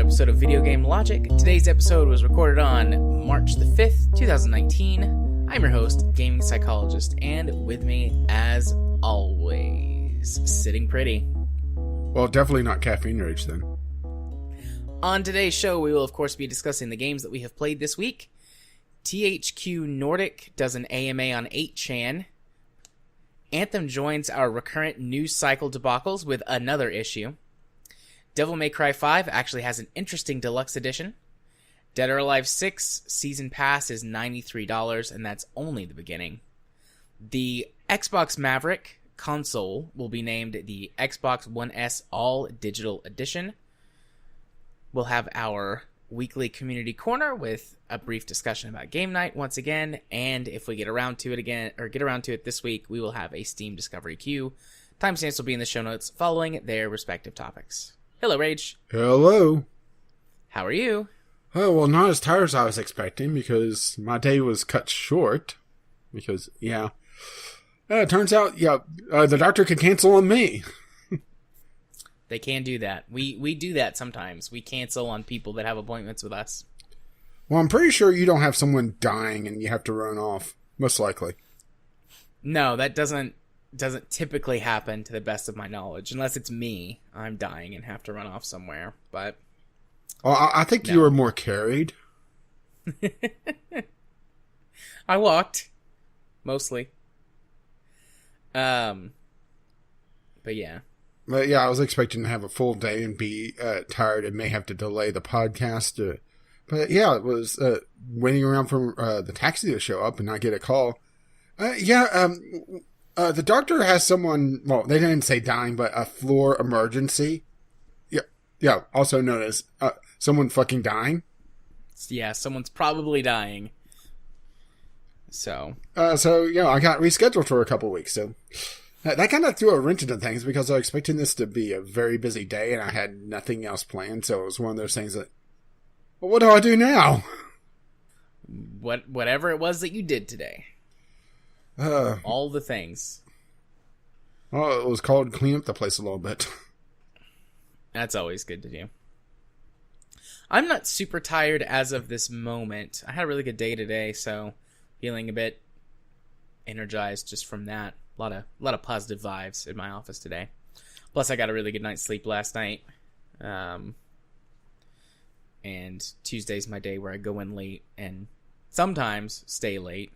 episode of Video Game Logic. Today's episode was recorded on March the 5th, 2019. I'm your host, Gaming Psychologist, and with me, as always, sitting pretty. Well, definitely not Caffeine Rage then. On today's show, we will of course be discussing the games that we have played this week. THQ Nordic does an AMA on 8chan. Anthem joins our recurrent news cycle debacles with another issue. Devil May Cry 5 actually has an interesting deluxe edition. Dead or Alive 6 Season Pass is $93, and that's only the beginning. The Xbox Maverick console will be named the Xbox One S All Digital Edition. We'll have our weekly community corner with a brief discussion about game night once again, and if we get around to it this week, we will have a Steam Discovery queue. Timestamps will be in the show notes following their respective topics. Hello, Rage. Hello. How are you? Oh, well, not as tired as I was expecting because my day was cut short. Because, it turns out, the doctor could cancel on me. They can do that. We do that sometimes. We cancel on people that have appointments with us. Well, I'm pretty sure you don't have someone dying and you have to run off. Most likely. No, that doesn't typically happen to the best of my knowledge. Unless it's me. I'm dying and have to run off somewhere. But well, I think you were more carried. I walked. Mostly. But yeah. But yeah, I was expecting to have a full day and be tired and may have to delay the podcast. But yeah, it was waiting around for the taxi to show up and not get a call. The doctor has someone, well, they didn't say dying, but a floor emergency. Yeah, also known as someone fucking dying. Yeah, someone's probably dying. So I got rescheduled for a couple weeks, so that kind of threw a wrench into things because I was expecting this to be a very busy day and I had nothing else planned, so it was one of those things that, well, what do I do now? Whatever it was that you did today. All the things. Well, it was called clean up the place a little bit. That's always good to do. I'm not super tired as of this moment. I had a really good day today, so feeling a bit energized just from that. A lot of positive vibes in my office today. Plus, I got a really good night's sleep last night. And Tuesday's my day where I go in late and sometimes stay late.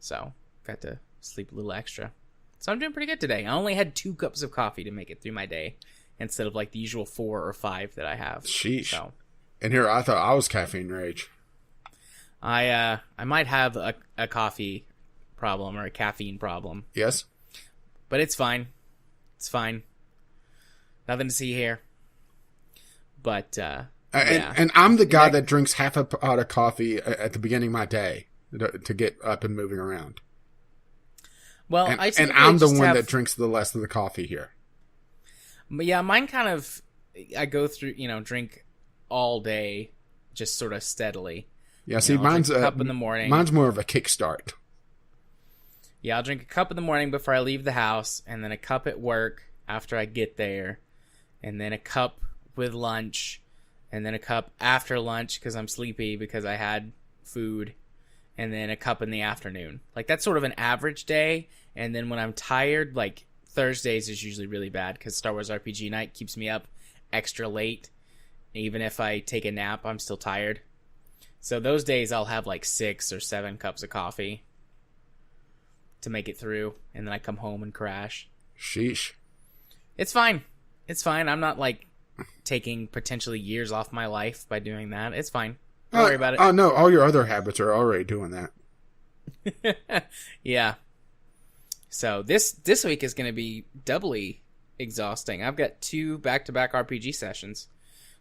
So, got to sleep a little extra. So I'm doing pretty good today. I only had 2 cups of coffee to make it through my day instead of like the usual 4 or 5 that I have. Sheesh. So, and here I thought I was Caffeine Rage. I might have a coffee problem or a caffeine problem. Yes. But it's fine. It's fine. Nothing to see here. But, And I'm the guy that drinks half a pot of coffee at the beginning of my day to get up and moving around. Well, and I'm the one that drinks the less of the coffee here. But yeah, mine kind of, I go through, drink all day, just sort of steadily. Yeah, see, mine's a cup in the morning. Mine's more of a kickstart. Yeah, I'll drink a cup in the morning before I leave the house, and then a cup at work after I get there, and then a cup with lunch, and then a cup after lunch because I'm sleepy because I had food, and then a cup in the afternoon. Like, that's sort of an average day, and then when I'm tired, like, Thursdays is usually really bad because Star Wars RPG night keeps me up extra late. Even if I take a nap, I'm still tired. So those days I'll have like 6 or 7 cups of coffee to make it through, and then I come home and crash. Sheesh. It's fine. It's fine. I'm not like taking potentially years off my life by doing that. It's fine. Don't worry about it. Oh, no. All your other habits are already doing that. Yeah. So this week is going to be doubly exhausting. I've got 2 back-to-back RPG sessions.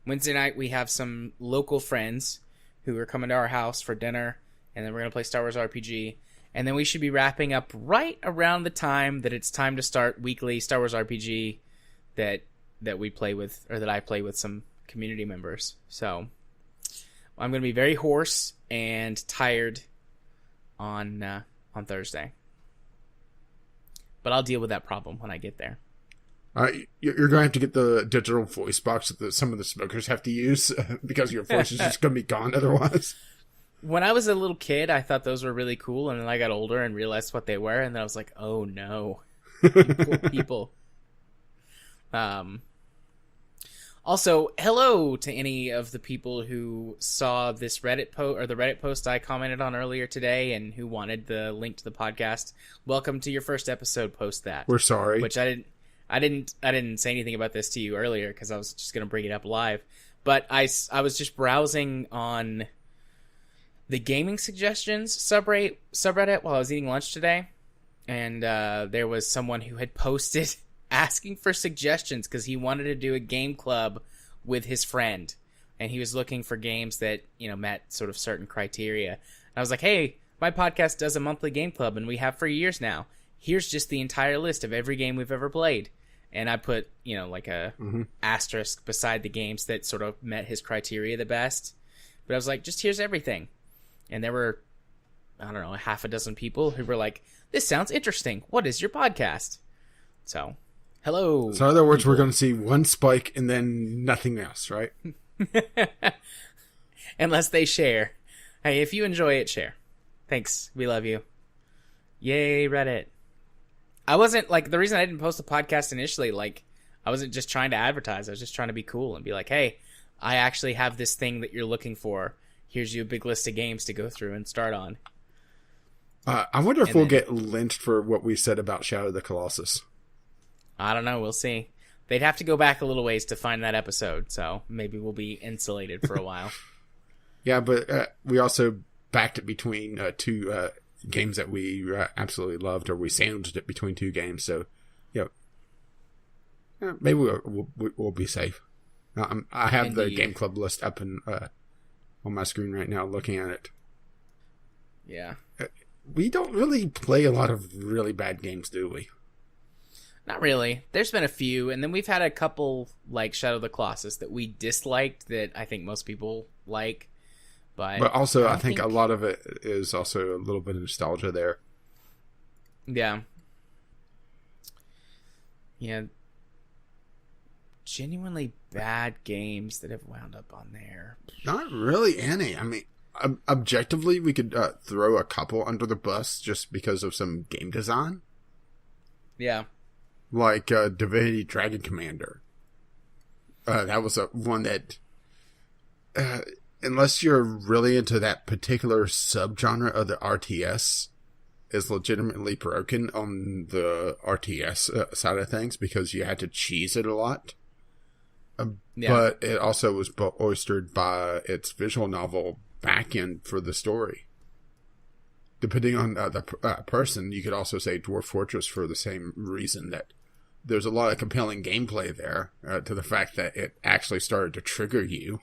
Wednesday night we have some local friends who are coming to our house for dinner, and then we're going to play Star Wars RPG. And then we should be wrapping up right around the time that it's time to start weekly Star Wars RPG that we play with, or that I play with some community members. So I'm going to be very hoarse and tired on Thursday. But I'll deal with that problem when I get there. You're going to have to get the digital voice box that some of the smokers have to use because your voice is just going to be gone otherwise. When I was a little kid, I thought those were really cool, and then I got older and realized what they were, and then I was like, oh no. Poor people. Also, hello to any of the people who saw this Reddit post or the Reddit post I commented on earlier today and who wanted the link to the podcast. Welcome to your first episode. Post that. We're sorry. Which I didn't say anything about this to you earlier because I was just going to bring it up live. But I was just browsing on the gaming suggestions subreddit while I was eating lunch today. And there was someone who had posted asking for suggestions because he wanted to do a game club with his friend. And he was looking for games that, met sort of certain criteria. And I was like, hey, my podcast does a monthly game club and we have for years now. Here's just the entire list of every game we've ever played. And I put, like a asterisk beside the games that sort of met his criteria the best. But I was like, just here's everything. And there were, I don't know, half a dozen people who were like, this sounds interesting. What is your podcast? So, hello. So in other words, we're going to see one spike and then nothing else, right? Unless they share. Hey, if you enjoy it, share. Thanks. We love you. Yay, Reddit. I wasn't, the reason I didn't post a podcast initially, I wasn't just trying to advertise. I was just trying to be cool and be like, hey, I actually have this thing that you're looking for. Here's you a big list of games to go through and start on. I wonder if we'll get lynched for what we said about Shadow of the Colossus. I don't know. We'll see. They'd have to go back a little ways to find that episode, so maybe we'll be insulated for a while. Yeah, but we also backed it between two games that we absolutely loved, or we sandwiched it between two games. So, maybe we'll be safe. I have the game club list up on my screen right now, looking at it. Yeah, we don't really play a lot of really bad games, do we? Not really. There's been a few, and then we've had a couple like Shadow of the Colossus that we disliked that I think most people like. But also, I think a lot of it is also a little bit of nostalgia there. Yeah. Yeah. Genuinely bad games that have wound up on there. Not really any. I mean, objectively, we could throw a couple under the bus just because of some game design. Yeah. Like Divinity Dragon Commander. That was one that... unless you're really into that particular subgenre of the RTS, is legitimately broken on the RTS side of things because you had to cheese it a lot. But it also was oystered by its visual novel backend for the story. Depending on the person, you could also say Dwarf Fortress for the same reason that there's a lot of compelling gameplay there to the fact that it actually started to trigger you.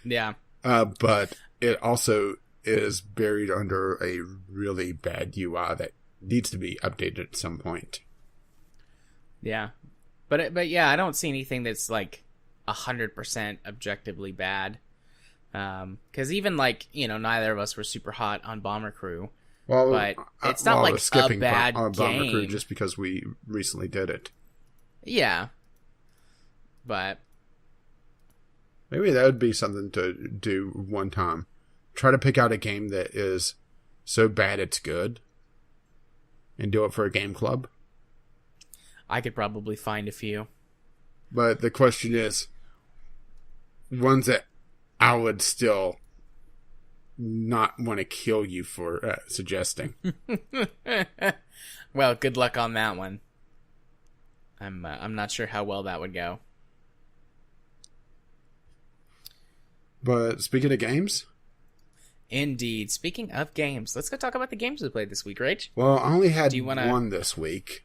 Yeah. But it also is buried under a really bad UI that needs to be updated at some point. Yeah. But yeah, I don't see anything that's 100% objectively bad. Because even neither of us were super hot on Bomber Crew. Well, but it's not a bad Bomber game. Crew just because we recently did it. Yeah. But maybe that would be something to do one time. Try to pick out a game that is so bad it's good and do it for a game club. I could probably find a few. But the question is, ones that I would still not want to kill you for suggesting. Well, good luck on that one. I'm not sure how well that would go. But speaking of games... Indeed. Speaking of games, let's go talk about the games we played this week, Rach. Well, I only had one this week.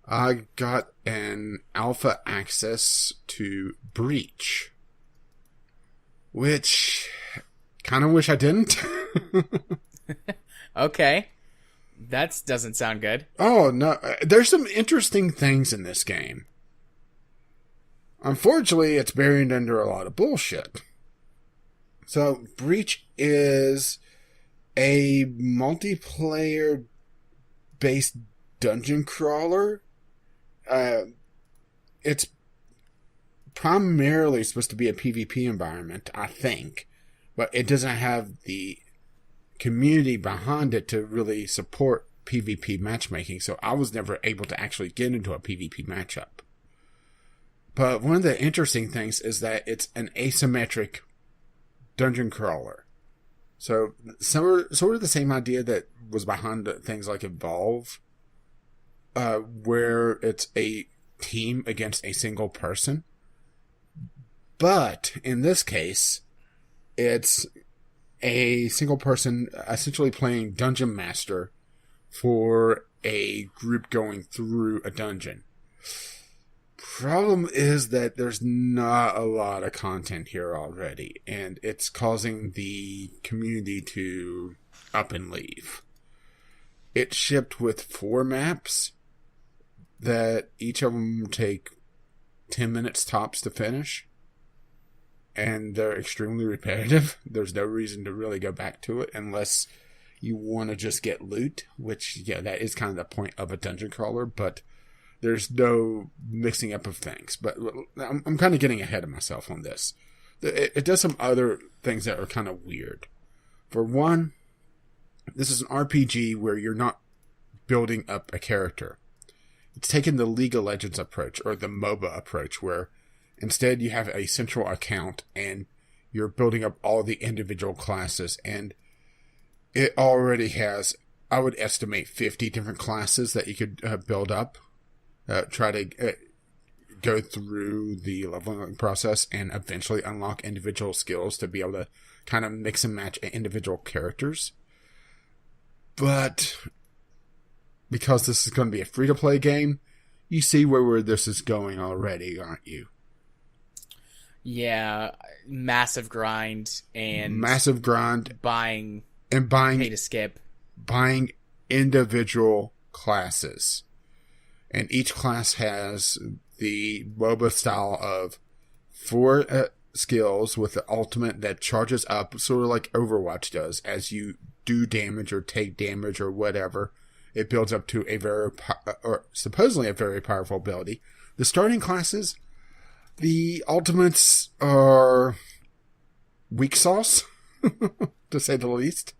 I got an alpha access to Breach, which kind of wish I didn't. Okay. That doesn't sound good. Oh, no. There's some interesting things in this game. Unfortunately, it's buried under a lot of bullshit. So, Breach is a multiplayer-based dungeon crawler it's primarily supposed to be a PvP environment, I think, but it doesn't have the community behind it to really support PvP matchmaking, so I was never able to actually get into a PvP matchup. But one of the interesting things is that it's an asymmetric dungeon crawler. So, sort of the same idea that was behind things like Evolve, where it's a team against a single person. But in this case, it's a single person essentially playing Dungeon Master for a group going through a dungeon. Problem is that there's not a lot of content here already, and it's causing the community to up and leave. It shipped with 4 maps that each of them take 10 minutes tops to finish, and they're extremely repetitive. There's no reason to really go back to it unless you want to just get loot, which, yeah, that is kind of the point of a dungeon crawler, but there's no mixing up of things. But I'm kind of getting ahead of myself on this. It does some other things that are kind of weird. For one, this is an RPG where you're not building up a character. It's taken the League of Legends approach, or the MOBA approach, where instead you have a central account and you're building up all the individual classes, and it already has, I would estimate, 50 different classes that you could build up. Try to go through the leveling process and eventually unlock individual skills to be able to kind of mix and match individual characters. But because this is going to be a free-to-play game, you see where this is going already, aren't you? Yeah, massive grind buying pay to skip, buying individual classes, and each class has the MOBA style of 4 skills with the ultimate that charges up, sort of like Overwatch does. As you do damage or take damage or whatever, it builds up to a supposedly a very powerful ability. The starting classes, the ultimates are weak sauce, to say the least.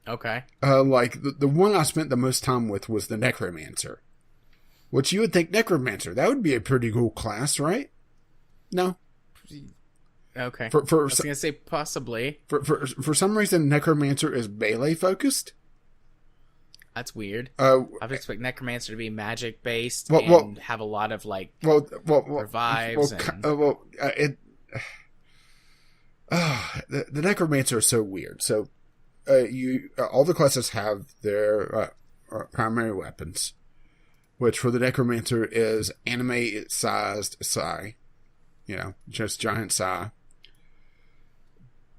Okay. Like, the one I spent the most time with was the Necromancer. Which you would think Necromancer, that would be a pretty cool class, right? No. Okay. I was going to say possibly. For some reason, Necromancer is melee focused. That's weird. I would expect Necromancer to be magic based and have a lot of revives. The Necromancer is so weird. So, all the classes have their primary weapons, which for the Necromancer is anime-sized Psy. Just giant Psy.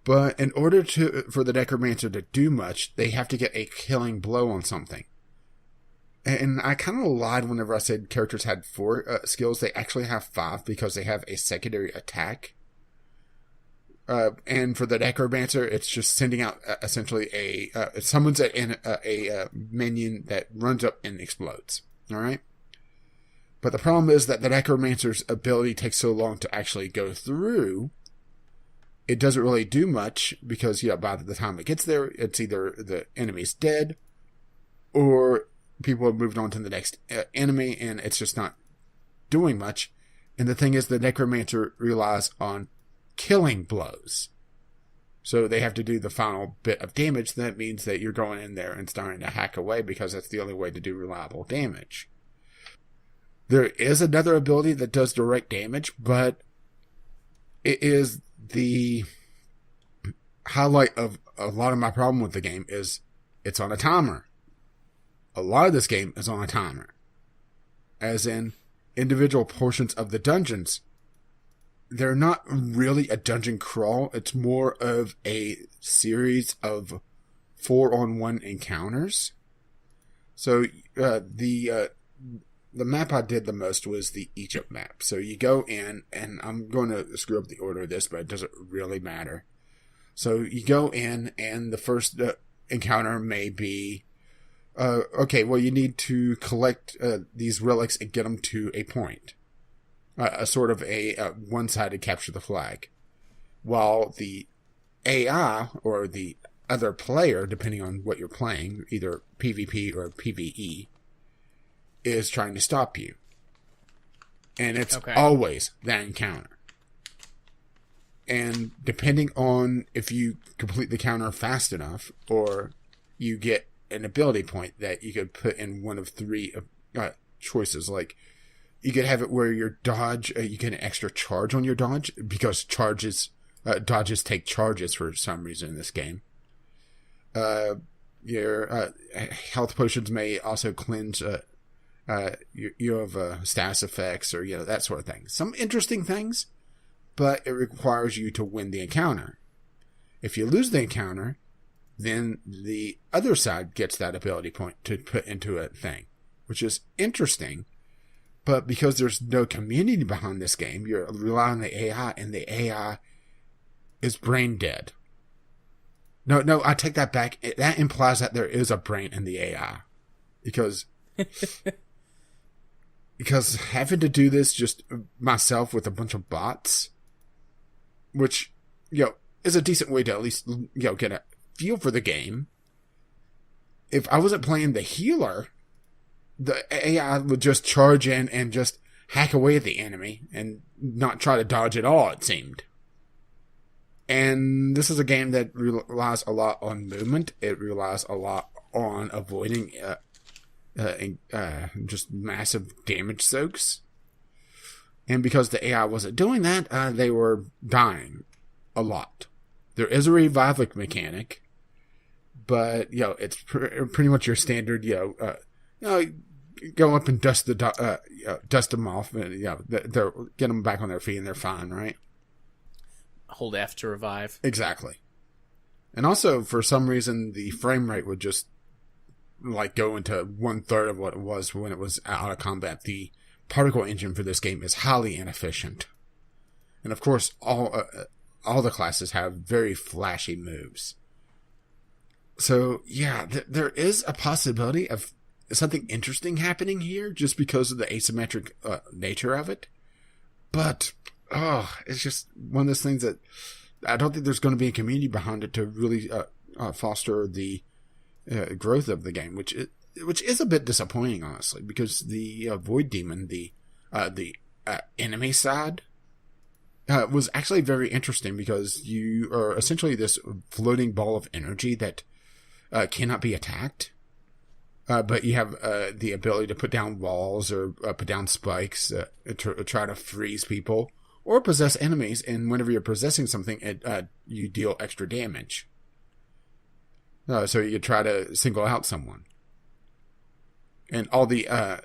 But in order for the Necromancer to do much, they have to get a killing blow on something. And I kind of lied whenever I said characters had 4 skills. They actually have 5 because they have a secondary attack. And for the Necromancer, it's just sending out essentially it summons a minion that runs up and explodes. Alright? But the problem is that the Necromancer's ability takes so long to actually go through, it doesn't really do much because, by the time it gets there, it's either the enemy's dead or people have moved on to the next enemy and it's just not doing much. And the thing is, the Necromancer relies on killing blows. So they have to do the final bit of damage. That means that you're going in there and starting to hack away because that's the only way to do reliable damage. There is another ability that does direct damage, but it is the highlight of a lot of my problem with the game is it's on a timer. A lot of this game is on a timer. As in, individual portions of the dungeons, they're not really a dungeon crawl. It's more of a series of 4-on-1 encounters. So the map I did the most was the Egypt map. So you go in, and I'm going to screw up the order of this, but it doesn't really matter. So you go in, and the first encounter may be, you need to collect these relics and get them to a point. a sort of a one-sided capture the flag, while the AI or the other player, depending on what you're playing, either PvP or PvE, is trying to stop you. And it's always that encounter. And depending on if you complete the counter fast enough, or you get an ability point that you could put in one of three choices, like you could have it where your dodge, you get an extra charge on your dodge, because dodges take charges for some reason in this game. Your health potions may also cleanse you have status effects, or that sort of thing. Some interesting things, but it requires you to win the encounter. If you lose the encounter, then the other side gets that ability point to put into a thing, which is interesting. But because there's no community behind this game, you're relying on the AI, and the AI is brain dead. No, I take that back. That implies that there is a brain in the AI. Because having to do this just myself with a bunch of bots, which, is a decent way to at least, get a feel for the game. If I wasn't playing the healer, the AI would just charge in and just hack away at the enemy and not try to dodge at all, it seemed. And this is a game that relies a lot on movement. It relies a lot on avoiding just massive damage soaks. And because the AI wasn't doing that, they were dying a lot. There is a revive mechanic, but it's pretty much your standard. Go up and dust them off, and they're get them back on their feet, and they're fine, right? Hold F to revive. Exactly. And also, for some reason, the frame rate would just go into 1/3 of what it was when it was out of combat. The particle engine for this game is highly inefficient, and of course, all the classes have very flashy moves. So there is a possibility of something interesting happening here, just because of the asymmetric nature of it. But it's just one of those things that I don't think there's going to be a community behind it to really foster the growth of the game, which is a bit disappointing, honestly, because the Void Demon, the enemy side, was actually very interesting, because you are essentially this floating ball of energy that cannot be attacked. But you have the ability to put down walls or put down spikes to try to freeze people or possess enemies. And whenever you're possessing something, you deal extra damage. So you try to single out someone. And all the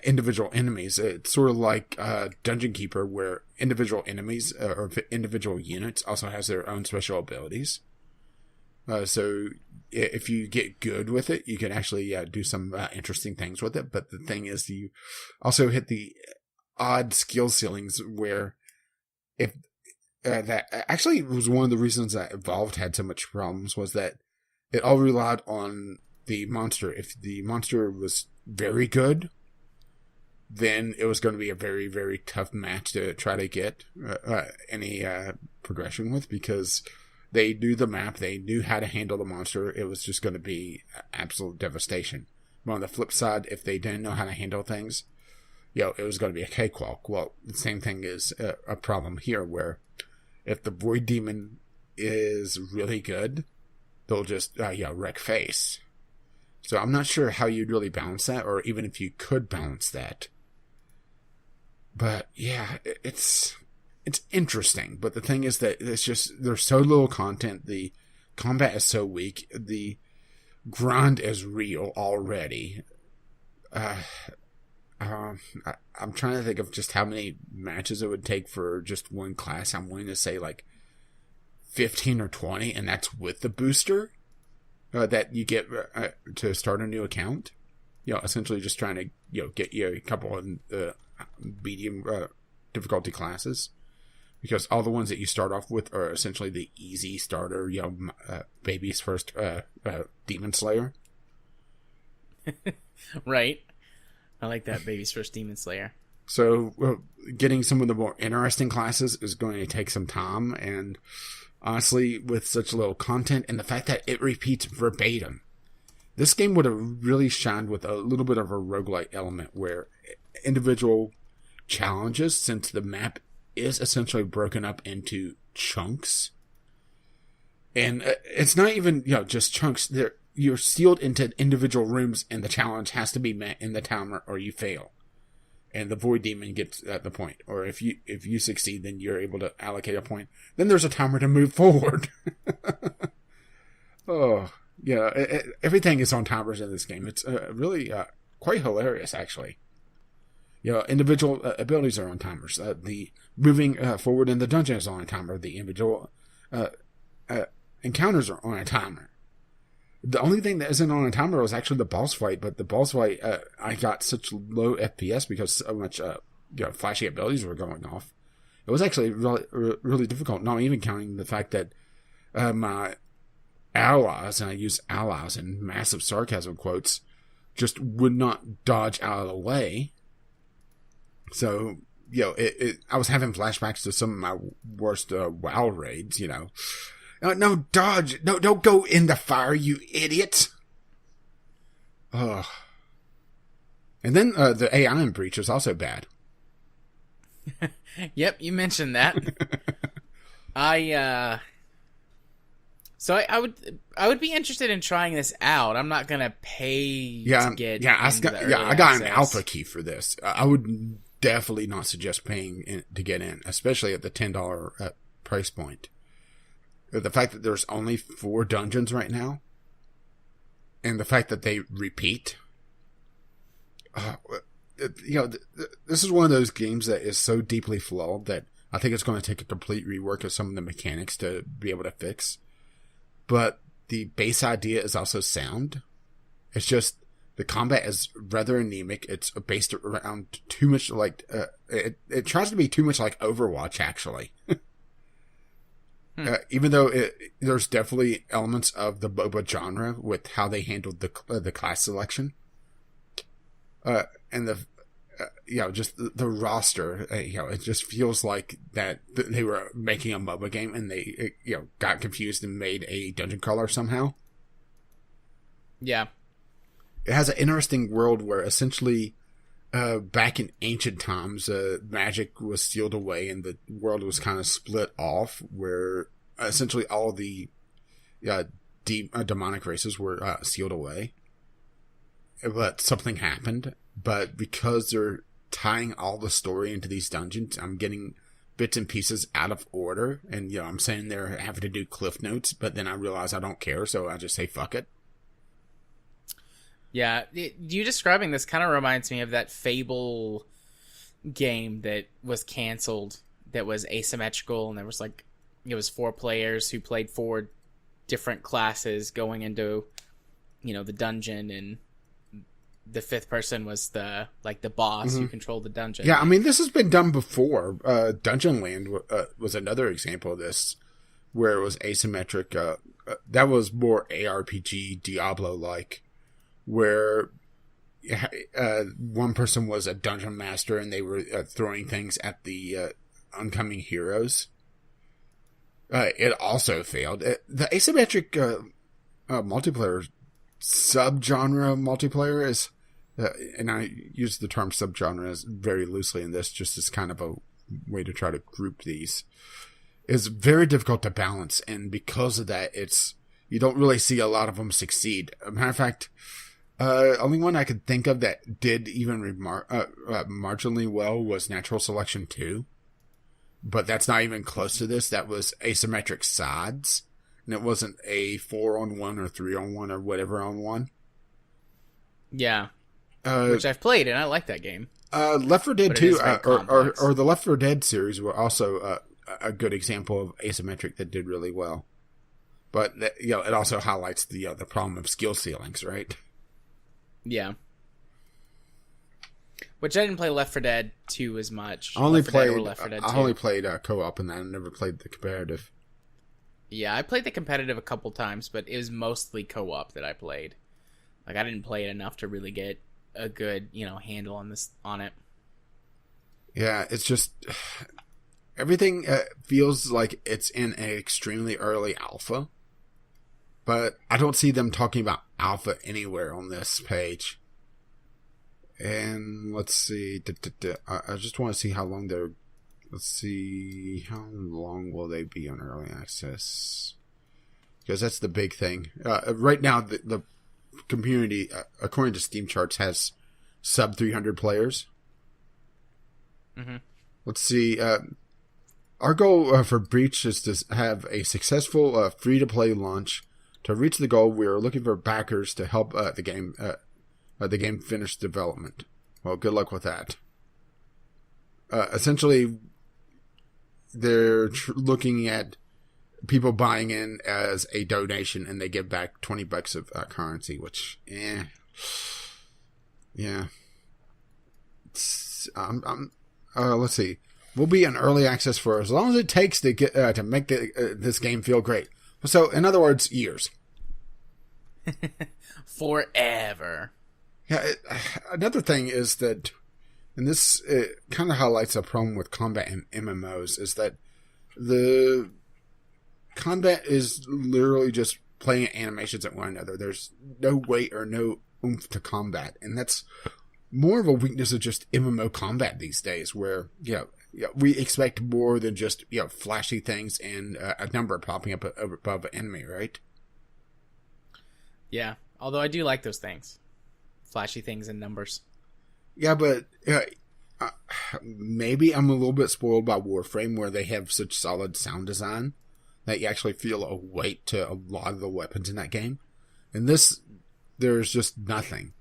individual enemies, it's sort of like Dungeon Keeper, where individual enemies or individual units also has their own special abilities. So if you get good with it, you can actually do some interesting things with it. But the thing is, you also hit the odd skill ceilings where if that actually was one of the reasons that Evolved had so much problems, was that it all relied on the monster. If the monster was very good, then it was going to be a very, very tough match to try to get any progression with, because they knew the map, they knew how to handle the monster. It was just going to be absolute devastation. But on the flip side, if they didn't know how to handle things, it was going to be a cakewalk. Well, the same thing is a problem here, where if the Void Demon is really good, they'll just wreck face. So I'm not sure how you'd really balance that, or even if you could balance that. But it's interesting. But the thing is that it's just, there's so little content. The combat is so weak. The grind is real already. I'm trying to think of just how many matches it would take for just one class. I'm willing to say 15 or 20, and that's with the booster that you get to start a new account. Essentially just trying to get you a couple of medium difficulty classes, because all the ones that you start off with are essentially the easy starter. Baby's first Demon Slayer. Right. I like that, Baby's First Demon Slayer. So getting some of the more interesting classes is going to take some time, and honestly, with such little content and the fact that it repeats verbatim, this game would have really shined with a little bit of a roguelike element where individual challenges, since the map is essentially broken up into chunks, and it's not even just chunks. You're sealed into individual rooms, and the challenge has to be met in the timer, or you fail. And the Void Demon gets at the point. Or if you succeed, then you're able to allocate a point. Then there's a timer to move forward. Oh, yeah. Everything is on timers in this game. It's really quite hilarious, actually. Individual abilities are on timers. The moving forward in the dungeon is on a timer. The individual encounters are on a timer. The only thing that isn't on a timer was actually the boss fight, but the boss fight, I got such low FPS because so much, flashy abilities were going off. It was actually really, really difficult, not even counting the fact that my allies, and I use allies in massive sarcasm quotes, just would not dodge out of the way. So, I was having flashbacks to some of my worst WoW raids, No, dodge. No, don't go in the fire, you idiot. Ugh. And then the AI in Breach was also bad. Yep, you mentioned that. I would be interested in trying this out. I'm not gonna pay to get I got an alpha key for this. I would definitely not suggest paying to get in, especially at the $10 price point. The fact that there's only 4 dungeons right now, and the fact that they repeat, this is one of those games that is so deeply flawed that I think it's going to take a complete rework of some of the mechanics to be able to fix. But the base idea is also sound. It's just the combat is rather anemic. It's based around too much like it tries to be too much like Overwatch, actually. Even though there's definitely elements of the MOBA genre with how they handled the class selection, and just the roster, it just feels like that they were making a MOBA game and they got confused and made a dungeon crawler somehow. Yeah, it has an interesting world where essentially, back in ancient times, magic was sealed away and the world was kind of split off, where essentially all of the demonic races were sealed away. But something happened. But because they're tying all the story into these dungeons, I'm getting bits and pieces out of order. And, I'm saying they're having to do cliff notes, but then I realize I don't care, so I just say fuck it. Yeah, you describing this kind of reminds me of that Fable game that was canceled that was asymmetrical, and there was it was 4 players who played 4 different classes going into, the dungeon, and the 5th person was the boss who controlled the dungeon. Yeah, I mean, this has been done before. Dungeon Land was another example of this, where it was asymmetric. That was more ARPG Diablo-like, where one person was a dungeon master and they were throwing things at the oncoming heroes. It also failed. The asymmetric multiplayer subgenre multiplayer is, and I use the term subgenre very loosely in this, just as kind of a way to try to group these, is very difficult to balance, and because of that, you don't really see a lot of them succeed. As a matter of fact, only one I could think of that did even marginally well was Natural Selection 2. But that's not even close to this. That was asymmetric sides. And it wasn't a 4-on-1 or 3-on-1 or whatever on 1. Yeah. Which I've played, and I like that game. Left 4 Dead 2, or the Left 4 Dead series were also a good example of asymmetric that did really well. But, it also highlights the problem of skill ceilings, right? Yeah. Which I didn't play Left 4 Dead 2 as much. I only played co-op in that. I never played the competitive. Yeah, I played the competitive a couple times, but it was mostly co-op that I played. I didn't play it enough to really get a good, handle on it. Yeah, it's just everything feels like it's in an extremely early alpha, but I don't see them talking about alpha anywhere on this page. And let's see, I just want to see how long they're. Let's see, how long will they be on early access? Because that's the big thing. Right now, the community, according to Steam charts, has sub 300 players. Mm-hmm. Let's see. Our goal for Breach is to have a successful free-to-play launch. To reach the goal, we are looking for backers to help the game finish development. Well, good luck with that. Essentially, they're looking at people buying in as a donation, and they give back $20 of currency, which, yeah. Let's see. We'll be in early access for as long as it takes to get to make this game feel great. So, in other words, years. Forever. Yeah. Another thing is that, and this kind of highlights a problem with combat in MMOs, is that the combat is literally just playing animations at one another. There's no weight or no oomph to combat, and that's more of a weakness of just MMO combat these days, where we expect more than just flashy things and a number popping up above an enemy, right? Yeah, although I do like those things, flashy things and numbers. Yeah, but maybe I'm a little bit spoiled by Warframe, where they have such solid sound design that you actually feel a weight to a lot of the weapons in that game. In this, there's just nothing.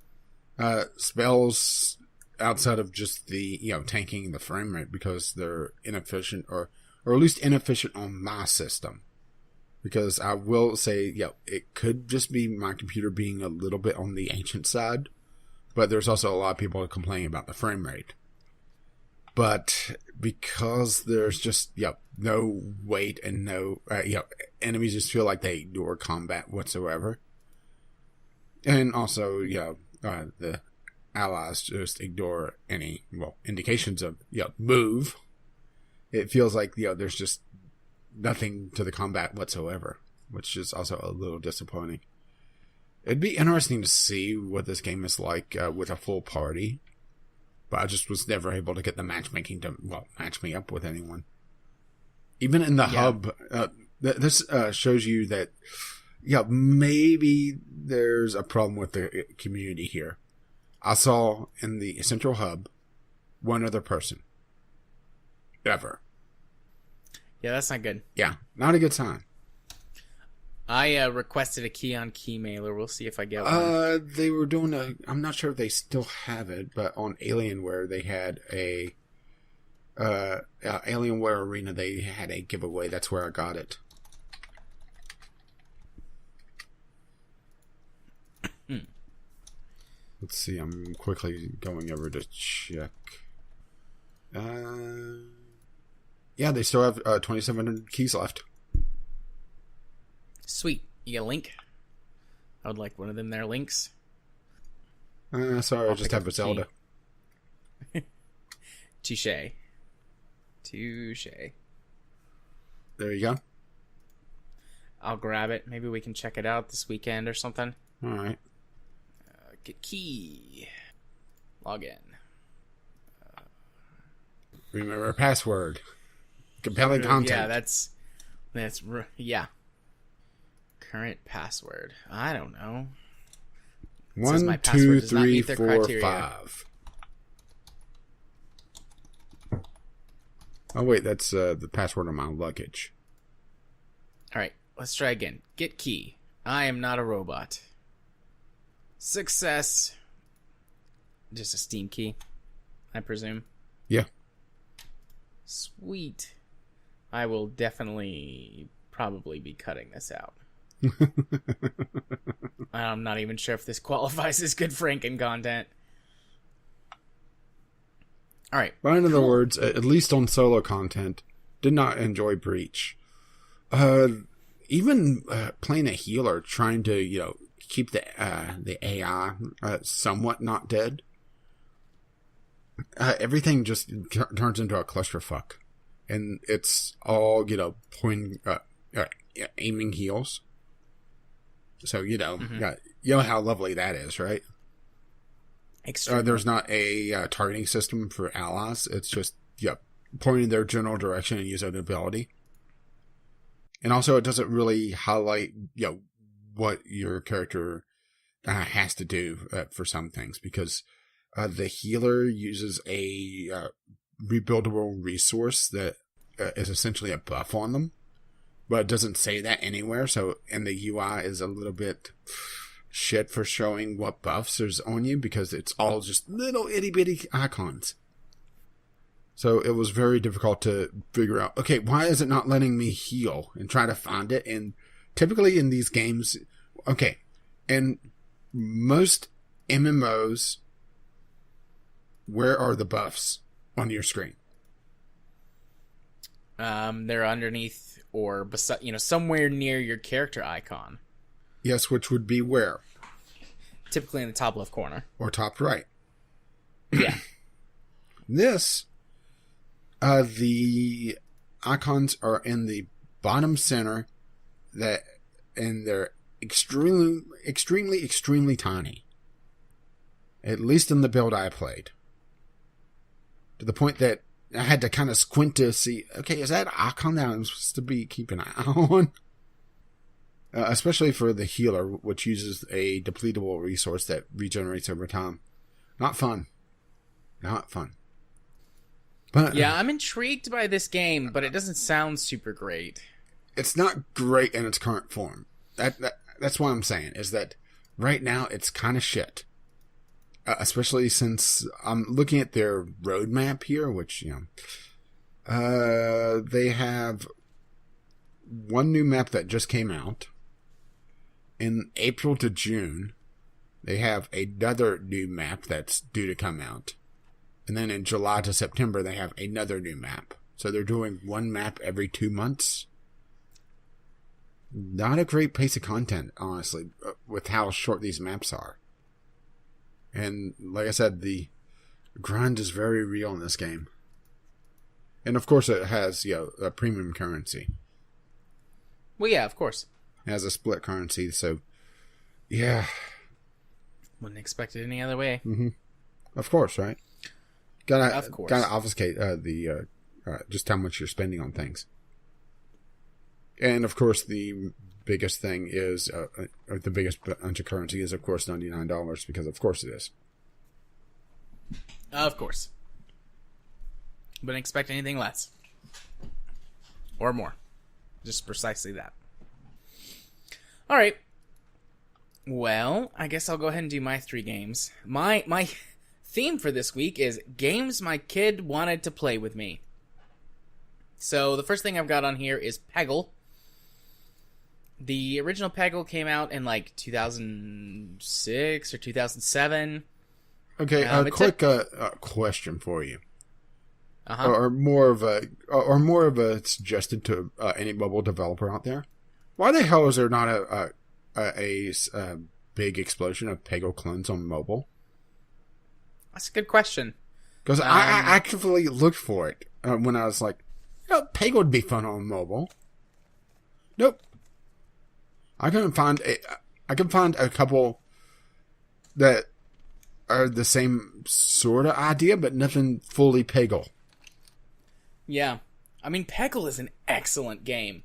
Spells outside of just the tanking the frame rate because they're inefficient, or at least inefficient on my system. Because I will say, it could just be my computer being a little bit on the ancient side, but there's also a lot of people complaining about the frame rate. But because there's just no weight and no enemies just feel like they ignore combat whatsoever, and also the allies just ignore any indications of move. It feels like there's just nothing to the combat whatsoever, which is also a little disappointing. It'd be interesting to see what this game is like with a full party, but I just was never able to get the matchmaking to match me up with anyone. Even in the hub, this shows you that maybe there's a problem with the community here. I saw in the central hub one other person ever. Yeah, that's not good. Yeah, not a good sign. I requested a key-on-key mailer. We'll see if I get one. They were doing I'm not sure if they still have it, but on Alienware they had a Alienware Arena. They had a giveaway. That's where I got it. Let's see. I'm quickly going over to check. Yeah, they still have 2,700 keys left. Sweet. You get a link? I would like one of them there links. Sorry, I just have a Zelda. Touche. There you go. I'll grab it. Maybe we can check it out this weekend or something. All right. Get key. Log in. Remember a password. Compelling content. Yeah, that's yeah. Current password. I don't know. 1, 2, 3, 4, 5. Oh wait, that's the password on my luggage. All right, let's try again. Get key. I am not a robot. Success. Just a Steam key, I presume. Yeah. Sweet. I will probably be cutting this out. I'm not even sure if this qualifies as good Franken content. All right. But in other words, at least on solo content, did not enjoy Breach. Even playing a healer, trying to keep the AI somewhat not dead. everything just turns into a clusterfuck. And it's all, pointing, aiming heals. So, you know how lovely that is, right? Extremely. There's not a targeting system for allies. It's just, pointing their general direction and use an ability. And also, it doesn't really highlight, what your character has to do for some things, because the healer uses a rebuildable resource that is essentially a buff on them, but it doesn't say that anywhere. So, and the UI is a little bit shit for showing what buffs there's on you, because it's all just little itty bitty icons. So it was very difficult to figure out, okay, why is it not letting me heal and try to find it? And typically in these games, okay, in most MMOs, where are the buffs on your screen? They're underneath or beside, somewhere near your character icon. Yes, which would be where? Typically in the top left corner. Or top right. Yeah. This, the icons are in the bottom center, and they're extremely tiny. At least in the build I played. To the point that I had to kind of squint to see, okay, is that icon that I'm supposed to be keeping an eye on? Especially for the healer, which uses a depletable resource that regenerates over time. Not fun. Not fun. But yeah, I'm intrigued by this game, but it doesn't sound super great. It's not great in its current form. That's what I'm saying, is that right now it's kind of shit. Especially since I'm looking at their roadmap here, which, they have one new map that just came out. In April to June, they have another new map that's due to come out. And then in July to September, they have another new map. So they're doing one map every 2 months. Not a great pace of content, honestly, with how short these maps are. And like I said, the grind is very real in this game. And of course it has, a premium currency. Well, yeah, of course. It has a split currency, so yeah. Wouldn't expect it any other way. Mm-hmm. Of course, right? Gotta obfuscate the just how much you're spending on things. And of course, the biggest thing is, the biggest bunch of currency is, of course, $99, because of course it is. Of course. Wouldn't expect anything less. Or more. Just precisely that. Alright. Well, I guess I'll go ahead and do my 3 games. My theme for this week is games my kid wanted to play with me. So the first thing I've got on here is Peggle. The original Peggle came out in 2006 or 2007. Okay, quick question for you. Uh-huh. Or more of a suggestion to any mobile developer out there. Why the hell is there not a big explosion of Peggle clones on mobile? That's a good question. Because I actively looked for it when I was like, Peggle would be fun on mobile. Nope. I can find a couple that are the same sort of idea, but nothing fully Peggle. Yeah. I mean, Peggle is an excellent game.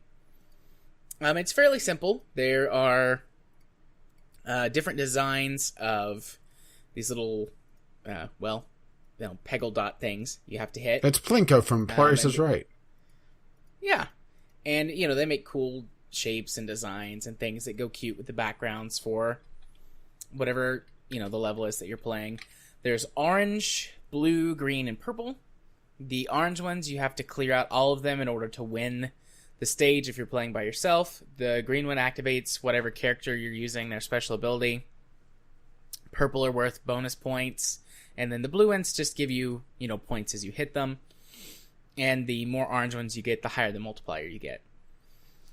It's fairly simple. There are different designs of these little, Peggle dot things you have to hit. That's Plinko from Price is Right. Yeah. And, they make cool shapes and designs and things that go cute with the backgrounds for whatever, the level is that you're playing. There's orange, blue, green, and purple. The orange ones, you have to clear out all of them in order to win the stage if you're playing by yourself. The green one activates whatever character you're using, their special ability. Purple are worth bonus points. And then the blue ones just give you, points as you hit them. And the more orange ones you get, the higher the multiplier you get.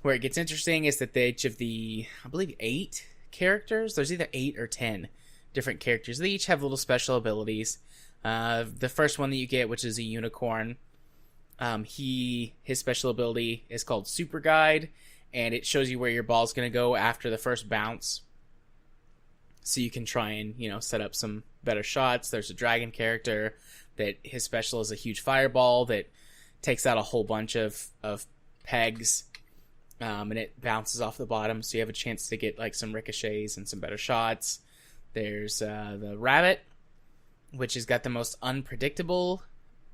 Where it gets interesting is that each of the, I believe, 8 characters, there's either 8 or 10 different characters. They each have little special abilities. The first one that you get, which is a unicorn, his special ability is called Super Guide, and it shows you where your ball's going to go after the first bounce. So you can try and, set up some better shots. There's a dragon character that his special is a huge fireball that takes out a whole bunch of pegs, and it bounces off the bottom, so you have a chance to get like some ricochets and some better shots. There's the rabbit, which has got the most unpredictable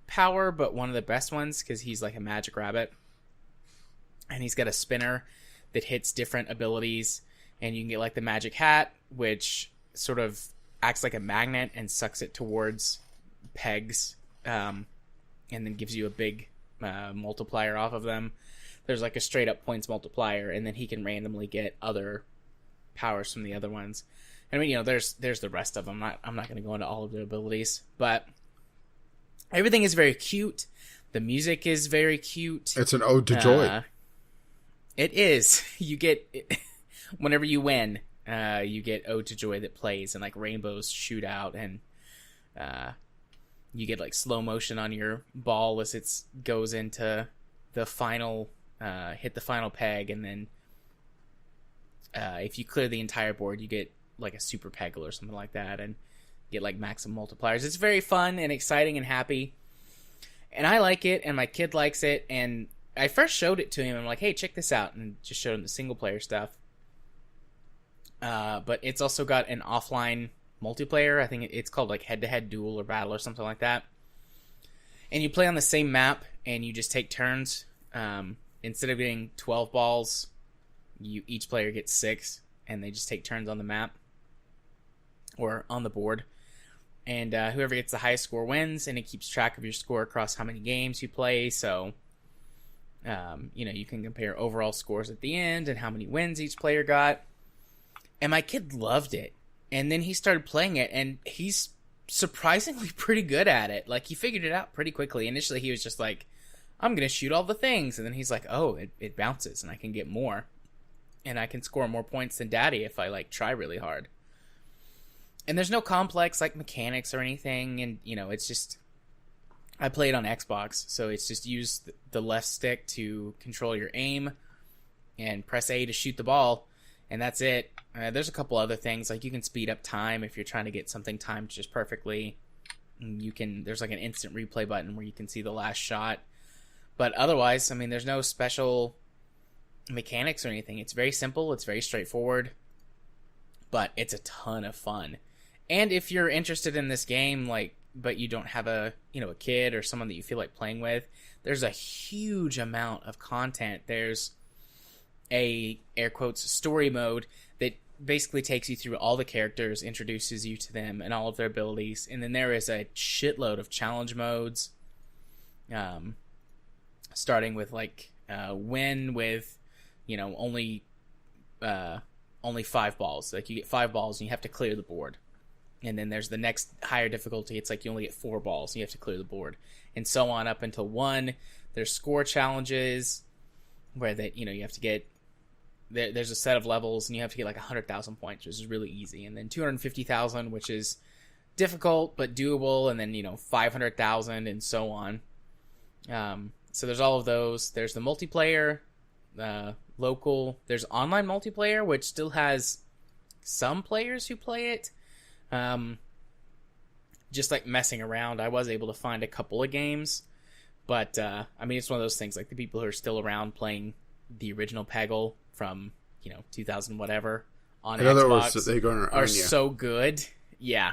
power, but one of the best ones because he's like a magic rabbit. And he's got a spinner that hits different abilities, and you can get like the magic hat, which sort of acts like a magnet and sucks it towards pegs, and then gives you a big multiplier off of them. There's like a straight up points multiplier, and then he can randomly get other powers from the other ones. And I mean, there's the rest of them. I'm not going to go into all of their abilities, but everything is very cute. The music is very cute. It's an ode to joy. It is. You get whenever you win, you get Ode to Joy that plays, and like rainbows shoot out, and you get like slow motion on your ball as it goes into the final, hit the final peg, and then if you clear the entire board, you get like a super Peggle or something like that, and get like maximum multipliers. It's very fun and exciting and happy, and I like it, and my kid likes it, and I first showed it to him. I'm like, hey, check this out, and just showed him the single player stuff. But it's also got an offline multiplayer. I think it's called like head-to-head duel or battle or something like that. And you play on the same map, and you just take turns. Instead of getting 12 balls, each player gets 6, and they just take turns on the map or on the board. And whoever gets the highest score wins, and it keeps track of your score across how many games you play. So you can compare overall scores at the end and how many wins each player got. And my kid loved it. And then he started playing it, and he's surprisingly pretty good at it. Like, he figured it out pretty quickly. Initially, he was just like, I'm going to shoot all the things. And then he's like, oh, it bounces, and I can get more. And I can score more points than Daddy if I, like, try really hard. And there's no complex, like, mechanics or anything. And, it's just... I play it on Xbox, so it's just use the left stick to control your aim and press A to shoot the ball, and that's it. There's a couple other things, like you can speed up time if you're trying to get something timed just perfectly. There's like an instant replay button where you can see the last shot. But otherwise, I mean, there's no special mechanics or anything. It's very simple, it's very straightforward, but it's a ton of fun. And if you're interested in this game, but you don't have a kid or someone that you feel like playing with, there's a huge amount of content. There's a, air quotes, story mode that basically takes you through all the characters, introduces you to them and all of their abilities. And then there is a shitload of challenge modes, starting with win with, only 5 balls. Like, you get 5 balls and you have to clear the board. And then there's the next higher difficulty. It's like you only get 4 balls and you have to clear the board. And so on up until 1. There's score challenges where you have to get... There's a set of levels and you have to get like 100,000 points, which is really easy. And then 250,000, which is difficult but doable. And then, 500,000 and so on. So there's all of those. There's the multiplayer, local. There's online multiplayer, which still has some players who play it. Just like messing around, I was able to find a couple of games, but it's one of those things, like the people who are still around playing the original Peggle from 2000 whatever on in Xbox other words, they're going to are so good. You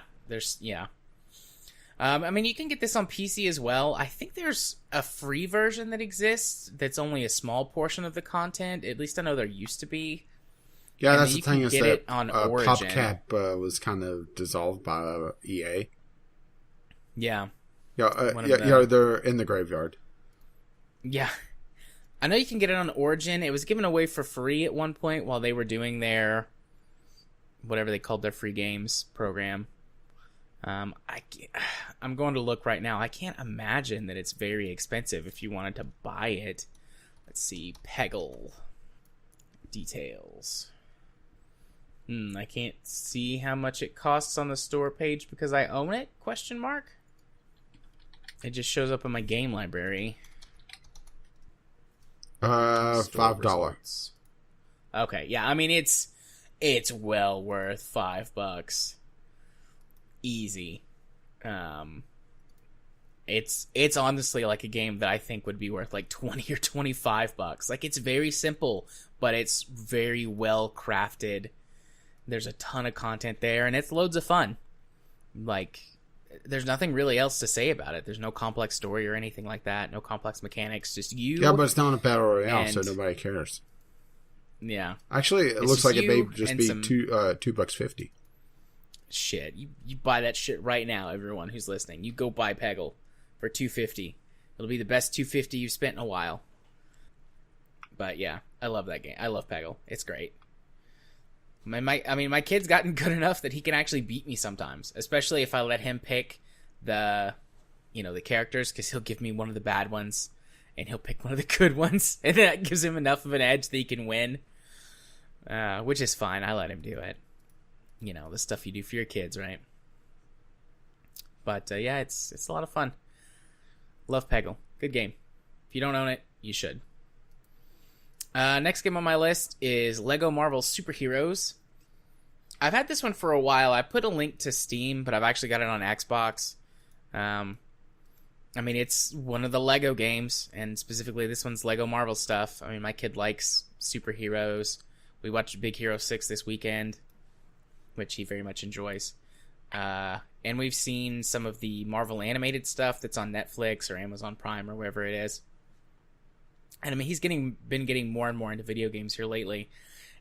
can get this on PC as well. I think there's a free version that exists that's only a small portion of the content. At least I know there used to be. Yeah, and that's the thing, is that Origin. PopCap was kind of dissolved by EA. Yeah. They're in the graveyard. Yeah. I know you can get it on Origin. It was given away for free at one point while they were doing their, whatever they called their free games program. I'm going to look right now. I can't imagine that it's very expensive if you wanted to buy it. Let's see. Peggle. Details. I can't see how much it costs on the store page because I own it? ? It just shows up in my game library. $5. Results. Okay, yeah. I mean, it's well worth $5. Easy. It's honestly like a game that I think would be worth like $20 or $25. Like, it's very simple, but it's very well crafted. There's a ton of content there, and it's loads of fun. Like, there's nothing really else to say about it. There's no complex story or anything like that. No complex mechanics. Just you. Yeah, but it's not a battle royale, so nobody cares. Yeah. Actually, it looks like it may just be $2.50. Shit, you buy that shit right now, everyone who's listening. You go buy Peggle for $2.50. It'll be the best $2.50 you've spent in a while. But yeah, I love that game. I love Peggle. It's great. My kid's gotten good enough that he can actually beat me sometimes, especially if I let him pick the characters, because he'll give me one of the bad ones and he'll pick one of the good ones, and that gives him enough of an edge that he can win, which is fine. I let him do it. You know, the stuff you do for your kids, right? But yeah, it's a lot of fun. Love Peggle. Good game. If you don't own it, you should. Next game on my list is Lego Marvel Superheroes. I've had this one for a while. I put a link to Steam, but I've actually got it on Xbox. I mean, it's one of the Lego games, and specifically this one's Lego Marvel stuff. I mean, my kid likes superheroes. We watched Big Hero 6 this weekend, which he very much enjoys. And we've seen some of the Marvel animated stuff that's on Netflix or Amazon Prime or wherever it is. And I mean, he's been getting more and more into video games here lately.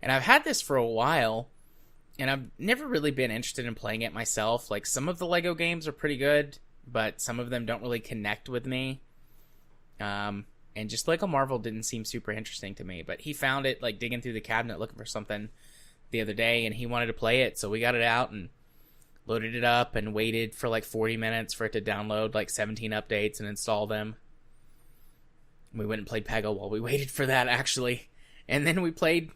And I've had this for a while, and I've never really been interested in playing it myself. Like, some of the Lego games are pretty good, but some of them don't really connect with me. And just Lego Marvel didn't seem super interesting to me. But he found it, like, digging through the cabinet looking for something the other day, and he wanted to play it. So we got it out and loaded it up and waited for like 40 minutes for it to download like 17 updates and install them. We went and played Peggle while we waited for that, actually. And then we played,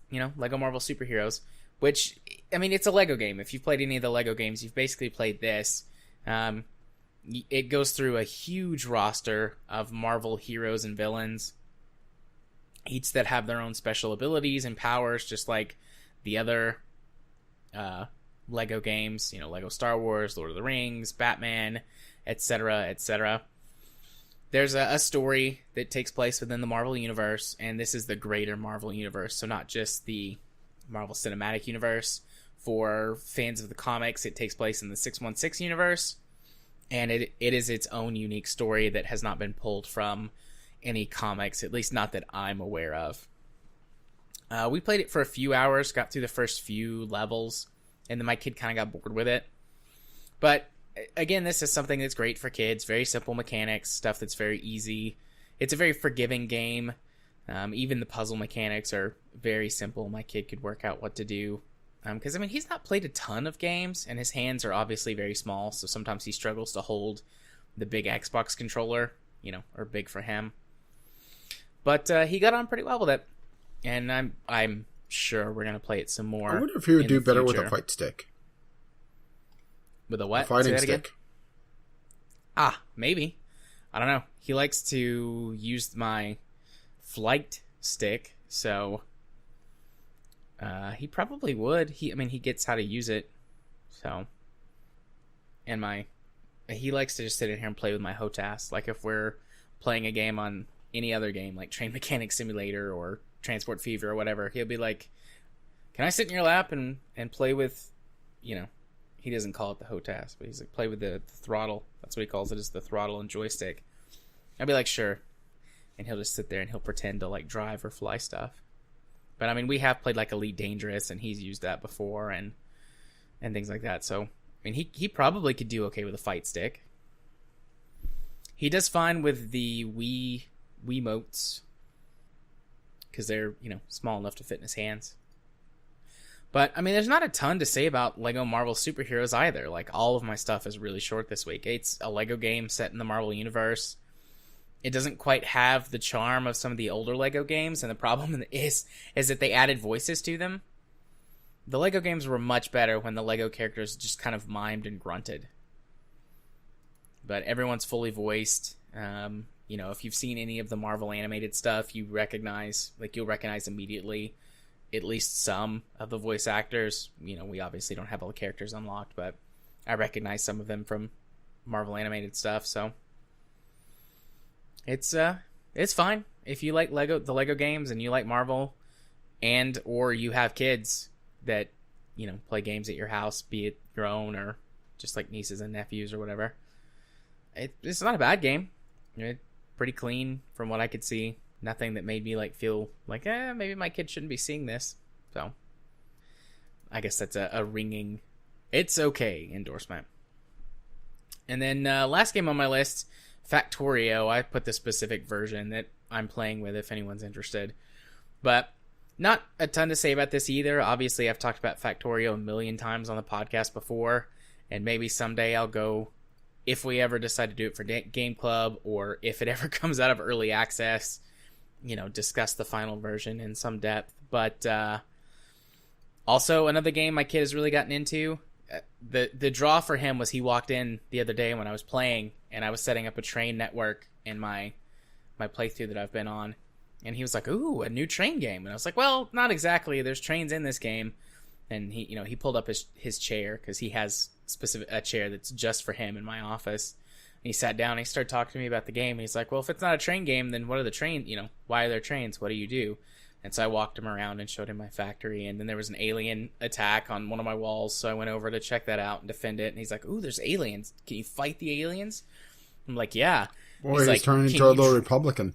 Lego Marvel Superheroes, which, I mean, it's a Lego game. If you've played any of the Lego games, you've basically played this. It goes through a huge roster of Marvel heroes and villains, each that have their own special abilities and powers, just like the other Lego games, Lego Star Wars, Lord of the Rings, Batman, etc., etc. There's a story that takes place within the Marvel Universe, and this is the greater Marvel Universe, so not just the Marvel Cinematic Universe. For fans of the comics, it takes place in the 616 universe, and it is its own unique story that has not been pulled from any comics, at least not that I'm aware of. We played it for a few hours, got through the first few levels, and then my kid kind of got bored with it. But again, this is something that's great for kids. Very simple mechanics, stuff that's very easy. It's a very forgiving game. Even the puzzle mechanics are very simple. My kid could work out what to do. Because, I mean, he's not played a ton of games, and his hands are obviously very small, so sometimes he struggles to hold the big Xbox controller, or big for him. But he got on pretty well with it, and I'm sure we're going to play it some more. I wonder if he would do better with a fight stick. With a what? A fighting stick. Again? Maybe. I don't know. He likes to use my flight stick, so he probably would. He gets how to use it, so. And he likes to just sit in here and play with my HOTAS. Like, if we're playing a game on any other game, like Train Mechanic Simulator or Transport Fever or whatever, he'll be like, "Can I sit in your lap and play with," he doesn't call it the HOTAS, but he's like, play with the throttle. That's what he calls it, is the throttle and joystick. I'd be like, sure. And he'll just sit there and he'll pretend to like drive or fly stuff. But I mean, we have played like Elite Dangerous, and he's used that before and things like that. So, I mean, he probably could do okay with a fight stick. He does fine with the Wiimotes, because they're, small enough to fit in his hands. But, I mean, there's not a ton to say about Lego Marvel Superheroes either. Like, all of my stuff is really short this week. It's a Lego game set in the Marvel Universe. It doesn't quite have the charm of some of the older Lego games, and the problem is that they added voices to them. The Lego games were much better when the Lego characters just kind of mimed and grunted. but everyone's fully voiced. If you've seen any of the Marvel animated stuff, you'll recognize immediately at least some of the voice actors. We obviously don't have all the characters unlocked, but I recognize some of them from Marvel animated stuff. So it's fine if you like the Lego games and you like Marvel, and or you have kids that play games at your house, be it your own or just like nieces and nephews or whatever. It's not a bad game. It's pretty clean from what I could see. Nothing that made me feel like maybe my kid shouldn't be seeing this. So I guess that's a ringing it's okay endorsement. And then last game on my list, Factorio. I put the specific version that I'm playing with if anyone's interested. But not a ton to say about this either. Obviously, I've talked about Factorio a million times on the podcast before, and maybe someday I'll go, if we ever decide to do it for Game Club, or if it ever comes out of early access, discuss the final version in some depth. But also, another game my kid has really gotten into, the draw for him was he walked in the other day when I was playing, and I was setting up a train network in my playthrough that I've been on. And he was like, "Ooh, a new train game." And I was like, "Well, not exactly. There's trains in this game." And he pulled up his chair, because he has a chair that's just for him in my office. And he sat down and he started talking to me about the game. And he's like, "Well, if it's not a train game, then what are the trains? Why are there trains? What do you do?" And so I walked him around and showed him my factory. And then there was an alien attack on one of my walls, so I went over to check that out and defend it. And he's like, "Ooh, there's aliens. Can you fight the aliens?" I'm like, "Yeah." Boy, he's turning into a little Republican.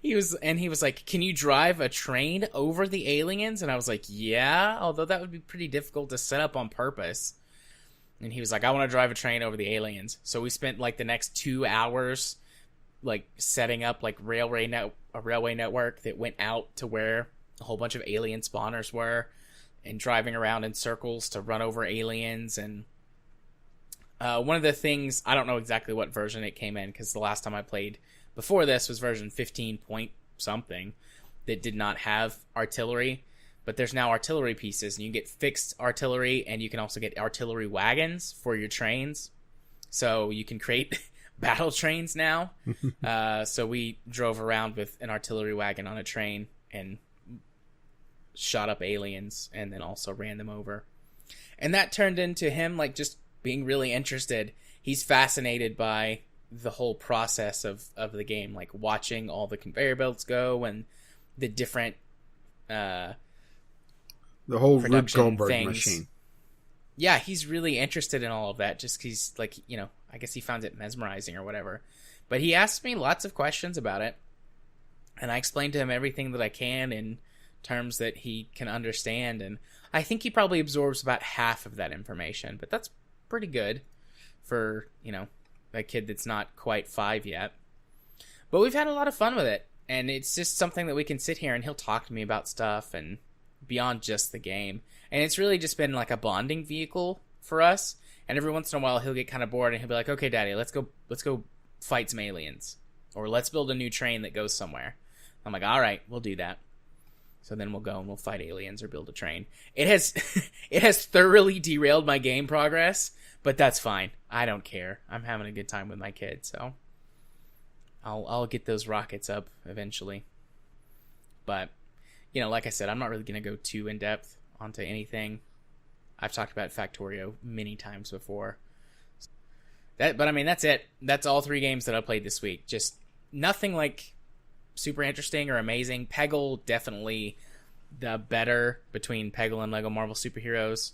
He was like, "Can you drive a train over the aliens?" And I was like, "Yeah, although that would be pretty difficult to set up on purpose." And he was like, "I want to drive a train over the aliens." So we spent the next 2 hours setting up a railway network that went out to where a whole bunch of alien spawners were, and driving around in circles to run over aliens. And one of the things, I don't know exactly what version it came in, because the last time I played before this was version 15 point something that did not have artillery, but there's now artillery pieces, and you get fixed artillery, and you can also get artillery wagons for your trains, so you can create battle trains now. So we drove around with an artillery wagon on a train and shot up aliens, and then also ran them over. And that turned into him just being really interested. He's fascinated by the whole process of the game, watching all the conveyor belts go and the different the whole Rube Goldberg things. machine. Yeah, he's really interested in all of that, just 'cause he's I guess he finds it mesmerizing or whatever. But he asked me lots of questions about it, and I explained to him everything that I can in terms that he can understand, and I think he probably absorbs about half of that information, but that's pretty good for a kid that's not quite 5 yet. But we've had a lot of fun with it, and it's just something that we can sit here and he'll talk to me about stuff and beyond just the game. And it's really just been a bonding vehicle for us. And every once in a while he'll get kind of bored and he'll be like, "Okay, Daddy, let's go fight some aliens, or let's build a new train that goes somewhere." I'm like, "All right, we'll do that." So then we'll go and we'll fight aliens or build a train. It has it has thoroughly derailed my game progress, but that's fine. I don't care. I'm having a good time with my kid, so I'll get those rockets up eventually. But like I said, I'm not really going to go too in depth onto anything. I've talked about Factorio many times before. But I mean, that's it. That's all 3 games that I played this week. Just nothing super interesting or amazing. Peggle, definitely the better between Peggle and Lego Marvel Superheroes.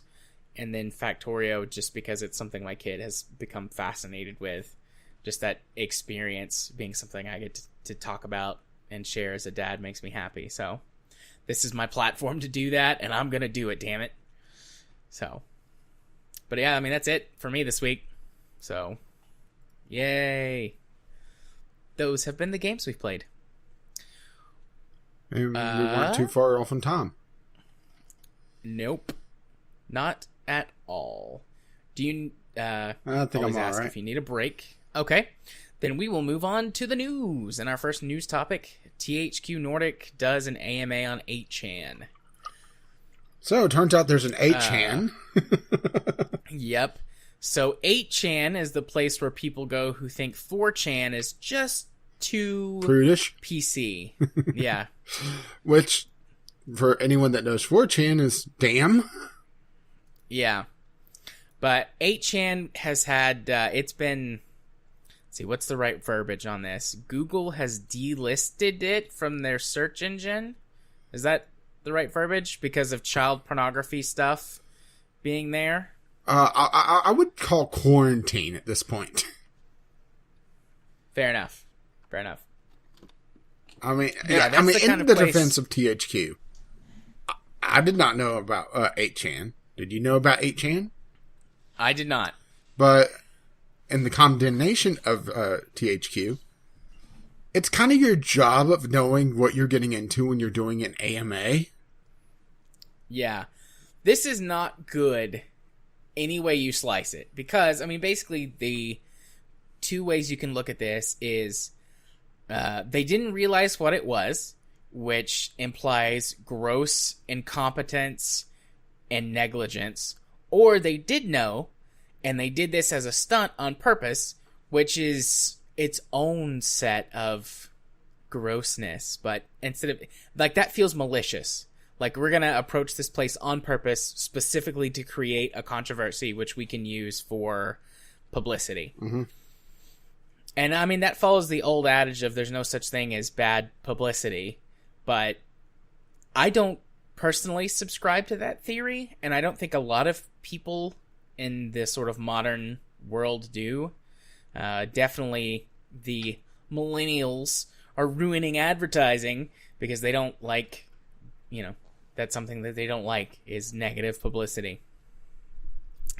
And then Factorio, just because it's something my kid has become fascinated with. Just that experience being something I get to talk about and share as a dad makes me happy. So this is my platform to do that, and I'm going to do it, damn it. So, but yeah, I mean, that's it for me this week. So, yay. Those have been the games we've played. Maybe we weren't too far off in time. Nope. Not at all. Do you I think always I'm ask all right. if you need a break? Okay. Then we will move on to the news. And our first news topic, THQ Nordic does an AMA on 8chan. So it turns out there's an 8chan. Yep. So 8chan is the place where people go who think 4chan is just too Prudish. PC. Yeah. Which, for anyone that knows 4chan, is damn. Yeah. But 8chan has had, it's been, let's see, what's the right verbiage on this? Google has delisted it from their search engine. Is that the right verbiage? Because of child pornography stuff being there? I would call quarantine at this point. Fair enough. I mean, Yeah, in the place... defense of THQ, I did not know about 8chan. Did you know about 8chan? I did not. But in the condemnation of THQ, it's kind of your job of knowing what you're getting into when you're doing an AMA. Yeah. This is not good any way you slice it. Because, I mean, basically the two ways you can look at this is they didn't realize what it was, which implies gross incompetence and negligence, or they did know, and they did this as a stunt on purpose, which is its own set of grossness. But instead of, like, that feels malicious. Like, we're gonna approach this place on purpose, specifically to create a controversy, which we can use for publicity. Mm-hmm. And, I mean, that follows the old adage of there's no such thing as bad publicity, but I don't personally subscribe to that theory, and I don't think a lot of people in this sort of modern world do. Definitely the millennials are ruining advertising because they don't like, that's something that they don't like is negative publicity.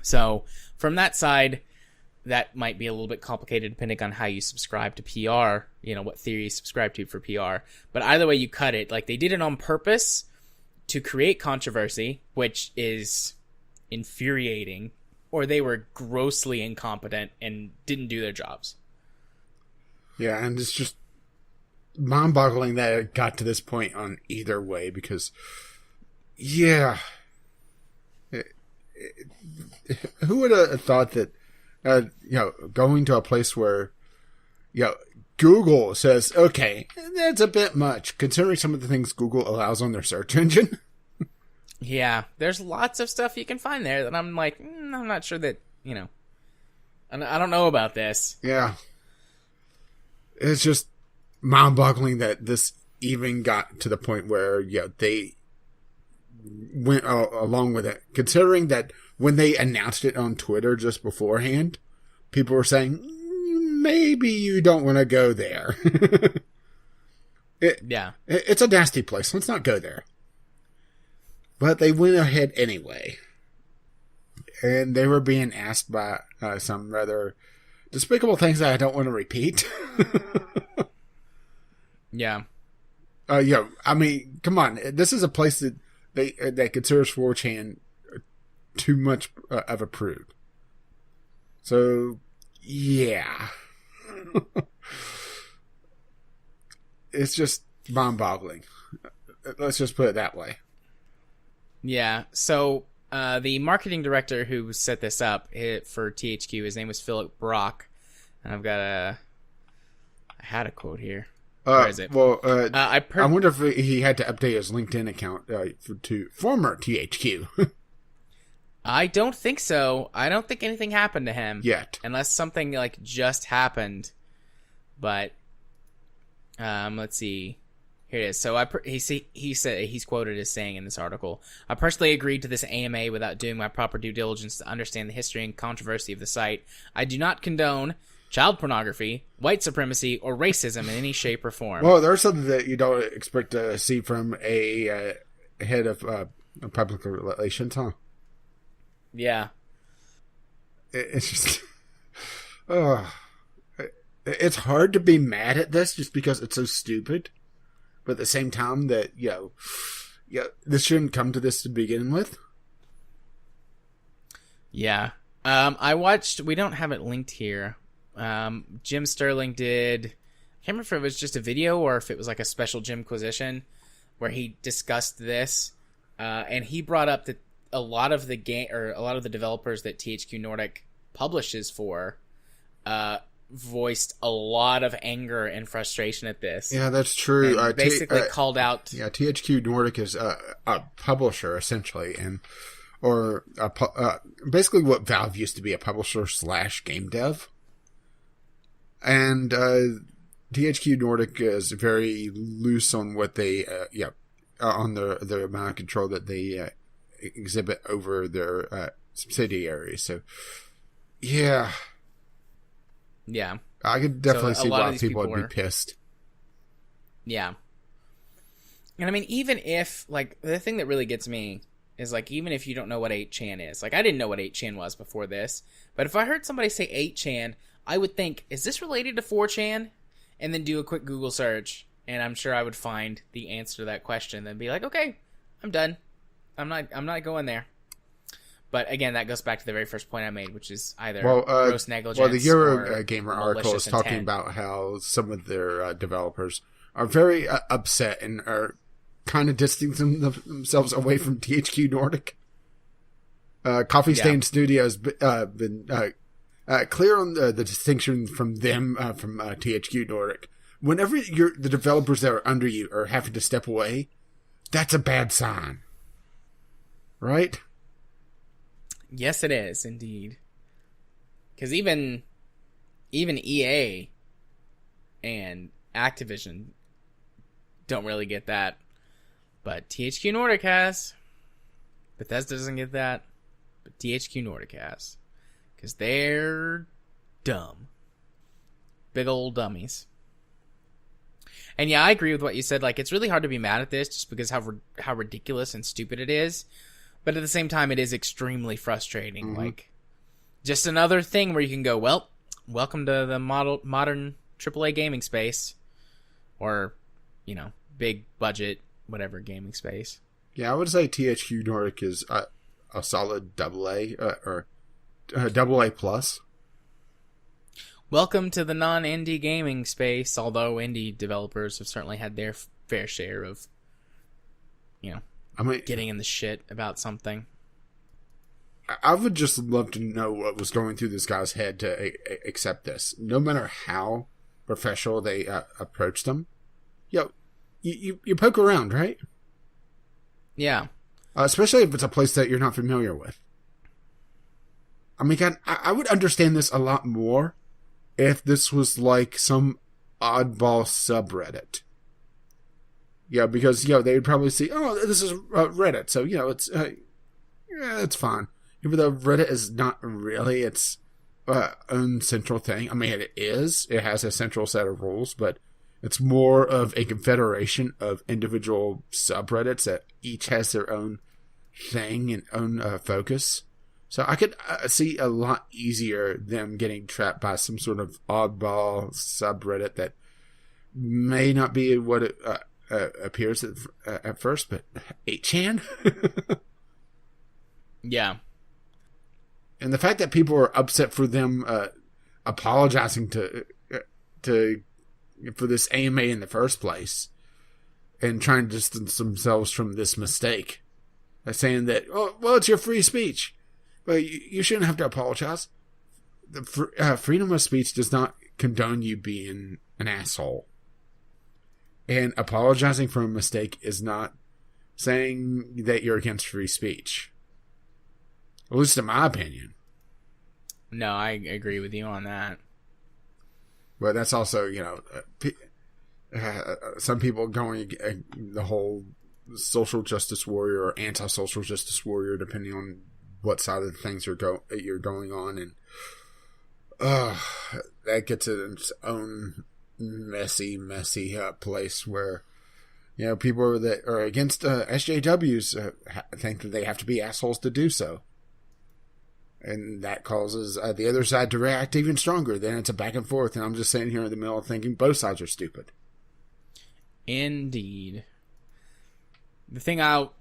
So from that side, that might be a little bit complicated depending on how you subscribe to PR, what theory you subscribe to for PR. But either way you cut it, like, they did it on purpose to create controversy, which is infuriating, or they were grossly incompetent and didn't do their jobs. Yeah, and it's just mind-boggling that it got to this point on either way, because, yeah, who would have thought that, going to a place where, Google says, okay, that's a bit much, considering some of the things Google allows on their search engine. Yeah, there's lots of stuff you can find there that I'm like, I'm not sure that, I don't know about this. Yeah. It's just mind-boggling that this even got to the point where, they went along with it. Considering that when they announced it on Twitter just beforehand, people were saying, maybe you don't want to go there. It's a nasty place. Let's not go there. But they went ahead anyway. And they were being asked by some rather despicable things that I don't want to repeat. Yeah. I mean, come on. This is a place that that considers 4chan too much of a prude. So, yeah. It's just mind-boggling. Let's just put it that way. Yeah, so the marketing director who set this up for THQ, his name was Philip Brock, and I had a quote here. Where is it? Well, I wonder if he had to update his LinkedIn account to former THQ. I don't think so. I don't think anything happened to him yet, unless something like just happened. But let's see. Here it is. So he said, he's quoted as saying in this article, "I personally agreed to this AMA without doing my proper due diligence to understand the history and controversy of the site. I do not condone child pornography, white supremacy, or racism in any shape or form." Well, there's something that you don't expect to see from a head of public relations, huh? Yeah. It's just... it's hard to be mad at this just because it's so stupid. But at the same time that, this shouldn't come to this to begin with. Yeah. I watched, we don't have it linked here. Jim Sterling did, I can't remember if it was just a video or if it was like a special Jimquisition where he discussed this. And he brought up that a lot of the developers that THQ Nordic publishes for, voiced a lot of anger and frustration at this. Yeah, that's true. And basically called out. Yeah, THQ Nordic is a publisher essentially, basically what Valve used to be, a publisher / game dev, and THQ Nordic is very loose on what they on the amount of control that they exhibit over their subsidiaries. So, yeah. Yeah. I could definitely see why people would were be pissed. Yeah. And I mean, even if, like, the thing that really gets me is, like, even if you don't know what 8chan is. Like, I didn't know what 8chan was before this. But if I heard somebody say 8chan, I would think, is this related to 4chan? And then do a quick Google search. And I'm sure I would find the answer to that question. Then be like, okay, I'm done. I'm not going there. But again, that goes back to the very first point I made, which is either gross negligence. Well, the Eurogamer article is talking about how some of their developers are very upset and are kind of distancing themselves away from THQ Nordic. Coffee Stain Studios been clear on the distinction from them from THQ Nordic. Whenever the developers that are under you are having to step away, that's a bad sign, right? Yes, it is, indeed. Because even EA and Activision don't really get that. But THQ Nordic has. Bethesda doesn't get that. But THQ Nordic has. Because they're dumb. Big old dummies. And yeah, I agree with what you said. Like, it's really hard to be mad at this just because how ridiculous and stupid it is. But at the same time, it is extremely frustrating. Mm-hmm. Like, just another thing where you can go, well, welcome to the modern AAA gaming space. Or, big budget, whatever gaming space. Yeah, I would say THQ Nordic is a solid AA, or AA plus. Welcome to the non-indie gaming space, although indie developers have certainly had their fair share of, getting in the shit about something. I would just love to know what was going through this guy's head to accept this. No matter how professional they approached them. You poke around, right? Yeah. Especially if it's a place that you're not familiar with. I mean, I would understand this a lot more if this was like some oddball subreddit. Yeah, because, they would probably see, oh, this is Reddit, so, it's fine. Even though Reddit is not really its own central thing. I mean, it is. It has a central set of rules, but it's more of a confederation of individual subreddits that each has their own thing and own focus. So I could see a lot easier them getting trapped by some sort of oddball subreddit that may not be what it appears at first, but 8chan? Yeah. And the fact that people are upset for them apologizing for this AMA in the first place and trying to distance themselves from this mistake by saying that, oh, well, it's your free speech. Well, you shouldn't have to apologize. The freedom of speech does not condone you being an asshole. And apologizing for a mistake is not saying that you're against free speech. At least in my opinion. No, I agree with you on that. But that's also, some people going the whole social justice warrior or anti-social justice warrior, depending on what side of the things you're going on, and that gets in its own messy place where people that are against SJWs think that they have to be assholes to do so, and that causes the other side to react even stronger. Then it's a back and forth, and I'm just sitting here in the middle thinking both sides are stupid. Indeed. The thing I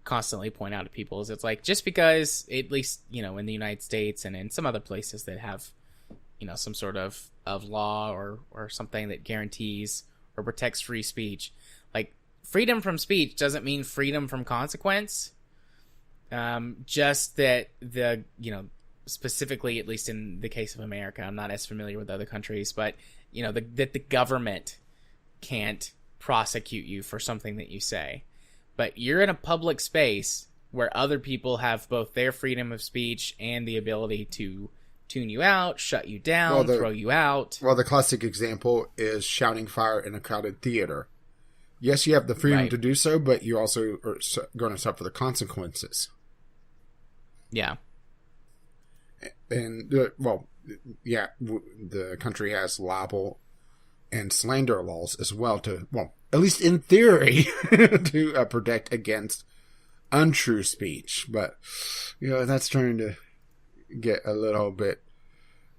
constantly point out to people is it's like, just because, at least, in the United States and in some other places that have, some sort of law or something that guarantees or protects free speech, like, freedom from speech doesn't mean freedom from consequence. Just that the specifically, at least in the case of America, I'm not as familiar with other countries, but that the government can't prosecute you for something that you say. But you're in a public space where other people have both their freedom of speech and the ability to tune you out, shut you down, throw you out. Well, the classic example is shouting fire in a crowded theater. Yes, you have the freedom to do so, but you also are going to suffer the consequences. Yeah. And, the country has libel and slander laws as well at least in theory, to protect against untrue speech. But, that's starting to get a little bit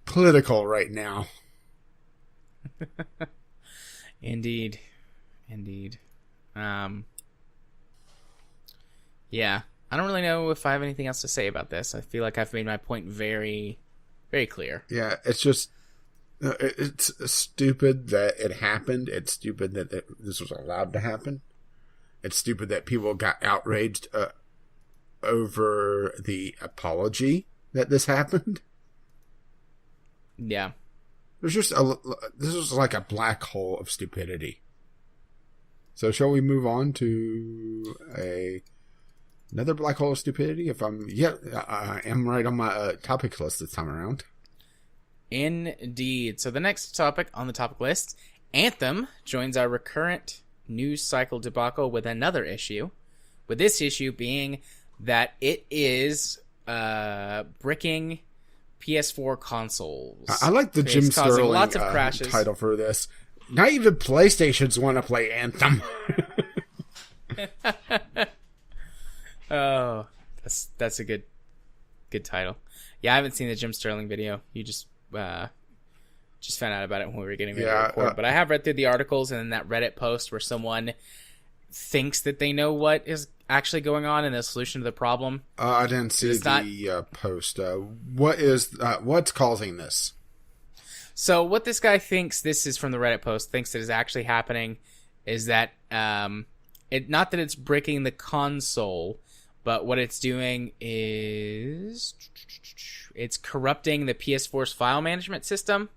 political right now. Indeed. Yeah. I don't really know if I have anything else to say about this. I feel like I've made my point very, very clear. Yeah, it's just... it's stupid that it happened. It's stupid that this was allowed to happen. It's stupid that people got outraged over the apology that this happened. Yeah. This was like a black hole of stupidity. So shall we move on to another black hole of stupidity? I am right on my topic list this time around. Indeed. So the next topic on the topic list, Anthem joins our recurrent news cycle debacle with another issue. With this issue being that it is bricking PS4 consoles. I like the Jim Sterling lots of crashes. Title for this. Not even PlayStations want to play Anthem. Oh, that's a good title. Yeah, I haven't seen the Jim Sterling video. You just found out about it when we were getting ready to record. But I have read through the articles and then that Reddit post where someone thinks that they know what is actually going on and the solution to the problem. I didn't see the post. What's causing this? So what this guy thinks, this is from the Reddit post, thinks that is actually happening is that not that it's bricking the console, but what it's doing is it's corrupting the PS4's file management system,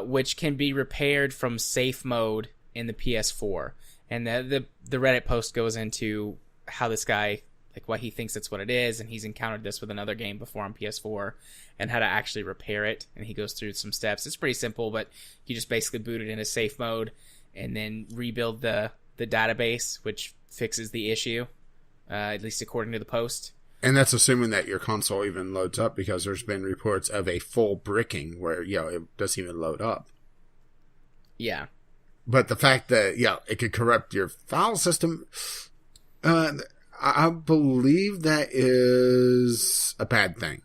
which can be repaired from safe mode in the PS4. And the Reddit post goes into how this guy, like why he thinks that's what it is, and he's encountered this with another game before on PS4, and how to actually repair it. And he goes through some steps. It's pretty simple, but he just basically booted into safe mode and then rebuild the database, which fixes the issue, at least according to the post. And that's assuming that your console even loads up, because there's been reports of a full bricking where, it doesn't even load up. Yeah. But the fact that, it could corrupt your file system, I believe that is a bad thing.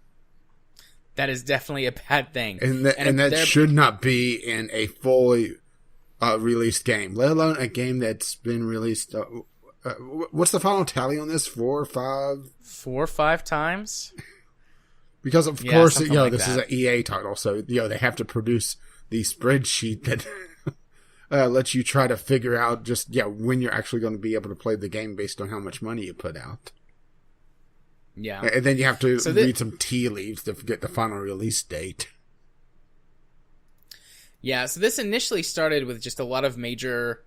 That is definitely a bad thing. And that should not be in a fully released game, let alone a game that's been released. What's the final tally on this? 4 or 5? 4 or 5 times? Because, of course, like this is an EA title, so, they have to produce the spreadsheet that lets you try to figure out just, when you're actually going to be able to play the game based on how much money you put out. Yeah. And then you have to read some tea leaves to get the final release date. Yeah, so this initially started with just a lot of major,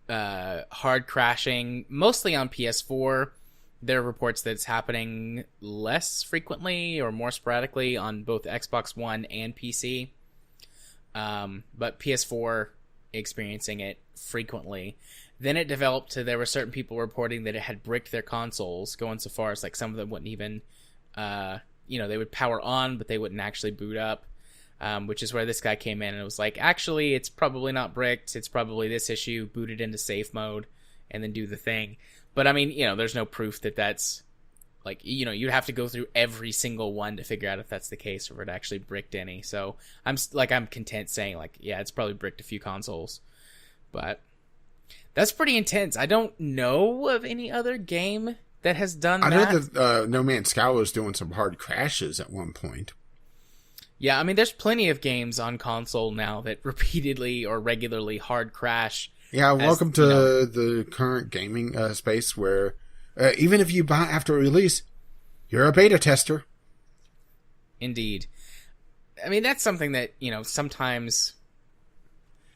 hard crashing, mostly on PS4. There are reports that it's happening less frequently or more sporadically on both Xbox One and PC. But PS4 experiencing it frequently. Then it developed to there were certain people reporting that it had bricked their consoles, going so far as some of them wouldn't even, they would power on, but they wouldn't actually boot up. Which is where this guy came in and it was like, actually, it's probably not bricked. It's probably this issue, booted into safe mode, and then do the thing. But I mean, there's no proof that that's you'd have to go through every single one to figure out if that's the case or if it actually bricked any. So I'm content saying it's probably bricked a few consoles, but that's pretty intense. I don't know of any other game that has done that. I know that No Man's Sky was doing some hard crashes at one point. Yeah, I mean, there's plenty of games on console now that repeatedly or regularly hard crash. Yeah, welcome to the current gaming space where even if you buy after release, you're a beta tester. Indeed. I mean, that's something that, sometimes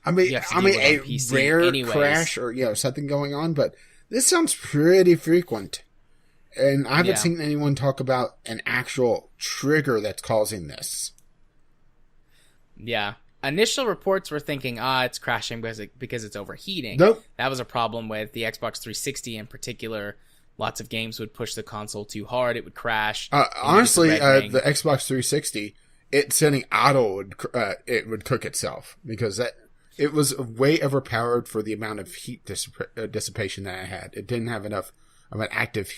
I mean, you have to deal with on a PC rare anyways. crash or something going on, but this sounds pretty frequent. And I haven't seen anyone talk about an actual trigger that's causing this. Yeah. Initial reports were thinking, it's crashing because it's overheating. Nope. That was a problem with the Xbox 360 in particular. Lots of games would push the console too hard. It would crash. Honestly, the Xbox 360, it setting auto it would cook itself because it was way overpowered for the amount of heat dissipation that I had. It didn't have enough of an active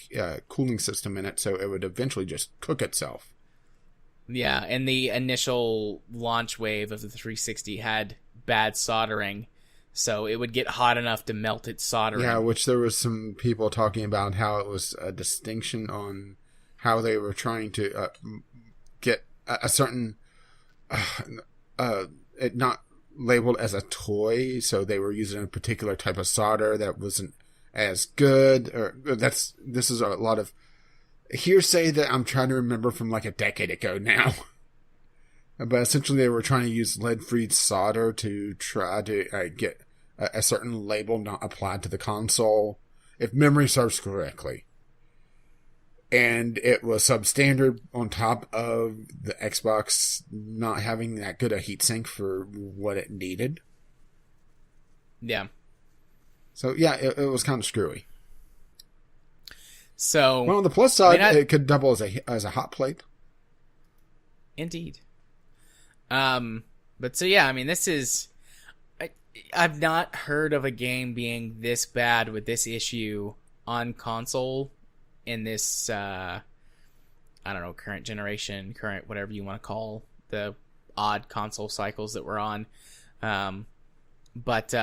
cooling system in it, so it would eventually just cook itself. Yeah, and the initial launch wave of the 360 had bad soldering, so it would get hot enough to melt its soldering. Yeah, which there was some people talking about how it was a distinction on how they were trying to get a certain it not labeled as a toy, so they were using a particular type of solder that wasn't as good. Or this is a lot of hearsay that I'm trying to remember from like a decade ago now. But essentially they were trying to use lead-free solder to try to get a certain label not applied to the console, if memory serves correctly. And it was substandard on top of the Xbox not having that good a heatsink for what it needed. Yeah. So yeah, it was kind of screwy. So, well, on the plus side, it could double as a hot plate. Indeed. But so yeah, I mean, this is. I've not heard of a game being this bad with this issue on console in this. I don't know, current generation, current whatever you want to call the odd console cycles that we're on. But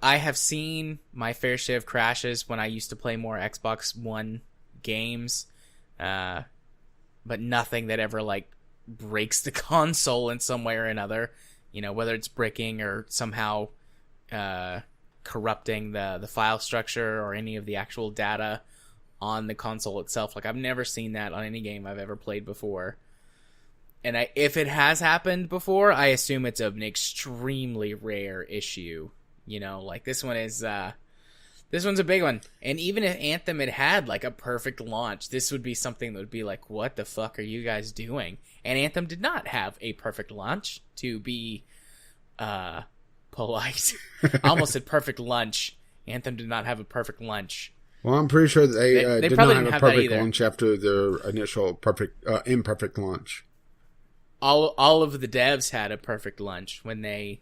I have seen my fair share of crashes when I used to play more Xbox One games, but nothing that ever breaks the console in some way or another. Whether it's breaking or somehow corrupting the file structure or any of the actual data on the console itself. I've never seen that on any game I've ever played before. And if it has happened before, I assume it's an extremely rare issue. This one is, this one's a big one. And even if Anthem had a perfect launch, this would be something that would be what the fuck are you guys doing? And Anthem did not have a perfect launch, to be, polite. I almost said perfect lunch. Anthem did not have a perfect lunch. Well, I'm pretty sure they did not have a perfect launch after their initial imperfect launch. All of the devs had a perfect lunch when they,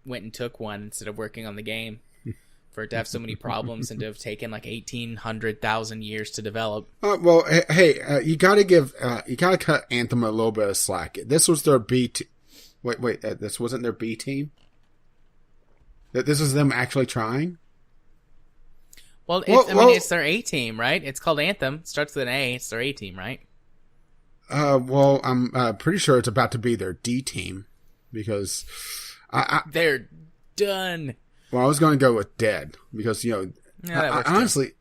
went and took one instead of working on the game. For it to have so many problems and to have taken 1,800,000 years to develop. Well, hey, you gotta cut Anthem a little bit of slack. This was their B team. Wait, this wasn't their B team? This was them actually trying? Well, it's their A team, right? It's called Anthem. It starts with an A. It's their A team, right? Well, I'm pretty sure it's about to be their D team because they're done. Well, I was going to go with dead because, honestly,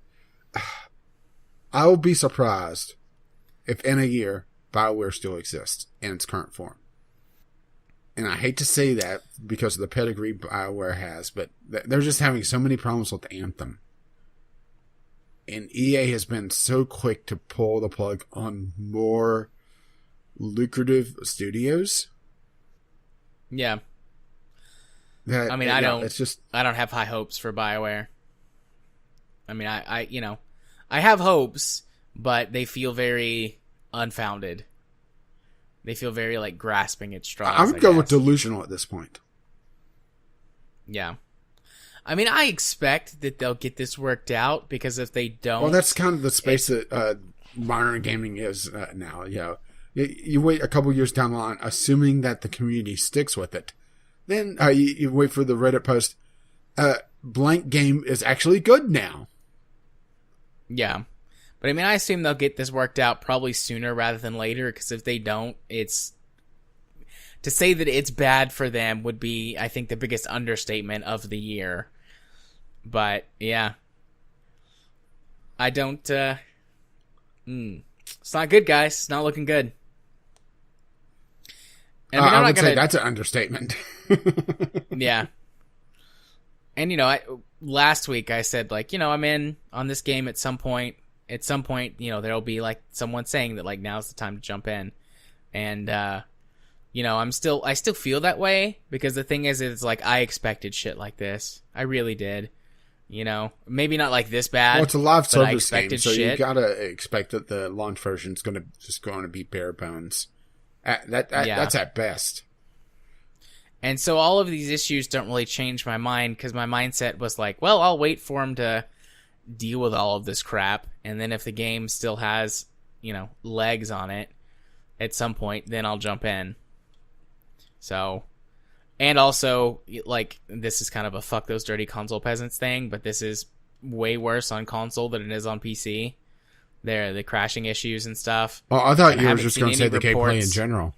I will be surprised if in a year BioWare still exists in its current form. And I hate to say that because of the pedigree BioWare has, but they're just having so many problems with Anthem. And EA has been so quick to pull the plug on more lucrative studios. Yeah. That, I don't have high hopes for BioWare. I have hopes, but they feel very unfounded. They feel very grasping at straws. I would go with delusional at this point. Yeah. I expect that they'll get this worked out because if they don't... Well, that's kind of the space that modern gaming is now. You wait a couple years down the line, assuming that the community sticks with it. Then you wait for the Reddit post, blank game is actually good now. Yeah. But I assume they'll get this worked out probably sooner rather than later, because if they don't, it's... To say that it's bad for them would be, I think, the biggest understatement of the year. But, yeah. I don't... It's not good, guys. It's not looking good. And I would say that's an understatement. Yeah. And, last week I said, like, I'm in on this game at some point. At some point, there'll be, like, someone saying that, like, now's the time to jump in. And, I still feel that way, because the thing is like, I expected shit like this. I really did. Maybe not like this bad. Well, it's a live service game, so shit. you gotta expect that the launch version's going to be bare bones. That's at best. And so all of these issues don't really change my mind, because my mindset was like, well, I'll wait for him to deal with all of this crap, and then if the game still has, legs on it at some point, then I'll jump in. So, and also, like, this is kind of a fuck those dirty console peasants thing, but this is way worse on console than it is on PC. The crashing issues and stuff. Oh, I thought you were just going to say the gameplay in general.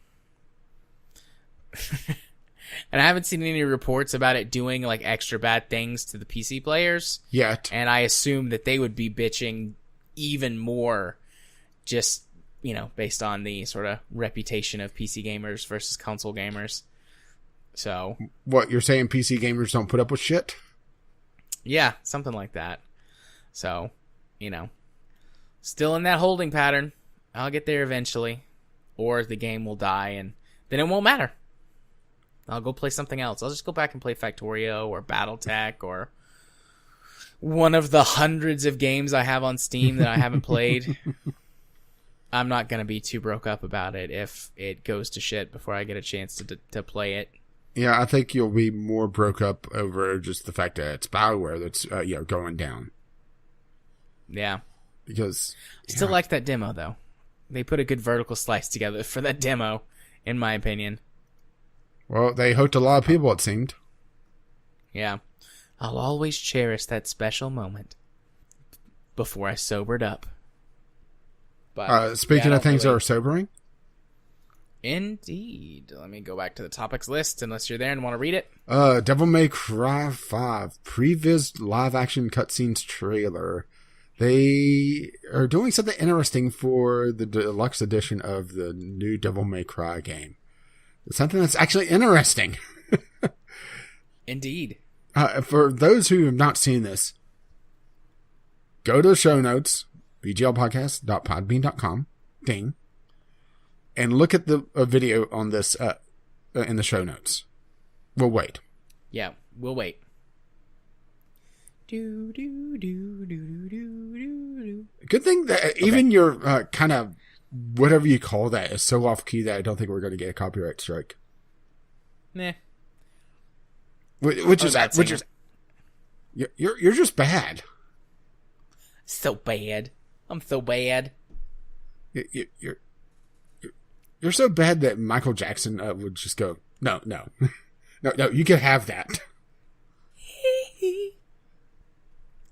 And I haven't seen any reports about it doing, like, extra bad things to the PC players yet. And I assume that they would be bitching even more, just, based on the sort of reputation of PC gamers versus console gamers. So, what, you're saying PC gamers don't put up with shit? Yeah, something like that. So, still in that holding pattern. I'll get there eventually. Or the game will die, and then it won't matter. I'll go play something else. I'll just go back and play Factorio or BattleTech or one of the hundreds of games I have on Steam that I haven't played. I'm not going to be too broke up about it if it goes to shit before I get a chance to play it. Yeah, I think you'll be more broke up over just the fact that it's Bioware that's going down. Yeah. Because still like that demo, though. They put a good vertical slice together for that demo, in my opinion. Well, they hooked a lot of people, it seemed. Yeah. I'll always cherish that special moment before I sobered up. But speaking of things that are sobering. Indeed. Let me go back to the topics list, unless you're there and want to read it. Devil May Cry 5 previs live action cutscenes trailer. They are doing something interesting for the deluxe edition of the new Devil May Cry game. Something that's actually interesting. Indeed. For those who have not seen this, go to the show notes, bglpodcast.podbean.com, ding, and look at the video on this in the show notes. We'll wait. Yeah, we'll wait. Do, do, do, do, do, do. Good thing that even your kind of whatever you call that is so off key that I don't think we're going to get a copyright strike. Nah. Which is you're just bad. So bad. I'm so bad. You're so bad that Michael Jackson would just go, no, you can have that.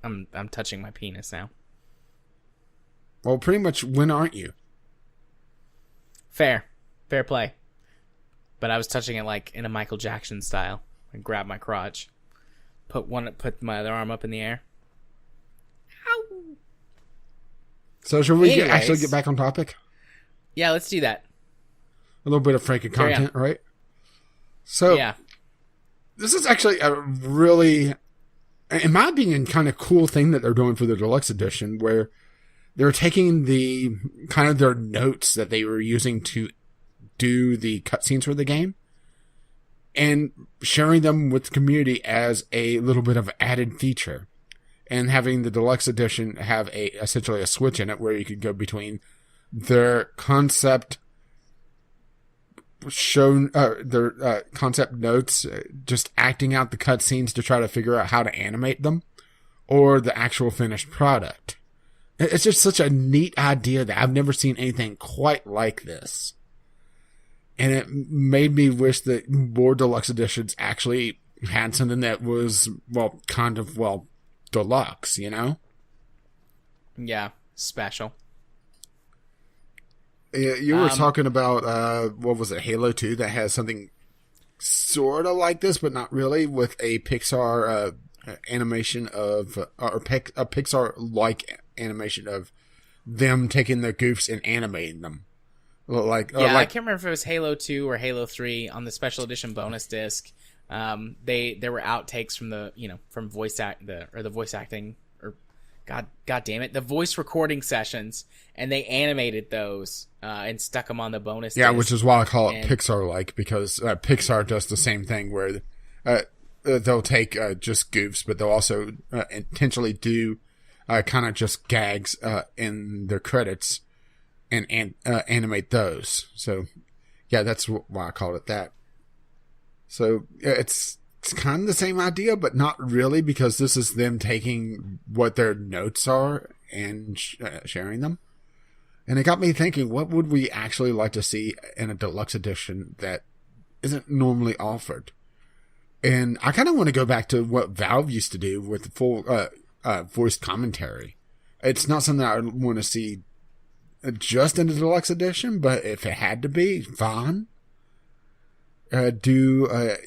I'm touching my penis now. Well, pretty much. When aren't you? Fair play. But I was touching it like in a Michael Jackson style. I grabbed my crotch, put my other arm up in the air. Ow! So should we actually get back on topic? Yeah, let's do that. A little bit of Franken content, right? So yeah, this is actually a really, in my opinion, kind of cool thing that they're doing for the deluxe edition, where they're taking the kind of their notes that they were using to do the cutscenes for the game and sharing them with the community as a little bit of added feature, and having the deluxe edition have essentially a switch in it where you could go between their concept their concept notes, just acting out the cutscenes to try to figure out how to animate them, or the actual finished product. It's just such a neat idea that I've never seen anything quite like this. And it made me wish that more deluxe editions actually had something that was, deluxe, you know? Yeah, special. You were talking about, what was it, Halo 2, that has something sort of like this, but not really, with a Pixar animation of, or a Pixar-like animation of them taking their goofs and animating them. I can't remember if it was Halo 2 or Halo 3 on the special edition bonus disc. There were outtakes from the voice acting, or God damn it, the voice recording sessions, and they animated those and stuck them on the bonus disc. Yeah, which is why I call it Pixar-like, because Pixar does the same thing where they'll take just goofs, but they'll also intentionally do kind of just gags in their credits and animate those. So, yeah, that's why I called it that. So, it's kind of the same idea, but not really, because this is them taking what their notes are and sharing them. And it got me thinking, what would we actually like to see in a deluxe edition that isn't normally offered? And I kind of want to go back to what Valve used to do with the full voice commentary. It's not something I want to see just in the deluxe edition, but if it had to be, fine. Do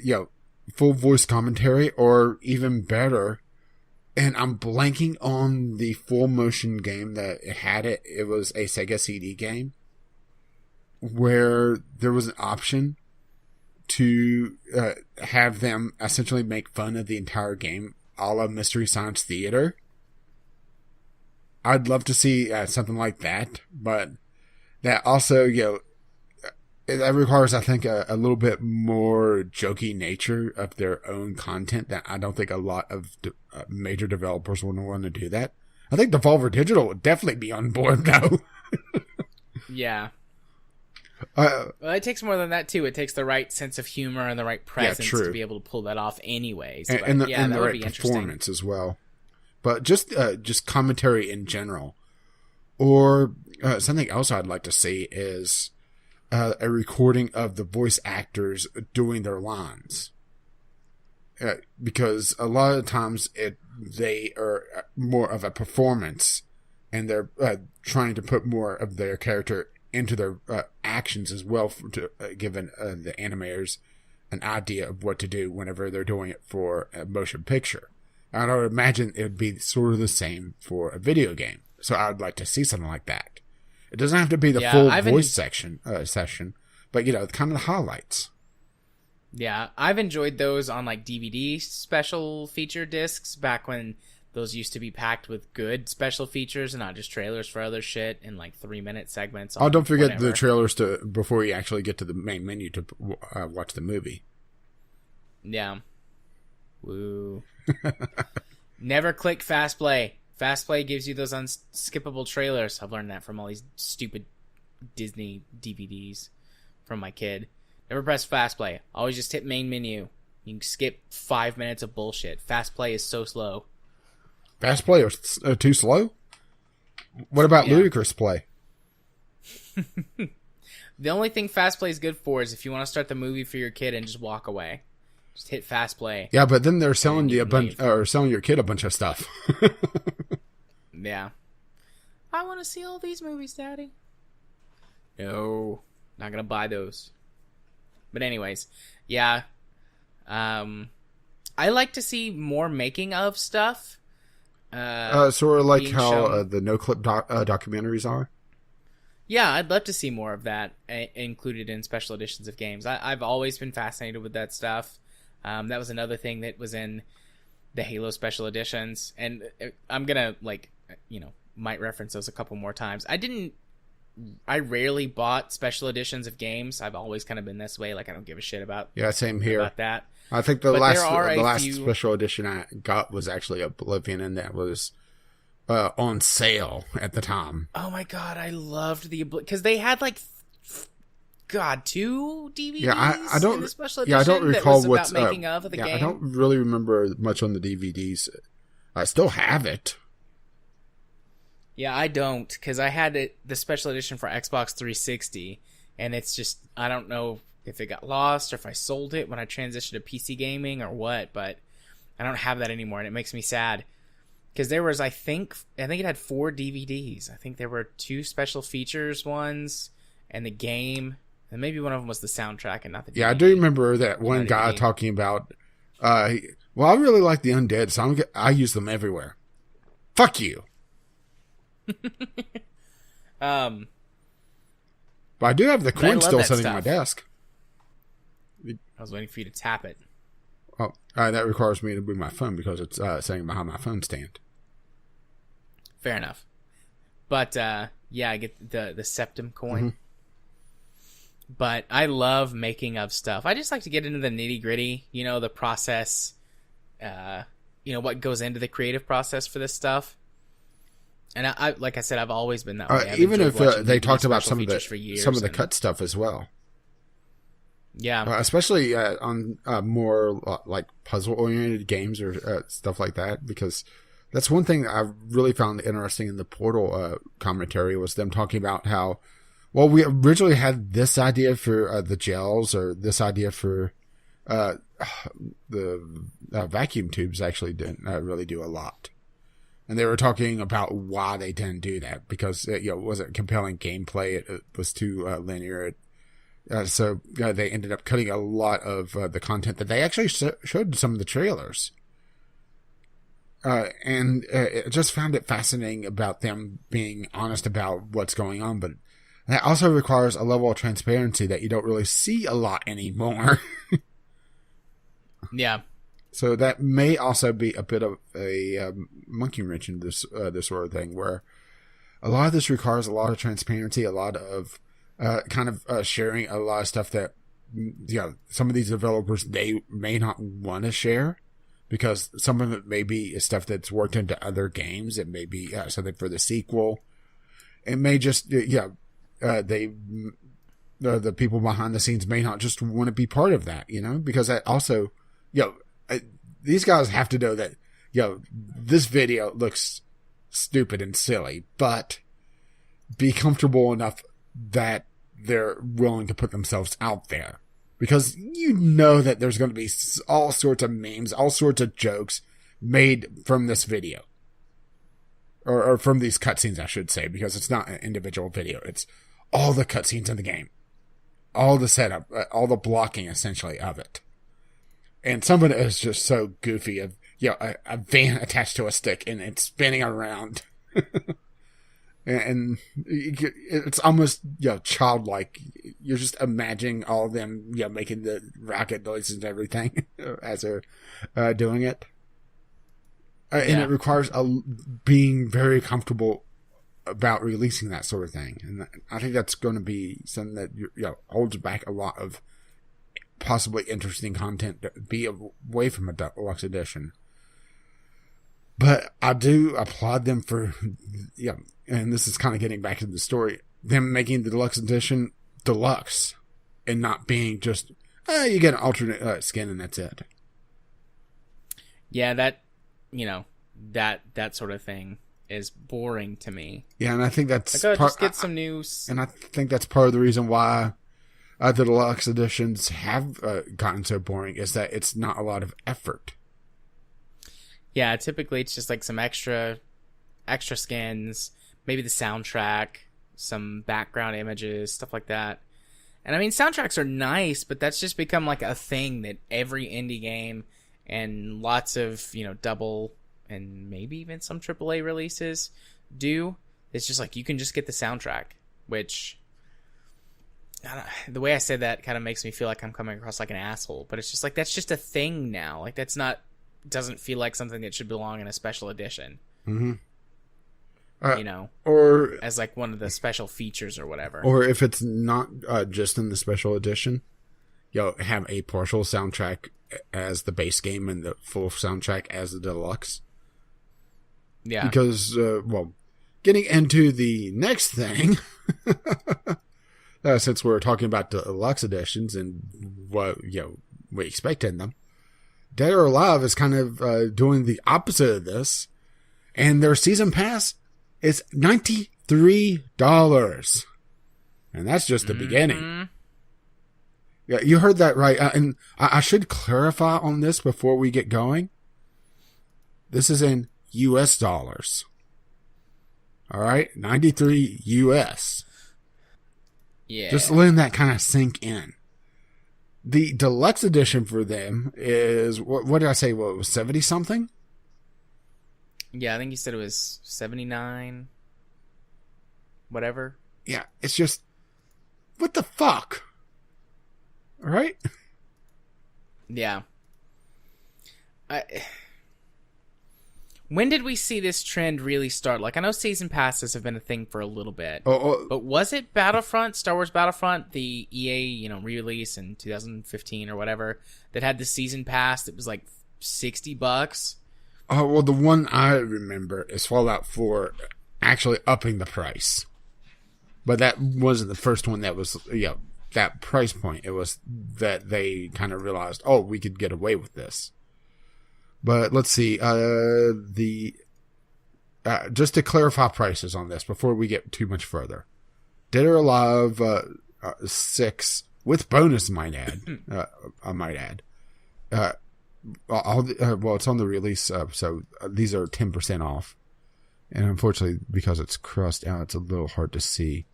full voice commentary, or even better. And I'm blanking on the full motion game that had it. It was a Sega CD game where there was an option to have them essentially make fun of the entire game, a la Mystery Science Theater. I'd love to see something like that, but that also, that requires, I think, a little bit more jokey nature of their own content that I don't think a lot of major developers would want to do that. I think Devolver Digital would definitely be on board, though. Yeah. Well, it takes more than that, too. It takes the right sense of humor and the right presence to be able to pull that off anyways. And the right performance as well. But just commentary in general. Or something else I'd like to see is a recording of the voice actors doing their lines. Because a lot of times they are more of a performance, and they're trying to put more of their character into their actions as well, to giving the animators an idea of what to do whenever they're doing it for a motion picture. And I would imagine it would be sort of the same for a video game. So I would like to see something like that. It doesn't have to be the full voice session, but kind of the highlights. Yeah, I've enjoyed those on like DVD special feature discs back when those used to be packed with good special features and not just trailers for other shit in like 3-minute segments. Oh, don't forget the trailers before you actually get to the main menu to watch the movie. Yeah. Woo. Never click Fast Play. Fast Play gives you those unskippable trailers. I've learned that from all these stupid Disney DVDs from my kid. Never press Fast Play. Always just hit main menu. You can skip 5 minutes of bullshit. Fast Play is so slow. Fast Play is too slow? What about ludicrous play? The only thing Fast Play is good for is if you want to start the movie for your kid and just walk away. Just hit Fast Play. Yeah, but then they're selling you selling your kid a bunch of stuff. Yeah. I want to see all these movies, Daddy. No, not gonna buy those. But anyways, yeah. I like to see more making of stuff. Sort of like how the no-clip documentaries are. Yeah, I'd love to see more of that included in special editions of games. I've always been fascinated with that stuff. That was another thing that was in the Halo special editions, and I'm gonna might reference those a couple more times. I rarely bought special editions of games. I've always kind of been this way. Like, I don't give a shit about. Yeah, same here. About that. I think the last special edition I got was actually Oblivion, and that was on sale at the time. Oh my god, I loved because they had like 2 DVDs. Yeah, I don't. In the special edition I don't recall what's making of the game. I don't really remember much on the DVDs. I still have it. Yeah, I don't, because I had the special edition for Xbox 360, and it's just, I don't know if it got lost or if I sold it when I transitioned to PC gaming or what, but I don't have that anymore, and it makes me sad. Because there was, I think it had 4 DVDs. I think there were 2 special features ones, and the game, and maybe one of them was the soundtrack and not the DVD. Yeah, I do remember that one guy talking about, I really like the Undead, so I use them everywhere. Fuck you. Um, But I do have the But I coin love still that sitting on my stuff. desk. I was waiting for you to tap it. Oh, that requires me to move my phone because it's sitting behind my phone stand. Fair enough. But yeah, I get the septum coin. Mhm. But I love making of stuff. I just like to get into the nitty gritty. You know, the process. What goes into the creative process for this stuff. And I like I said, I've always been that way. I've Even enjoyed if watching they people do talked about special some of features for years the and- cut stuff as well. Yeah. Especially on more like puzzle-oriented games or stuff like that, because that's one thing I really found interesting in the Portal commentary was them talking about how, well, we originally had this idea for the gels or this idea for the vacuum tubes actually didn't really do a lot. And they were talking about why they didn't do that, because it wasn't compelling gameplay. It was too linear. So they ended up cutting a lot of the content that they actually showed in some of the trailers. And I just found it fascinating about them being honest about what's going on. But that also requires a level of transparency that you don't really see a lot anymore. Yeah. So that may also be a bit of a monkey wrench in this sort of thing, where a lot of this requires a lot of transparency, a lot of sharing a lot of stuff that some of these developers, they may not want to share, because some of it may be stuff that's worked into other games. It may be something for the sequel. It may just the people behind the scenes may not just want to be part of that, because that also these guys have to know that this video looks stupid and silly, but be comfortable enough that they're willing to put themselves out there, because that there's going to be all sorts of memes, all sorts of jokes made from this video, or from these cutscenes, I should say, because it's not an individual video. It's all the cutscenes in the game, all the setup, all the blocking essentially of it. And some of it is just so goofy, of a van attached to a stick and it's spinning around. And it's almost childlike. You're just imagining all of them making the rocket noises and everything as they're doing it. And it requires being very comfortable about releasing that sort of thing. And I think that's going to be something that holds back a lot of possibly interesting content to be away from a Deluxe Edition. But I do applaud them for, and this is kind of getting back to the story, them making the Deluxe Edition deluxe and not being just, you get an alternate skin and that's it. Yeah, that sort of thing is boring to me. Yeah, and I think that's just get some news. And I think that's part of the reason why the Deluxe Editions have gotten so boring, is that it's not a lot of effort. Yeah, typically it's just like some extra skins, maybe the soundtrack, some background images, stuff like that. And I mean, soundtracks are nice, but that's just become like a thing that every indie game and lots of, double and maybe even some AAA releases do. It's just like you can just get the soundtrack, which the way I said that kind of makes me feel like I'm coming across like an asshole, but it's just like that's just a thing now. Like that's not, doesn't feel like something that should belong in a special edition. Mm-hmm. Or as like one of the special features or whatever. Or if it's not just in the special edition, have a partial soundtrack as the base game and the full soundtrack as the deluxe. Yeah. Because, getting into the next thing, since we're talking about the deluxe editions and what we expect in them, Dead or Alive is kind of doing the opposite of this, and their season pass is $93, and that's just the beginning. Yeah, you heard that right. And I should clarify on this before we get going. This is in US dollars. All right, 93 US. Yeah. Just letting that kind of sink in. The deluxe edition for them is, what did I say? What, it was 70 something? Yeah, I think you said it was 79. whatever. Yeah, it's just, what the fuck? All right? Yeah. When did we see this trend really start? Like, I know season passes have been a thing for a little bit. But was it Battlefront, Star Wars Battlefront, the EA, re-release in 2015 or whatever, that had the season pass that was like $60? Oh, well, the one I remember is Fallout 4 actually upping the price. But that wasn't the first one that was, that price point. It was that they kind of realized, oh, we could get away with this. But let's see, just to clarify prices on this before we get too much further. Dead or Alive 6 with bonus, I might add. Well, it's on the release, so these are 10% off. And unfortunately, because it's crossed out, it's a little hard to see.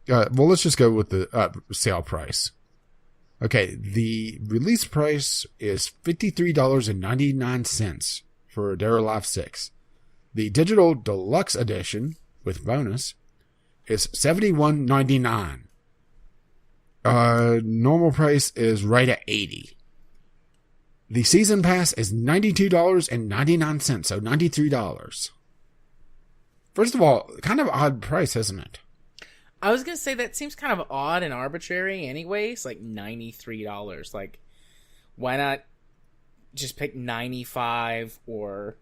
Well, let's just go with the sale price. Okay, the release price is $53.99 for Dead or Alive 6. The digital deluxe edition with bonus is $71.99. Normal price is right at $80. The season pass is $92.99, so $93. First of all, kind of odd price, isn't it? I was going to say that seems kind of odd and arbitrary anyways, like $93. Like, why not just pick 95 or,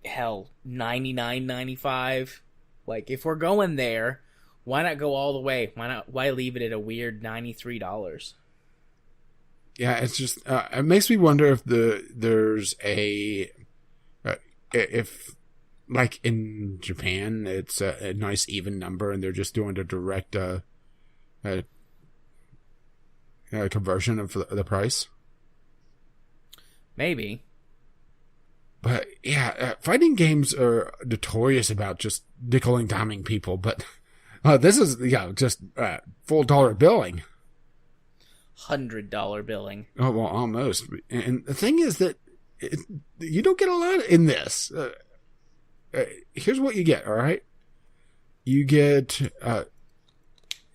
hell, $99.95? Like, if we're going there, why not go all the way? Why leave it at a weird $93? Yeah, it's just, it makes me wonder if there's if, like in Japan, it's a nice even number, and they're just doing a direct conversion of the price. Maybe. But yeah, fighting games are notorious about just nickel and diming people. But this is just full dollar billing. $100 billing. Oh well, almost. And the thing is that you don't get a lot in this. Here's what you get, all right? You get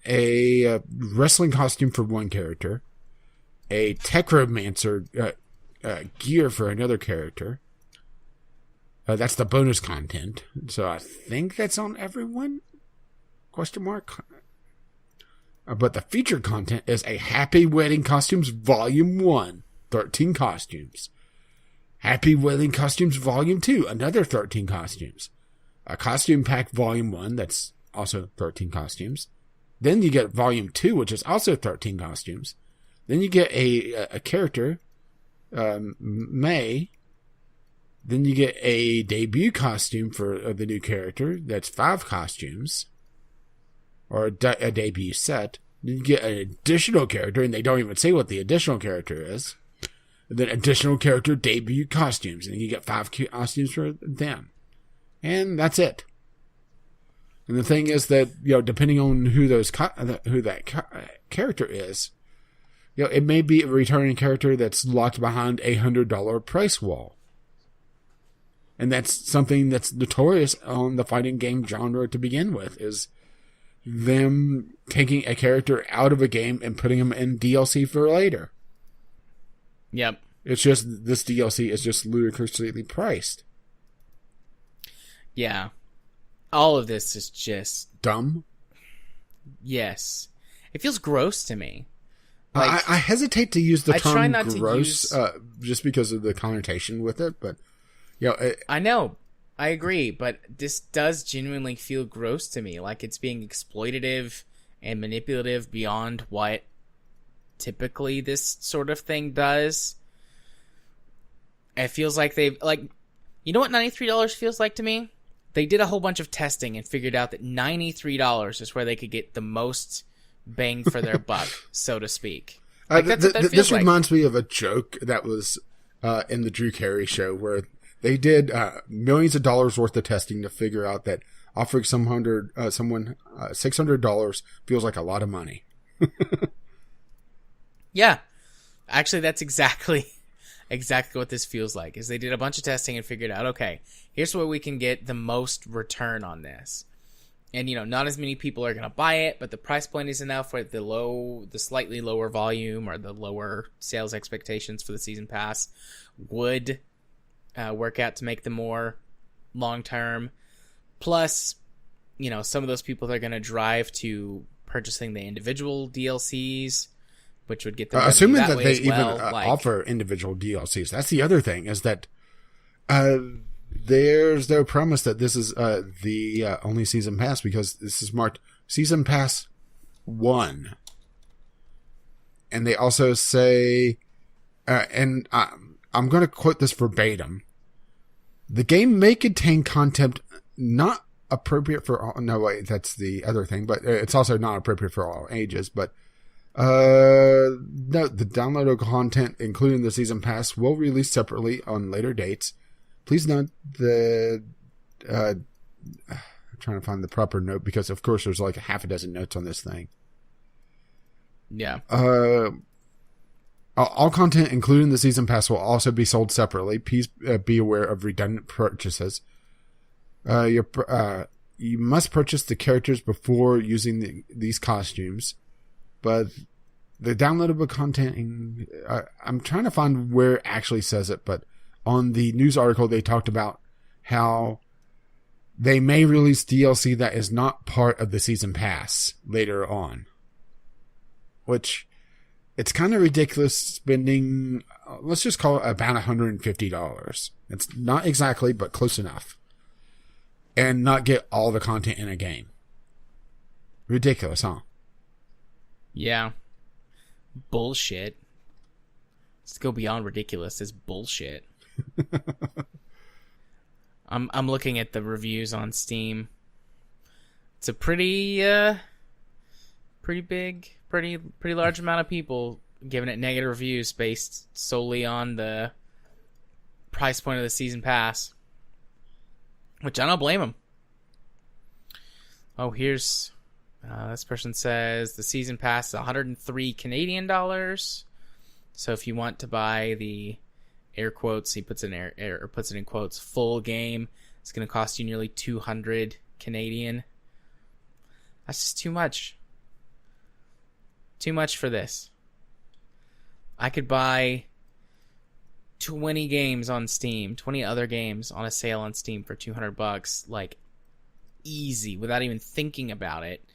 a wrestling costume for one character, a techromancer gear for another character. That's the bonus content. So I think that's on everyone? Question mark? But the featured content is a Happy Wedding Costumes Volume 1, 13 costumes. Happy Wedding Costumes Volume 2, another 13 costumes. A Costume Pack Volume 1, that's also 13 costumes. Then you get Volume 2, which is also 13 costumes. Then you get a character, May. Then you get a debut costume for the new character, that's 5 costumes. Or a debut set. Then you get an additional character, and they don't even say what the additional character is. And then additional character debut costumes, and you get 5 costumes for them. And that's it. And the thing is that, depending on who that character is, it may be a returning character that's locked behind a $100 price wall. And that's something that's notorious on the fighting game genre to begin with, is them taking a character out of a game and putting them in DLC for later. Yep. It's just, this DLC is just ludicrously priced. Yeah. All of this is just dumb. Yes. It feels gross to me. Like, I hesitate to use the term try not gross to use... just because of the connotation with it, but I know. I agree, but this does genuinely feel gross to me. Like it's being exploitative and manipulative beyond what typically this sort of thing does. It feels like they've, you know what $93 feels like to me? They did a whole bunch of testing and figured out that $93 is where they could get the most bang for their buck, so to speak. This reminds me of a joke that was in the Drew Carey show where they did millions of dollars worth of testing to figure out that offering someone $600 feels like a lot of money. Yeah. Actually, that's exactly what this feels like. Is they did a bunch of testing and figured out, okay, here's where we can get the most return on this. And, not as many people are going to buy it, but the price point is enough where the slightly lower volume or the lower sales expectations for the season pass would work out to make them more long-term. Plus, some of those people that are going to drive to purchasing the individual DLCs, which would get them assuming that they even well. offer individual DLCs. That's the other thing, is that there's no promise that this is the only season pass, because this is marked season pass 1. And they also say, and I'm going to quote this verbatim, the game may contain content not appropriate for all. No, wait, that's the other thing, but it's also not appropriate for all ages. But no, the downloadable content, including the season pass, will release separately on later dates. Please note I'm trying to find the proper note, because of course there's like half a dozen notes on this thing. Yeah. All content, including the season pass, will also be sold separately. Please be aware of redundant purchases. You must purchase the characters before using these costumes, but the downloadable content, I'm trying to find where it actually says it, but on the news article they talked about how they may release DLC that is not part of the season pass later on, which it's kind of ridiculous spending, let's just call it about $150. It's not exactly, but close enough, and not get all the content in a game. Ridiculous, huh? Yeah. Bullshit. Let's go beyond ridiculous. It's bullshit. I'm looking at the reviews on Steam. It's a pretty large amount of people giving it negative reviews based solely on the price point of the season pass, which I don't blame them. Oh, here's this person says the season pass is 103 Canadian dollars. So if you want to buy the air quotes, he puts it in quotes, full game, it's going to cost you nearly 200 Canadian. That's just too much. Too much for this. I could buy 20 games on Steam, 20 other games on a sale on Steam for $200, like easy, without even thinking about it.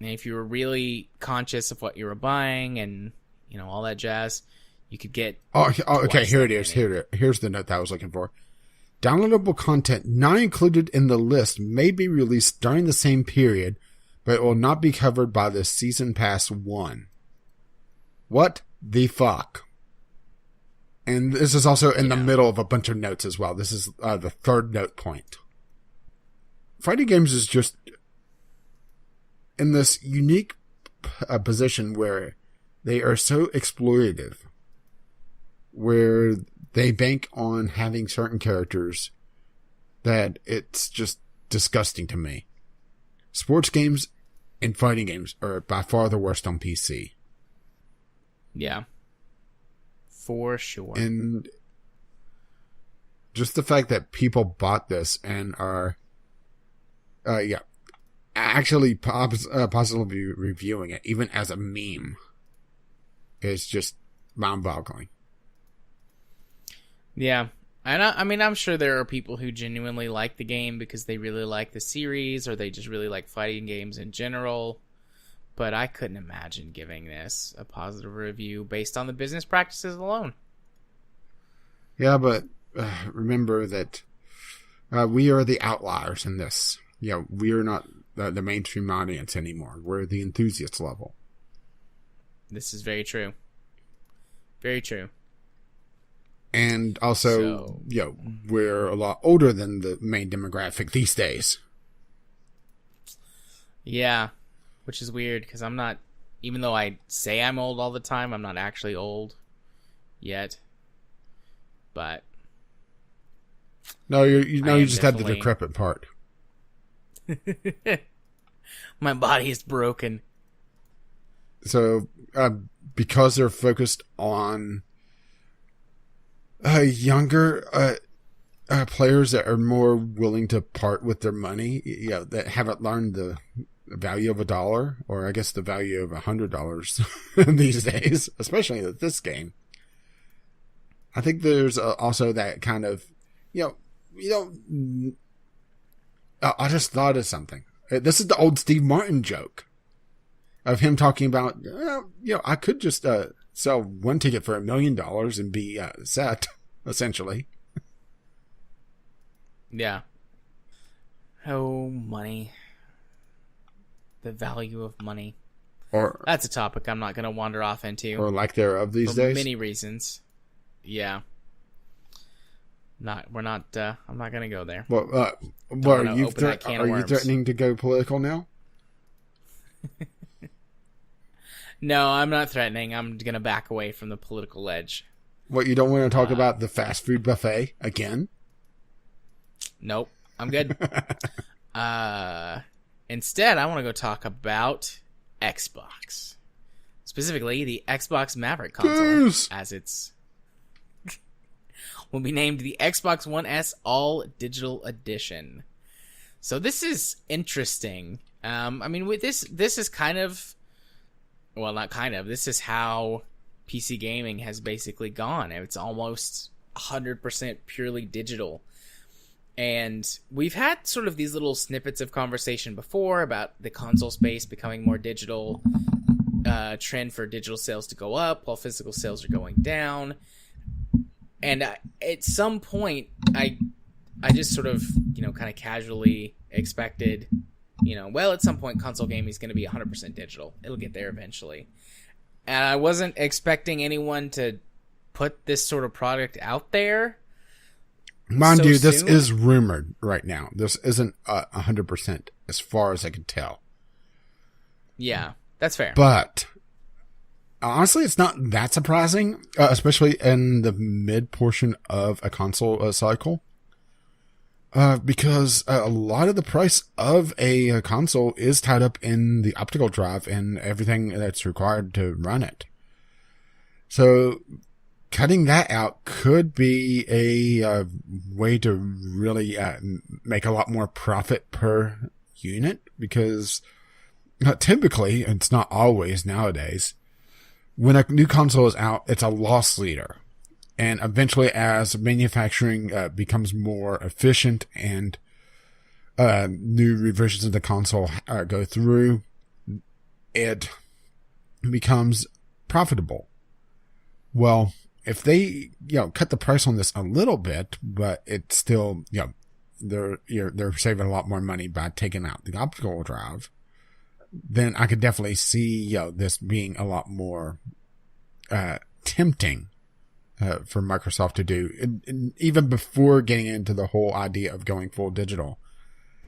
And if you were really conscious of what you were buying and, all that jazz, you could get... okay, here it is. Here's the note that I was looking for. Downloadable content not included in the list may be released during the same period, but it will not be covered by the Season Pass 1. What the fuck? And this is also in the middle of a bunch of notes as well. This is the third note point. Fighting games is just in this unique position where they are so exploitative, where they bank on having certain characters that it's just disgusting to me. Sports games and fighting games are by far the worst on PC. Yeah. For sure. And just the fact that people bought this and are, actually positively reviewing it, even as a meme, is just mind-boggling. Yeah. And I'm sure there are people who genuinely like the game because they really like the series, or they just really like fighting games in general. But I couldn't imagine giving this a positive review based on the business practices alone. Yeah, but remember that we are the outliers in this. We are not the mainstream audience anymore. We're the enthusiast level. This is very true. Very true. And also, we're a lot older than the main demographic these days. Yeah, which is weird because I'm not, even though I say I'm old all the time, I'm not actually old yet. But no, you just had the decrepit part. My body is broken. So, because they're focused on younger, players that are more willing to part with their money, that haven't learned the value of $1, or I guess the value of $100 these days, especially with this game. I think there's also that kind of, I just thought of something. This is the old Steve Martin joke of him talking about, I could just sell one ticket for $1 million and be set, essentially. Yeah. Oh, money. The value of money. Or that's a topic I'm not going to wander off into. Or lack thereof these days. For many reasons. Yeah. I'm not going to go there. Well, are you threatening to go political now? No, I'm not threatening. I'm going to back away from the political edge. What, you don't want to talk about the fast food buffet again? Nope. I'm good. Instead, I want to go talk about Xbox. Specifically, the Xbox Maverick console, as it's will be named the Xbox One S All Digital Edition. So this is interesting. With this is kind of, well, not kind of. This is how PC gaming has basically gone. It's almost 100% purely digital. And we've had sort of these little snippets of conversation before about the console space becoming more digital, trend for digital sales to go up while physical sales are going down. And at some point, I just sort of, kind of casually expected, at some point console gaming is going to be 100% digital. It'll get there eventually. And I wasn't expecting anyone to put this sort of product out there. Mind you, this is rumored right now. This isn't 100% as far as I can tell. Yeah, that's fair. But honestly, it's not that surprising, especially in the mid portion of a console cycle. Because a lot of the price of a console is tied up in the optical drive and everything that's required to run it. So cutting that out could be a way to really make a lot more profit per unit, because typically, it's not always nowadays, when a new console is out, it's a loss leader. And eventually, as manufacturing becomes more efficient and new revisions of the console go through, it becomes profitable. Well, if they, cut the price on this a little bit, but it's still, they're saving a lot more money by taking out the optical drive, then I could definitely see, this being a lot more tempting for Microsoft to do, and even before getting into the whole idea of going full digital,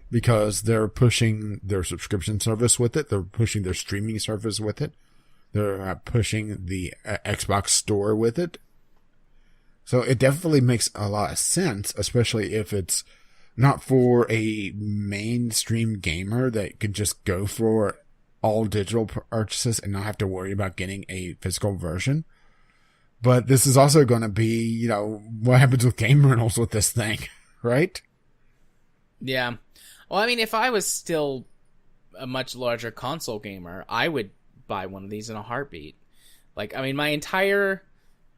because they're pushing their subscription service with it, they're pushing their streaming service with it, they're pushing the Xbox store with it. So it definitely makes a lot of sense, especially if it's not for a mainstream gamer that could just go for all digital purchases and not have to worry about getting a physical version. But this is also going to be, what happens with game rentals with this thing, right? Yeah. Well, if I was still a much larger console gamer, I would buy one of these in a heartbeat. My entire,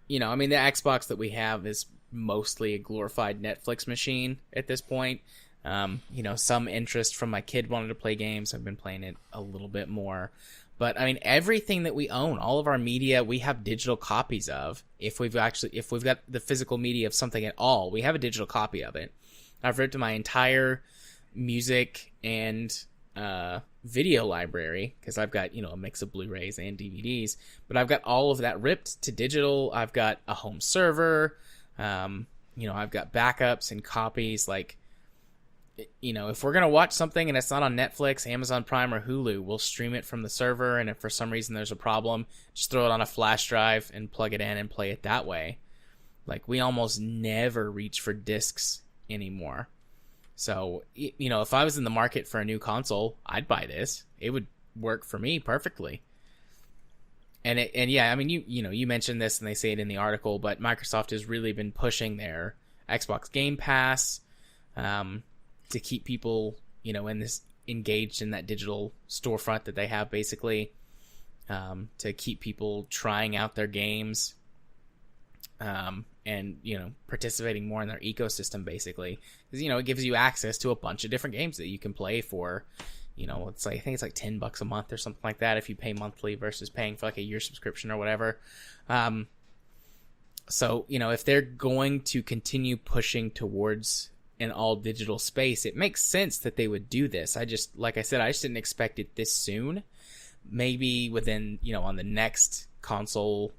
the Xbox that we have is mostly a glorified Netflix machine at this point. Some interest from my kid wanted to play games. I've been playing it a little bit more. But everything that we own, all of our media, we have digital copies of. If we've got the physical media of something at all, we have a digital copy of it. I've ripped my entire music and video library, because I've got a mix of Blu-rays and DVDs. But I've got all of that ripped to digital. I've got a home server. I've got backups and copies. If we're going to watch something and it's not on Netflix, Amazon Prime, or Hulu, we'll stream it from the server. And if for some reason there's a problem, just throw it on a flash drive and plug it in and play it that way. We almost never reach for discs anymore. So, if I was in the market for a new console, I'd buy this. It would work for me perfectly. You mentioned this and they say it in the article, but Microsoft has really been pushing their Xbox Game Pass, to keep people, in this engaged in that digital storefront that they have, basically, to keep people trying out their games, and participating more in their ecosystem, basically, because it gives you access to a bunch of different games that you can play for, it's like, I think it's like $10 a month or something like that if you pay monthly versus paying for like a year subscription or whatever. So if they're going to continue pushing towards an all digital space, it makes sense that they would do this. Like I said, I just didn't expect it this soon. Maybe within, on the next console,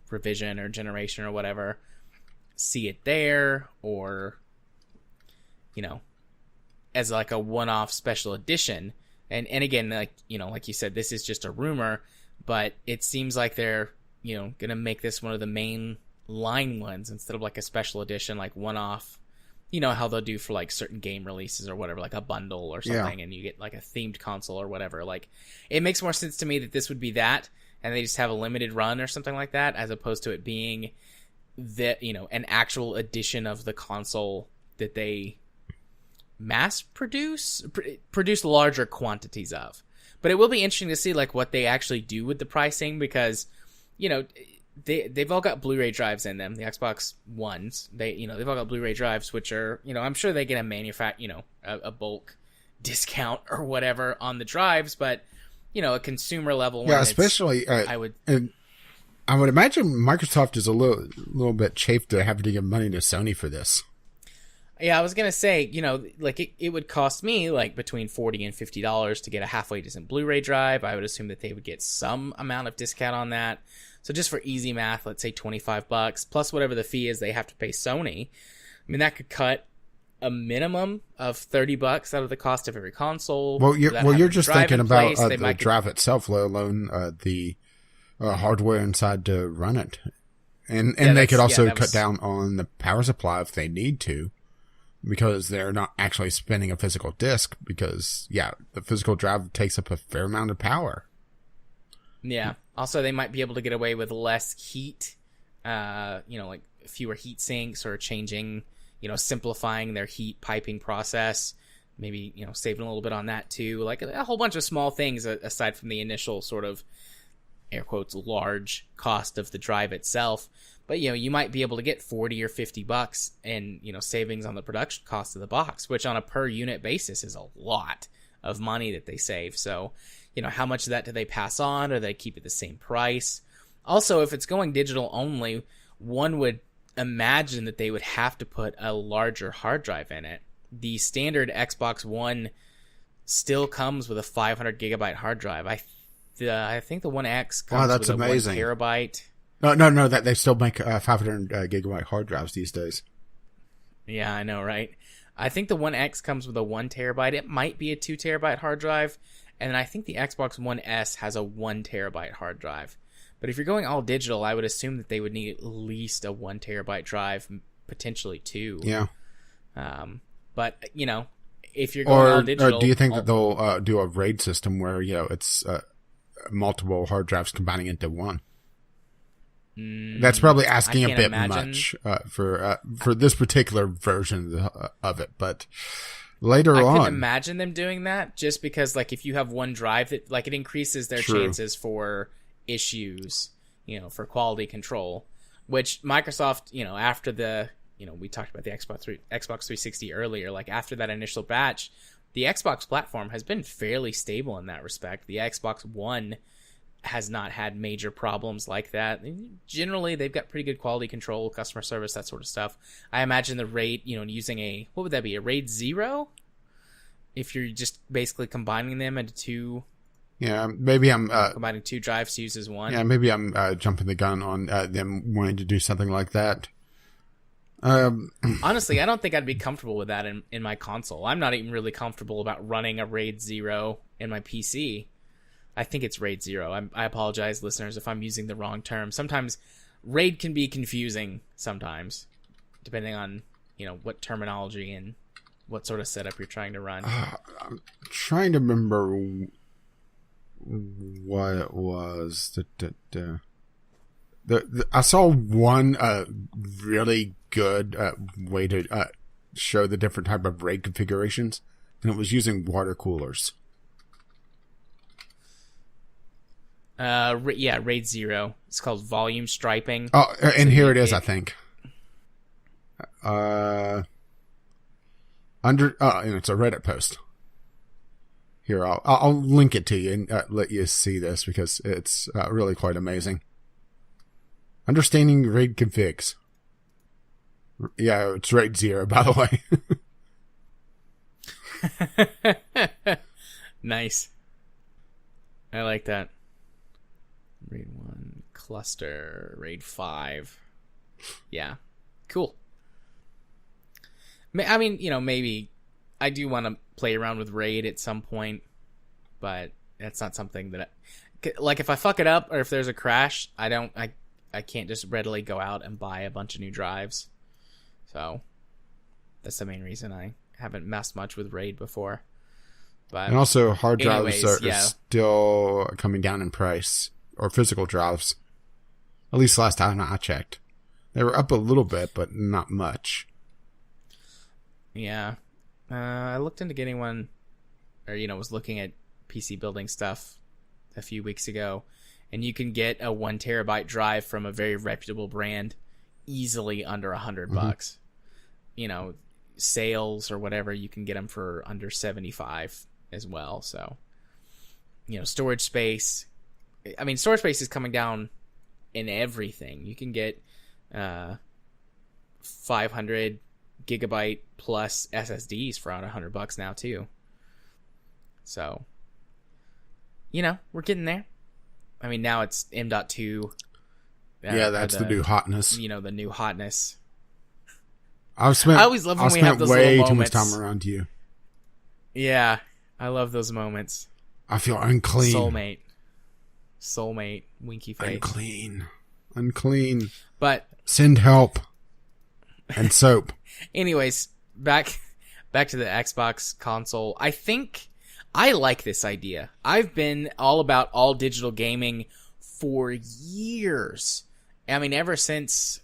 revision or generation or whatever, see it there, or, as like a one-off special edition. And again, like you said, this is just a rumor, but it seems like they're, gonna make this one of the main line ones instead of like a special edition, like one-off. How they'll do for like certain game releases or whatever, like a bundle or something, and you get like a themed console or whatever. Like, it makes more sense to me that this would be that, and they just have a limited run or something like that, as opposed to it being an actual edition of the console that they mass produce larger quantities of. But it will be interesting to see like what they actually do with the pricing, because they've all got Blu-ray drives in them. The Xbox Ones, they've all got Blu-ray drives, which are, I'm sure they get a bulk discount or whatever on the drives, but a consumer level one, especially I would imagine Microsoft is a little bit chafed to having to give money to Sony for this. Yeah, I was gonna say, like it would cost me like between $40 and $50 to get a halfway decent Blu-ray drive. I would assume that they would get some amount of discount on that. So just for easy math, let's say $25 plus whatever the fee is they have to pay Sony. I mean, that could cut a minimum of $30 out of the cost of every console. Well, you're just thinking about the drive itself, let alone the hardware inside to run it, and they could also cut down on the power supply if they need to, because they're not actually spinning a physical disc. Because the physical drive takes up a fair amount of power. Yeah. Also, they might be able to get away with less heat, like fewer heat sinks, or changing, simplifying their heat piping process. Maybe, saving a little bit on that too. Like a whole bunch of small things aside from the initial sort of, air quotes, large cost of the drive itself. But, you might be able to get $40 or $50 in, savings on the production cost of the box, which on a per unit basis is a lot of money that they save. So, how much of that do they pass on, or they keep it the same price? Also, if it's going digital only, one would imagine that they would have to put a larger hard drive in it. The standard Xbox One still comes with a 500 gigabyte hard drive. I think the One X comes with amazing. 1 terabyte. No, that they still make 500 gigabyte hard drives these days. Yeah, I know, right? I think the One X comes with a 1 terabyte. It might be a 2 terabyte hard drive. And I think the Xbox One S has a 1 terabyte hard drive. But if you're going all digital, I would assume that they would need at least a 1 terabyte drive, potentially 2. Yeah. But, if you're going all digital... Or do you think that they'll do a RAID system where, it's multiple hard drives combining into one? That's probably asking a bit much for this particular version of it, but... Later on, I can imagine them doing that, just because, like, if you have one drive, that like it increases their chances for issues, for quality control. Which Microsoft, after the, we talked about the Xbox 360 earlier. Like, after that initial batch, the Xbox platform has been fairly stable in that respect. The Xbox One has not had major problems like that. Generally, they've got pretty good quality control, customer service, that sort of stuff. I imagine the RAID, using what would that be, a RAID 0? If you're just basically combining them into two... Yeah, maybe I'm... combining two drives to use as one. Yeah, maybe I'm jumping the gun on them wanting to do something like that. Honestly, I don't think I'd be comfortable with that in my console. I'm not even really comfortable about running a RAID 0 in my PC. I think it's RAID 0. I apologize, listeners, if I'm using the wrong term. Sometimes RAID can be confusing sometimes, depending on, what terminology and what sort of setup you're trying to run. I'm trying to remember what it was. I saw one really good way to show the different type of RAID configurations, and it was using water coolers. RAID 0. It's called volume striping. Oh, and so here it is, I think. And it's a Reddit post. Here, I'll link it to you and let you see this because it's really quite amazing. Understanding RAID configs. Yeah, it's RAID 0, by the way. Nice. I like that. RAID 1, cluster, RAID 5. Yeah. Cool. I mean, maybe I do want to play around with RAID at some point, but that's not something that like if I fuck it up or if there's a crash, I can't just readily go out and buy a bunch of new drives. So that's the main reason I haven't messed much with RAID before. But and also hard drives are still coming down in price, or physical drives. At least last time I checked. They were up a little bit, but not much. Yeah. I looked into getting one, or, was looking at PC building stuff a few weeks ago, and you can get a 1 terabyte drive from a very reputable brand easily under $100. Sales or whatever, you can get them for under 75 as well. So, storage space. I mean, storage space is coming down in everything. You can get 500 gigabyte plus SSDs for around $100 now too. So, we're getting there. I mean, now it's M.2. Yeah, that's the new hotness. The new hotness. I always love when we have those way too much time around you. Yeah, I love those moments. I feel unclean. Soulmate, winky face. Unclean. But send help and soap. Anyways, back to the Xbox console. I think I like this idea. I've been all about all digital gaming for years. I mean, ever since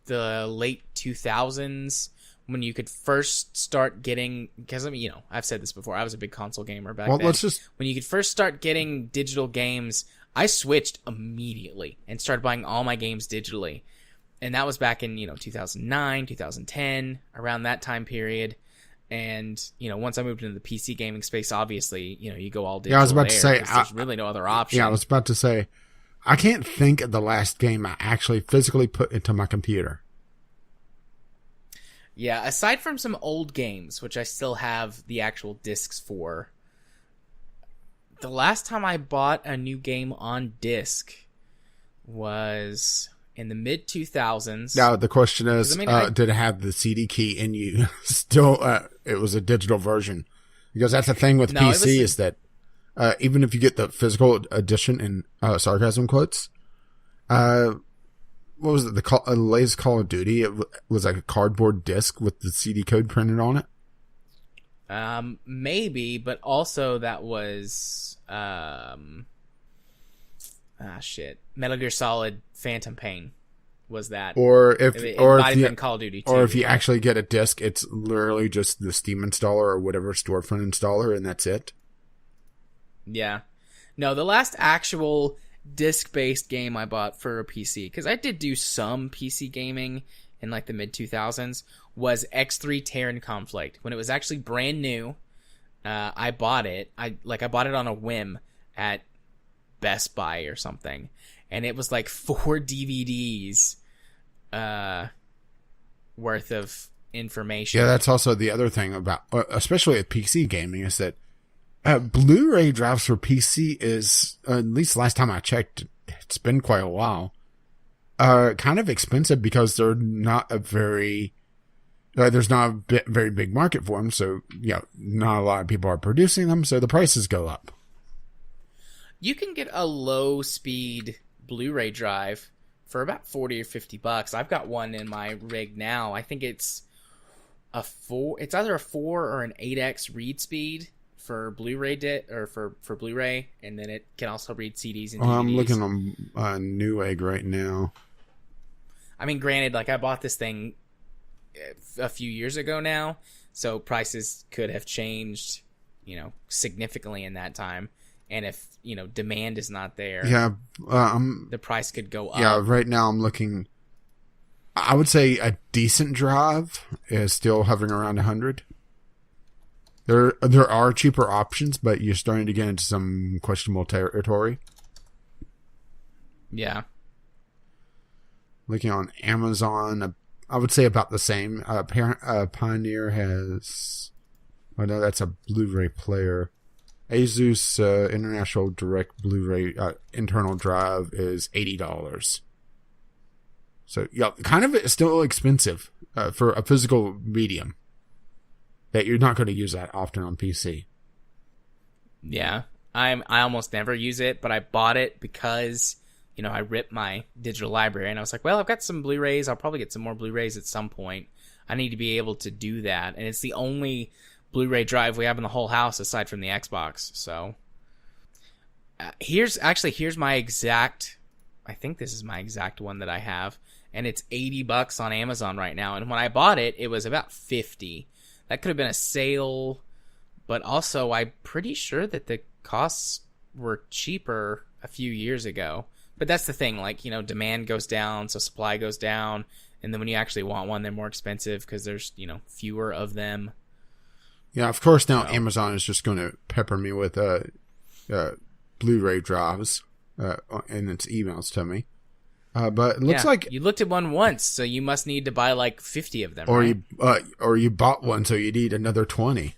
the late 2000s, when you could first start getting, because I've said this before, I was a big console gamer back then. When you could first start getting digital games, I switched immediately and started buying all my games digitally. And that was back in, 2009, 2010, around that time period. And, once I moved into the PC gaming space, obviously, you go all digital. Yeah, I was about to say, there's really no other option. Yeah, I was about to say, I can't think of the last game I actually physically put into my computer. Yeah, aside from some old games, which I still have the actual discs for, the last time I bought a new game on disc was in the mid-2000s. Now, the question is, did it have the CD key in you? Still, it was a digital version. Because that's the thing with PC is that even if you get the physical edition in sarcasm quotes, what was it? The latest Call of Duty, it was like a cardboard disc with the CD code printed on it. Maybe, but also that was Metal Gear Solid Phantom Pain was that. Or if it might have been Call of Duty 2. Or if you actually get a disc, it's literally just the Steam installer or whatever storefront installer, and that's it. Yeah. No, the last actual disc-based game I bought for a PC, because I did do some PC gaming in like the mid-2000s, was X3 Terran Conflict. When it was actually brand new, I bought it. I bought it on a whim at Best Buy or something, and it was like 4 DVDs worth of information. Yeah, that's also the other thing about, especially with PC gaming, is that Blu-ray drives for PC is, at least last time I checked, it's been quite a while, kind of expensive because they're not a very, there's not a very big market for them, so, not a lot of people are producing them, so the prices go up. You can get a low-speed Blu-ray drive for about $40 or $50. I've got one in my rig now. I think it's either a 4 or an 8x read speed for Blu-ray or for Blu-ray, and then it can also read CDs and Oh, DVDs. I'm looking on Newegg right now. I mean, granted, like I bought this thing a few years ago now, so prices could have changed, significantly in that time. And if, demand is not there, the price could go up. Yeah, right now I'm looking. I would say a decent drive is still hovering around 100. There are cheaper options, but you're starting to get into some questionable territory. Yeah. Looking on Amazon, I would say about the same. Pioneer has... Oh, no, that's a Blu-ray player. Asus International Direct Blu-ray internal drive is $80. So, yeah, kind of still expensive for a physical medium that you're not going to use that often on PC. Yeah. I almost never use it, but I bought it because, I ripped my digital library, and I was like, well, I've got some Blu-rays. I'll probably get some more Blu-rays at some point. I need to be able to do that, and it's the only Blu-ray drive we have in the whole house aside from the Xbox. So here's my exact, I think this is my exact one that I have, and it's $80 on Amazon right now. And when I bought it, it was about $50. That could have been a sale, but also I'm pretty sure that the costs were cheaper a few years ago. But that's the thing, like, demand goes down, so supply goes down, and then when you actually want one, they're more expensive because there's, fewer of them. Yeah, of course, now Amazon is just going to pepper me with Blu-ray drives in its emails to me. But it looks like... You looked at one once, so you must need to buy like 50 of them, or right? you bought one, so you need another 20.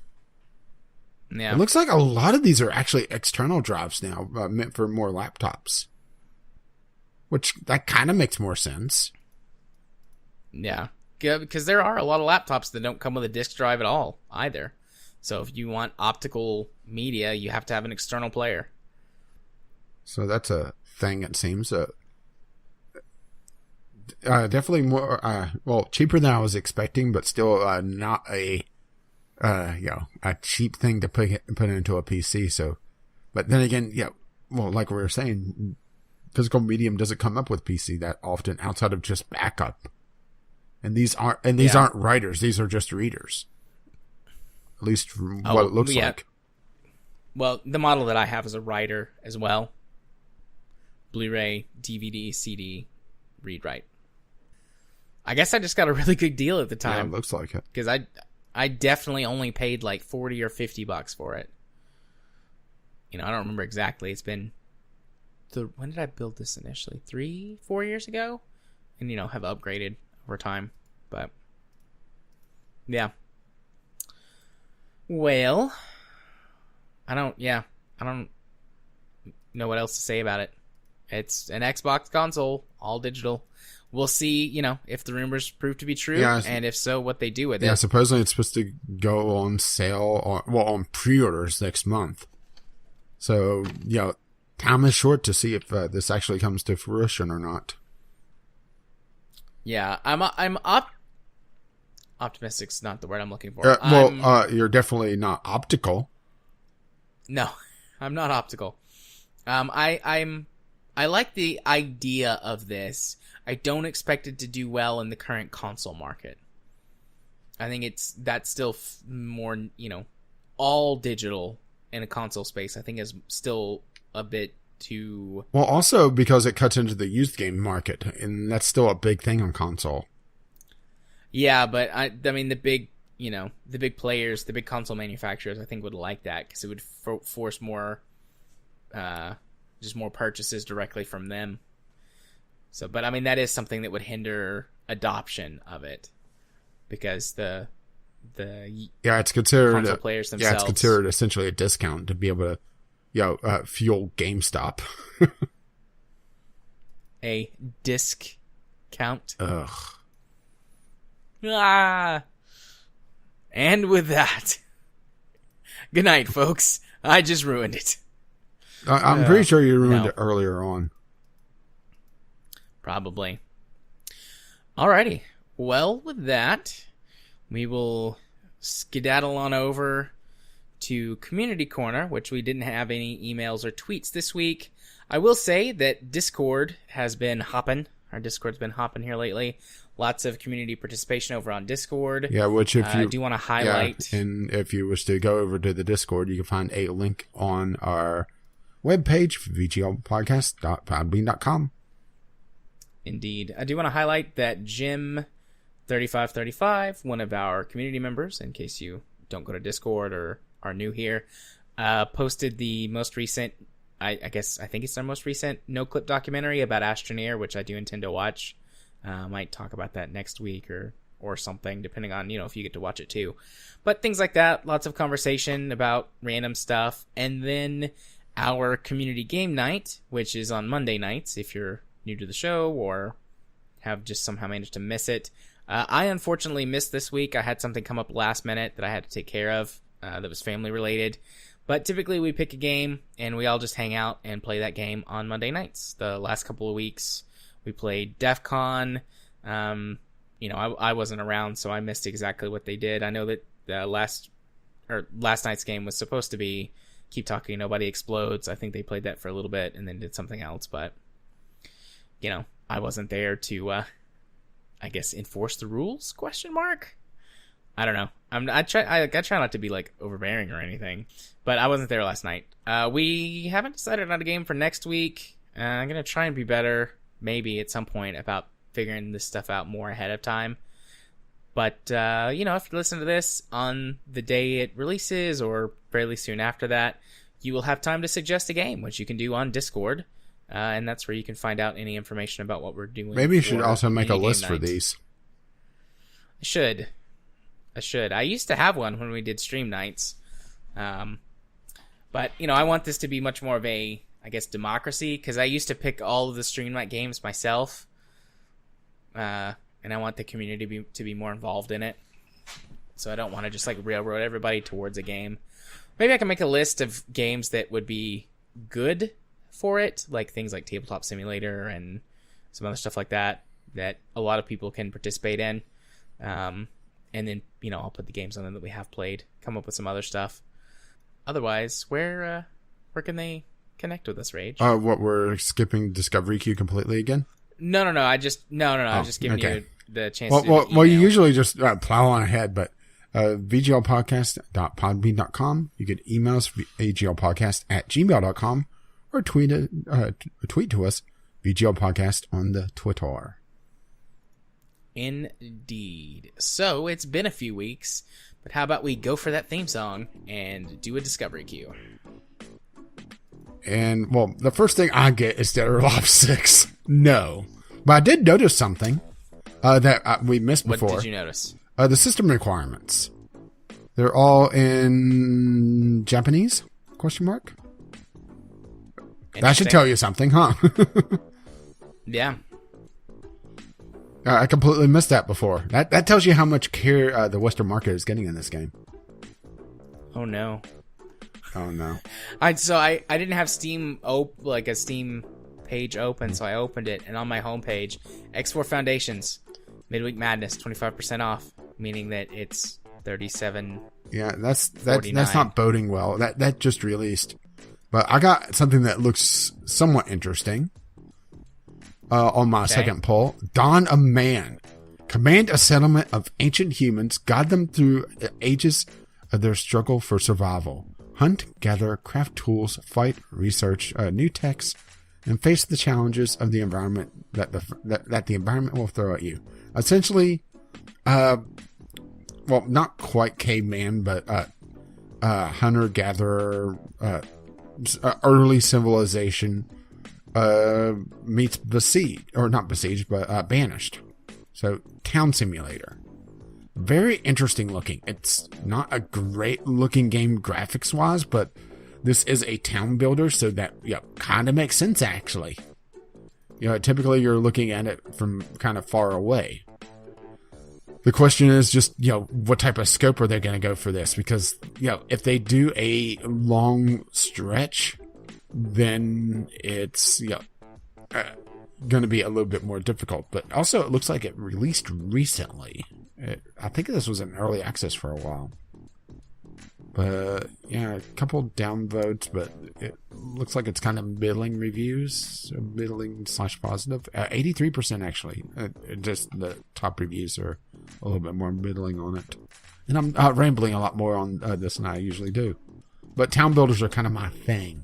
Yeah. It looks like a lot of these are actually external drives now, meant for more laptops. Which, that kind of makes more sense. Yeah, because there are a lot of laptops that don't come with a disk drive at all, either. So if you want optical media, you have to have an external player. So that's a thing, it seems. Definitely more, cheaper than I was expecting, but still not a cheap thing to put into a PC. So, but then again, like we were saying, physical medium doesn't come up with PC that often outside of just backup. And these aren't writers; these are just readers. At least from what it looks like. Well, the model that I have is a writer as well. Blu-ray, DVD, CD, read-write. I guess I just got a really good deal at the time. Yeah, it looks like it. Because I definitely only paid like $40 or $50 for it. I don't remember exactly. It's been... when did I build this initially? 3-4 years ago? And, have upgraded over time. But, yeah. Well, I don't know what else to say about it. It's an Xbox console, all digital. We'll see, if the rumors prove to be true, and if so, what they do with it. Yeah, supposedly it's supposed to go on sale, on pre-orders next month. So, time is short to see if this actually comes to fruition or not. Yeah, I'm optimistic's not the word I'm looking for. You're definitely not optical. No, I'm not optical. I like the idea of this. I don't expect it to do well in the current console market. I think that's still more, all digital in a console space. I think is still a bit too... Well, also because it cuts into the used game market, and that's still a big thing on console. Yeah, but I mean, the big players, the big console manufacturers, I think would like that because it would force more, just more purchases directly from them. So, but I mean, that is something that would hinder adoption of it because it's considered console players themselves. Yeah, it's considered essentially a discount to be able to, fuel GameStop. A disc count. Ugh. And with that, good night, folks. I just ruined it. I'm pretty sure you ruined it earlier on. Probably. Alrighty. Well, with that, we will skedaddle on over to Community Corner, which we didn't have any emails or tweets this week. I will say that Discord has been hopping. Our Discord's been hopping here lately. Lots of community participation over on Discord. Yeah, which if you do want to highlight. Yeah, and if you wish to go over to the Discord, you can find a link on our webpage, vglpodcast.podbean.com. Indeed. I do want to highlight that Jim3535, one of our community members, in case you don't go to Discord or are new here, posted the most recent, I think it's our most recent no-clip documentary about Astroneer, which I do intend to watch. Might talk about that next week or something, depending on, if you get to watch it too. But things like that, lots of conversation about random stuff. And then our community game night, which is on Monday nights, if you're new to the show or have just somehow managed to miss it. I unfortunately missed this week. I had something come up last minute that I had to take care of that was family related. But typically we pick a game and we all just hang out and play that game on Monday nights. The last couple of weeks we played DEF CON. I wasn't around, so I missed exactly what they did. I know that last night's game was supposed to be Keep Talking, Nobody Explodes. I think they played that for a little bit and then did something else, but I wasn't there to enforce the rules, ? I don't know. I try not to be like overbearing or anything, but I wasn't there last night. We haven't decided on a game for next week. I'm gonna try and be better, maybe at some point, about figuring this stuff out more ahead of time. But if you listen to this on the day it releases or fairly soon after that, you will have time to suggest a game, which you can do on Discord, and that's where you can find out any information about what we're doing. Maybe you should also make a list for these. I should. I used to have one when we did stream nights. But, I want this to be much more of a, democracy, because I used to pick all of the stream night games myself. And I want the community to be more involved in it. So I don't want to just, railroad everybody towards a game. Maybe I can make a list of games that would be good for it, like things like Tabletop Simulator and some other stuff like that a lot of people can participate in. And then, I'll put the games on them that we have played, come up with some other stuff. Otherwise, where can they connect with us, Rage? We're skipping Discovery Queue completely again? No. I'm just giving you the chance to Well, you usually just plow on ahead, but vglpodcast.podbean.com. You can email us, vglpodcast@gmail.com, or tweet to us, vglpodcast on the Twitter. Indeed. So, it's been a few weeks, but how about we go for that theme song and do a Discovery Queue? And, the first thing I get is Dead or Alive 6. No. But I did notice something that we missed before. What did you notice? The system requirements. They're all in Japanese? ? That should tell you something, huh? Yeah. I completely missed that before. That tells you how much care the Western market is getting in this game. Oh no. I didn't have Steam a Steam page open, so I opened it, and on my homepage, X4 Foundations, Midweek Madness, 25% off, meaning that it's $37. Yeah, that's not boding well. That just released, but I got something that looks somewhat interesting. On my second poll, Dawn of Man. Command a settlement of ancient humans, guide them through the ages of their struggle for survival. Hunt, gather, craft tools, fight, research new techs, and face the challenges of the environment that the environment will throw at you. Essentially, not quite caveman, but hunter-gatherer, early civilization meets besieged, or not besieged, but banished. So, town simulator. Very interesting looking. It's not a great looking game graphics wise, but this is a town builder, so that kind of makes sense actually. Typically you're looking at it from kind of far away. The question is just, what type of scope are they going to go for this? Because, if they do a long stretch, then it's going to be a little bit more difficult. But also, it looks like it released recently. I think this was in early access for a while. But a couple downvotes, but it looks like it's kind of middling reviews, so middling/positive. 83% actually. Just the top reviews are a little bit more middling on it. And I'm rambling a lot more on this than I usually do. But town builders are kind of my thing.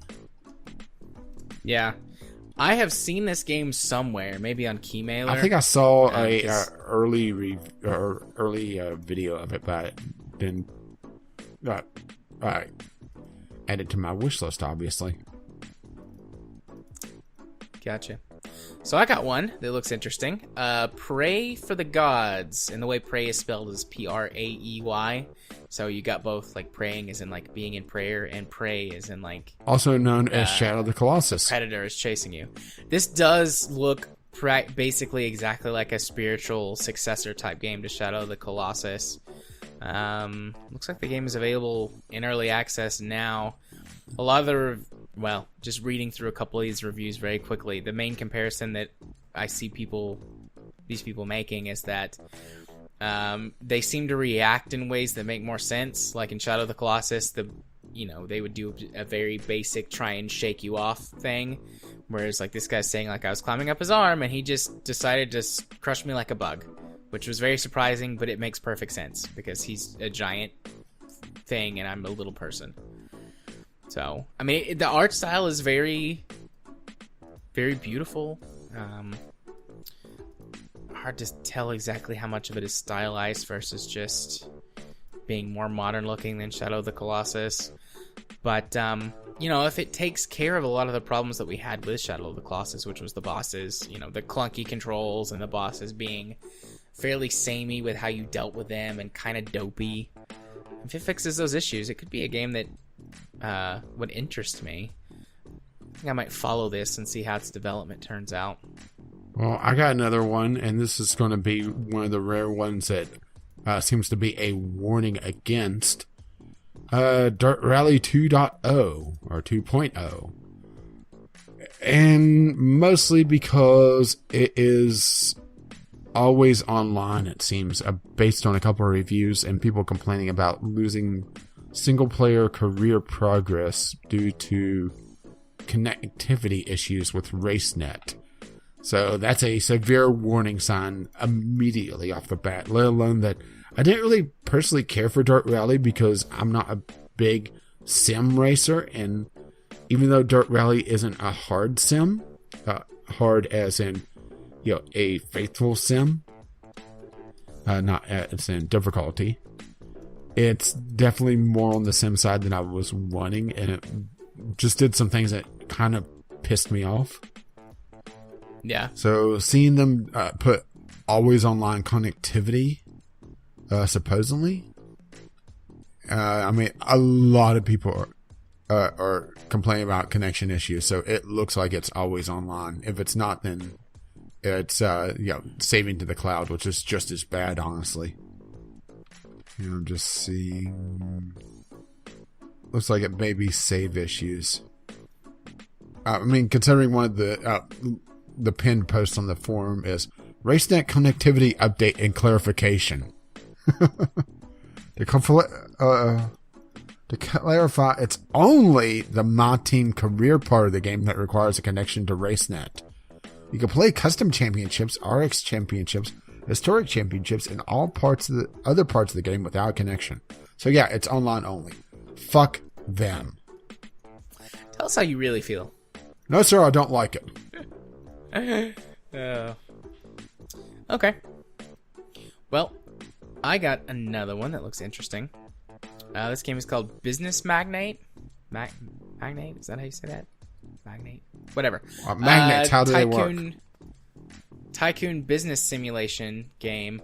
Yeah. I have seen this game somewhere, maybe on Keymailer. I think I saw a early video of it, but then added to my wish list, obviously. Gotcha. So I got one that looks interesting. Pray for the Gods, and the way pray is spelled is Praey. So you got both, like, praying as in, like, being in prayer, and pray as in, like... Also known as Shadow of the Colossus. Predator is chasing you. This does look basically exactly like a spiritual successor type game to Shadow of the Colossus. Looks like the game is available in early access now. A lot of the... Well, just reading through a couple of these reviews very quickly, the main comparison that I see these people making is that they seem to react in ways that make more sense. Like in Shadow of the Colossus, they would do a very basic try and shake you off thing, whereas like this guy's saying, like, I was climbing up his arm and he just decided to crush me like a bug, which was very surprising, but it makes perfect sense because he's a giant thing and I'm a little person. So, I mean, the art style is very, very beautiful. Hard to tell exactly how much of it is stylized versus just being more modern looking than Shadow of the Colossus. But, if it takes care of a lot of the problems that we had with Shadow of the Colossus, which was the bosses, the clunky controls and the bosses being fairly samey with how you dealt with them and kind of dopey. If it fixes those issues, it could be a game that would interest me. I think I might follow this and see how its development turns out. Well, I got another one, and this is going to be one of the rare ones that seems to be a warning against Dirt Rally 2.0 or 2.0. And mostly because it is always online, it seems, based on a couple of reviews and people complaining about losing single-player career progress due to connectivity issues with RaceNet. So that's a severe warning sign immediately off the bat, let alone that I didn't really personally care for Dirt Rally because I'm not a big sim racer, and even though Dirt Rally isn't a hard sim, hard as in, a faithful sim, not as in difficulty, it's definitely more on the sim side than I was wanting, and it just did some things that kind of pissed me off. Yeah. So seeing them put always online connectivity, supposedly, I mean, a lot of people are complaining about connection issues. So it looks like it's always online. If it's not, then it's saving to the cloud, which is just as bad, honestly. Just seeing. Looks like it may be save issues. I mean, considering one of the pinned posts on the forum is RaceNet connectivity update and clarification. To clarify, it's only the My Team career part of the game that requires a connection to RaceNet. You can play custom championships, RX championships, historic championships, and all other parts of the game without a connection. So yeah, it's online only. Fuck them. Tell us how you really feel. No, sir, I don't like it. Okay. Well, I got another one that looks interesting. This game is called Business Magnate. Magnate? Is that how you say that? Magnate? Whatever. Magnates, how do they work? Tycoon business simulation game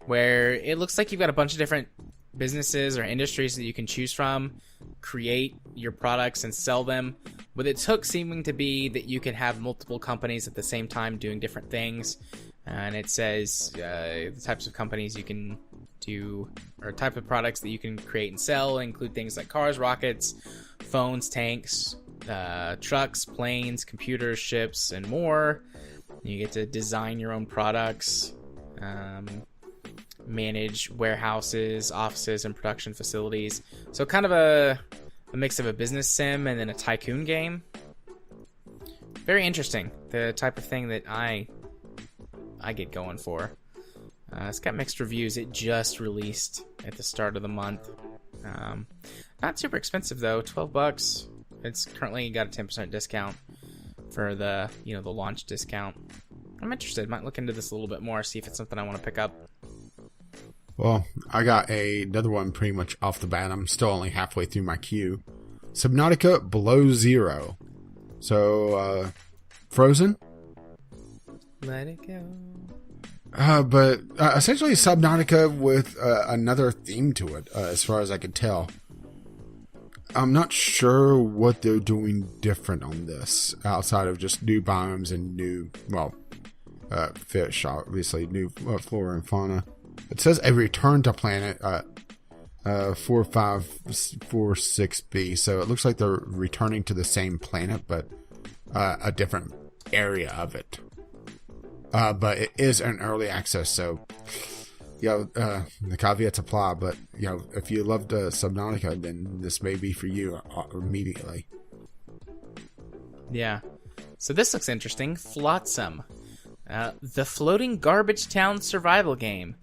where it looks like you've got a bunch of different businesses or industries that you can choose from, create your products and sell them, with its hook seeming to be that you can have multiple companies at the same time doing different things. And it says the types of companies you can do, or type of products that you can create and sell include things like cars, rockets, phones, tanks, trucks, planes, computers, ships, and more. You get to design your own products, manage warehouses, offices, and production facilities. So kind of a a mix of a business sim and then a tycoon game. Very interesting. The type of thing that I get going for. It's got mixed reviews. It just released at the start of the month. Not super expensive though, $12. It's currently got a 10% discount for the launch discount. I'm interested. Might look into this a little bit more, see if it's something I want to pick up. Well, I got another one pretty much off the bat. I'm still only halfway through my queue. Subnautica Below Zero. So, Frozen? Let it go. But essentially Subnautica with another theme to it, as far as I can tell. I'm not sure what they're doing different on this, outside of just new biomes and new, fish, obviously, new flora and fauna. It says a return to planet 4546b, so it looks like they're returning to the same planet, but a different area of it. But it is an early access, so the caveats apply. But if you loved Subnautica, then this may be for you immediately. Yeah. So this looks interesting. Flotsam, the floating garbage town survival game.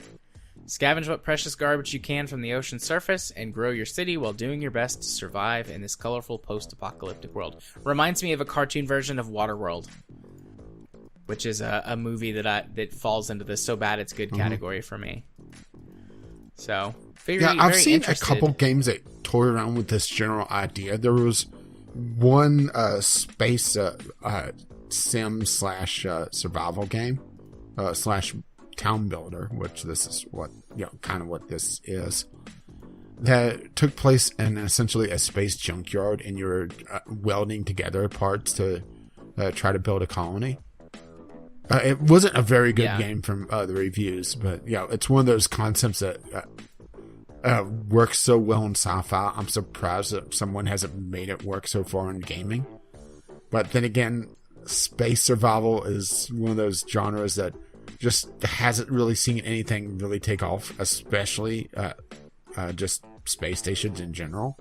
Scavenge what precious garbage you can from the ocean surface and grow your city while doing your best to survive in this colorful post-apocalyptic world. Reminds me of a cartoon version of Waterworld, which is a movie that falls into the so bad it's good category for me. So, I've seen a couple games that toy around with this general idea. There was one space sim / survival game / town builder, which this is what kind of what this is, that took place in essentially a space junkyard, and you're welding together parts to try to build a colony. It wasn't a very good game from the reviews, but it's one of those concepts that works so well in sci-fi. I'm surprised that someone hasn't made it work so far in gaming. But then again, space survival is one of those genres that just hasn't really seen anything really take off, especially just space stations in general.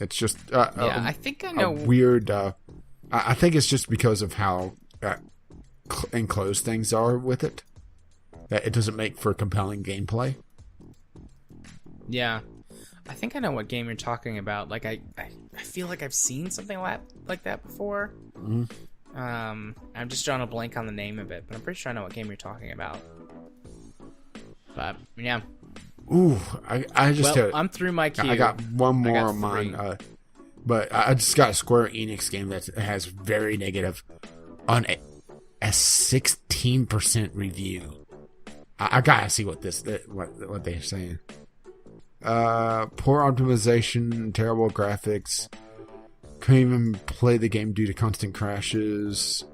It's just I think I know weird. I think it's just because of how enclosed things are with it, that it doesn't make for compelling gameplay. Yeah, I think I know what game you're talking about. Like I feel like I've seen something like that before. Mm-hmm. I'm just drawing a blank on the name of it, but I'm pretty sure I know what game you're talking about. But yeah. Ooh, I just I'm through my queue. I got one more on mine, but I just got a Square Enix game that has very negative on a 16% review. I gotta see what what they're saying. Poor optimization, terrible graphics. Couldn't even play the game due to constant crashes.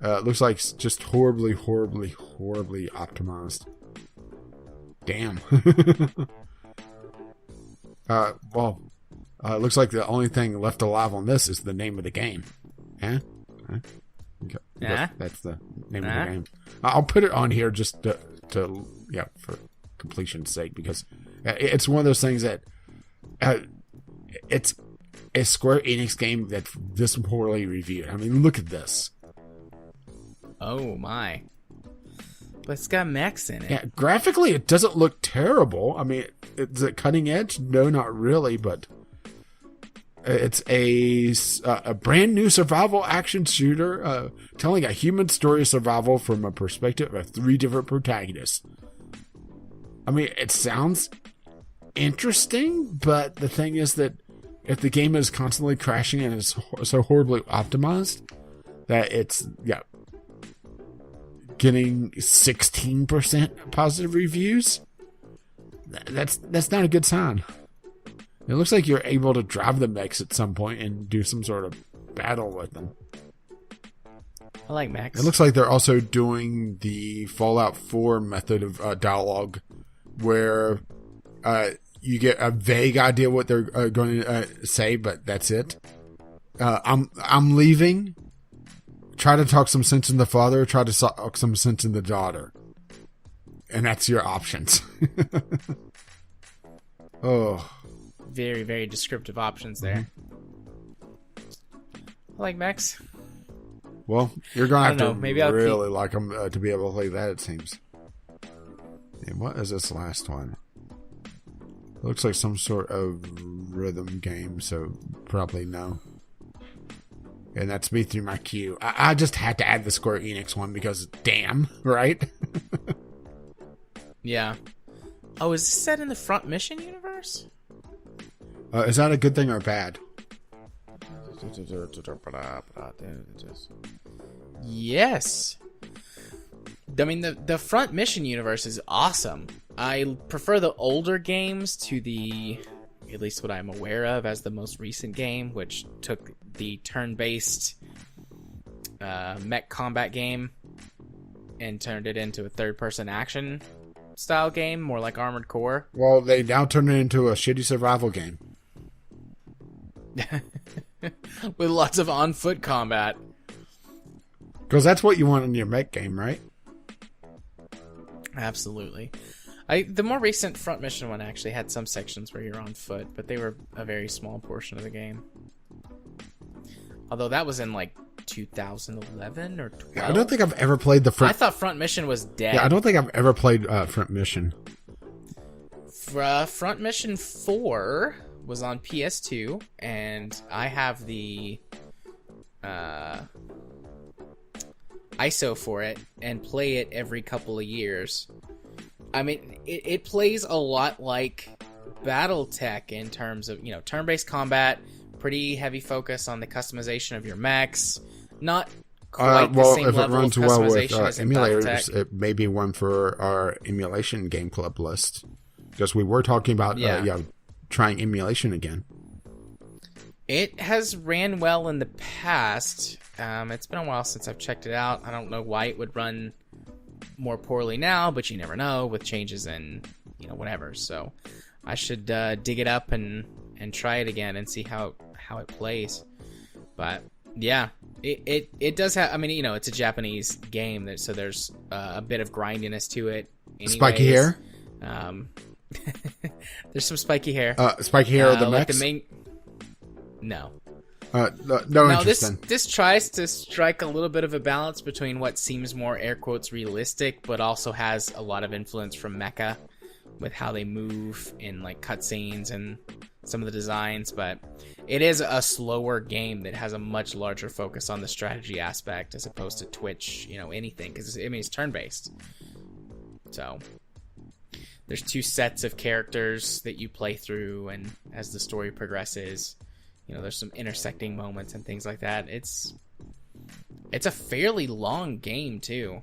Looks like just horribly optimized. Damn. Looks like the only thing left alive on this is the name of the game. Huh? Okay. That's the name of the game. I'll put it on here just to for completion's sake, because it's one of those things that it's a Square Enix game that's this poorly reviewed. I mean, look at this. Oh my. But it's got mechs in it. Yeah, graphically it doesn't look terrible. I mean, is it cutting edge? No, not really, but it's a brand new survival action shooter telling a human story of survival from a perspective of 3 different protagonists. I mean, it sounds interesting, but the thing is that if the game is constantly crashing and is so horribly optimized that it's getting 16% positive reviews, that's not a good sign. It looks like you're able to drive the mechs at some point and do some sort of battle with them. I like mechs. It looks like they're also doing the Fallout 4 method of dialogue, where you get a vague idea what they're going to say, but that's it. I'm leaving. Try to talk some sense in the father. Try to talk some sense in the daughter, and that's your options. Oh, very, very descriptive options there. I like mechs. Well, you're going to have to Maybe I'll really like them to be able to play that, it seems. And what is this last one? It looks like some sort of rhythm game, so probably no. And that's me through my queue. I just had to add the Square Enix one because, damn, right? Yeah. Oh, is this set in the Front Mission universe? Is that a good thing or bad? Yes. I mean, the Front Mission universe is awesome. I prefer the older games to the, at least what I'm aware of, as the most recent game, which took the turn-based mech combat game and turned it into a third-person action style game, more like Armored Core. Well, they now turn it into a shitty survival game. With lots of on-foot combat. Because that's what you want in your mech game, right? Absolutely. The more recent Front Mission one actually had some sections where you're on foot, but they were a very small portion of the game. Although that was in like 2011 or 12. I don't think I've ever played the Front... I thought Front Mission was dead. Yeah, I don't think I've ever played Front Mission. Front Mission 4 was on PS2, and I have the ISO for it and play it every couple of years. I mean, it plays a lot like BattleTech in terms of, turn-based combat, pretty heavy focus on the customization of your mechs, not quite the same level of customization as in emulators, BattleTech. it may be one for our emulation game club list. Because we were talking about trying emulation again. It has ran well in the past. It's been a while since I've checked it out. I don't know why it would run more poorly now, but you never know with changes in, whatever. So I should dig it up and try it again and see how it plays. But yeah, it does have, it's a Japanese game, so there's a bit of grindiness to it. Anyways. Spiky hair? There's some spiky hair. Spiky hair of the like mechs? No. No interest. This tries to strike a little bit of a balance between what seems more air quotes realistic, but also has a lot of influence from mecha with how they move in like cutscenes and some of the designs. But it is a slower game that has a much larger focus on the strategy aspect as opposed to Twitch, anything, because it's turn based. So there's 2 sets of characters that you play through, and as the story progresses, there's some intersecting moments and things like that. It's a fairly long game too.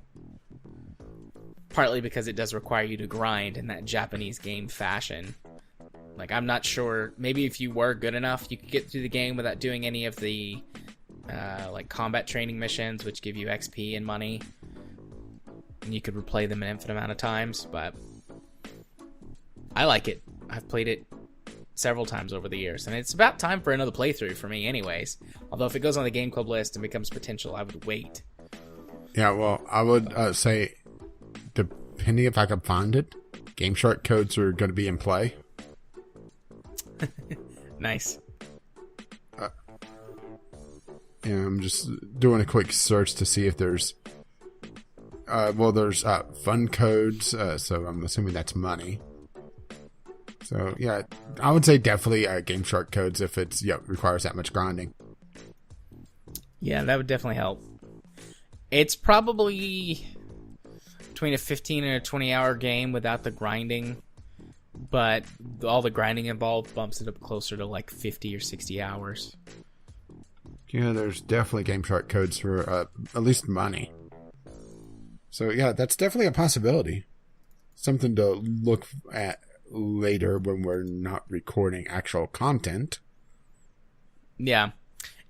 Partly because it does require you to grind in that Japanese game fashion. Like, I'm not sure, maybe if you were good enough, you could get through the game without doing any of the like combat training missions, which give you XP and money. And you could replay them an infinite amount of times, but I like it. I've played it several times over the years, and it's about time for another playthrough for me anyways. Although if it goes on the game club list and becomes potential, I would wait. Yeah, well, I would say, depending if I can find it, Game Shark codes are going to be in play. Nice. Yeah, I'm just doing a quick search to see if there's there's fun codes, so I'm assuming that's money. So, yeah, I would say definitely Game Shark codes if it's requires that much grinding. Yeah, that would definitely help. It's probably between a 15 and a 20-hour game without the grinding, but all the grinding involved bumps it up closer to like 50 or 60 hours. Yeah, there's definitely Game Shark codes for at least money. So, yeah, that's definitely a possibility. Something to look at later when we're not recording actual content. Yeah,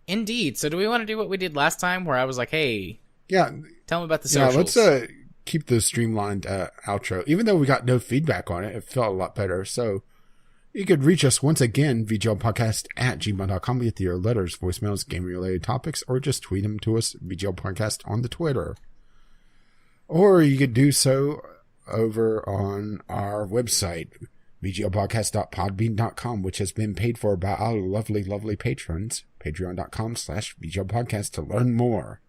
indeed. So do we want to do what we did last time where I was like, hey, tell me about the socials? Yeah, let's keep the streamlined outro. Even though we got no feedback on it, it felt a lot better. So you could reach us once again, vglpodcast@gmail.com, with your letters, voicemails, game-related topics, or just tweet them to us, vglpodcast, on the Twitter. Or you could do so over on our website, VGOpodcast.podbean.com, which has been paid for by our lovely, lovely patrons. Patreon.com/VGOpodcast to learn more.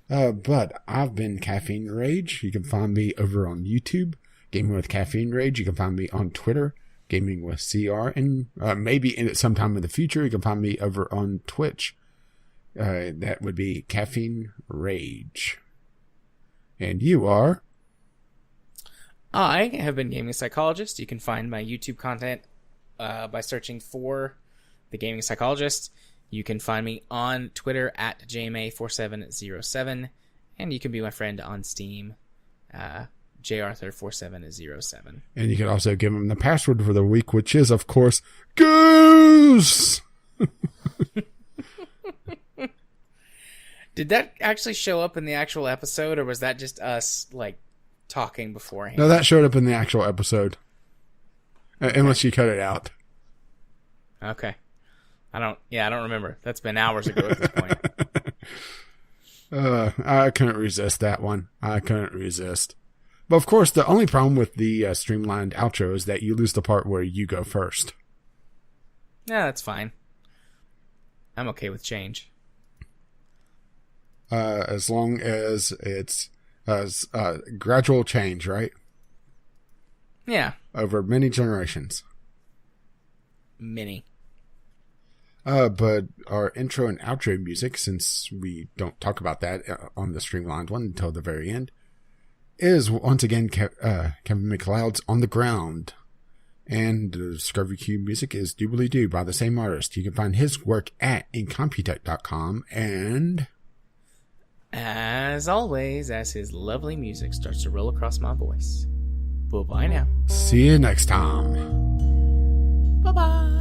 But I've been Caffeine Rage. You can find me over on YouTube, Gaming with Caffeine Rage. You can find me on Twitter, Gaming with CR. And maybe sometime in the future, you can find me over on Twitch. That would be Caffeine Rage. And you are? I have been Gaming Psychologist. You can find my YouTube content by searching for The Gaming Psychologist. You can find me on Twitter at JMA4707. And you can be my friend on Steam, JArthur4707. And you can also give him the password for the week, which is, of course, Goose! Did that actually show up in the actual episode, or was that just us, like, talking beforehand? No, that showed up in the actual episode. Unless you cut it out. Okay. I don't remember. That's been hours ago at this point. I couldn't resist that one. I couldn't resist. But of course, the only problem with the streamlined outro is that you lose the part where you go first. Yeah, that's fine. I'm okay with change. As long as it's gradual change, right? Yeah. Over many generations. Many. But our intro and outro music, since we don't talk about that on the streamlined one until the very end, is once again Kevin MacLeod's On the Ground. And the Discovery Cube music is Doobly Doo by the same artist. You can find his work at incompetech.com. And as always, as his lovely music starts to roll across my voice. Well, bye now. See you next time. Bye-bye.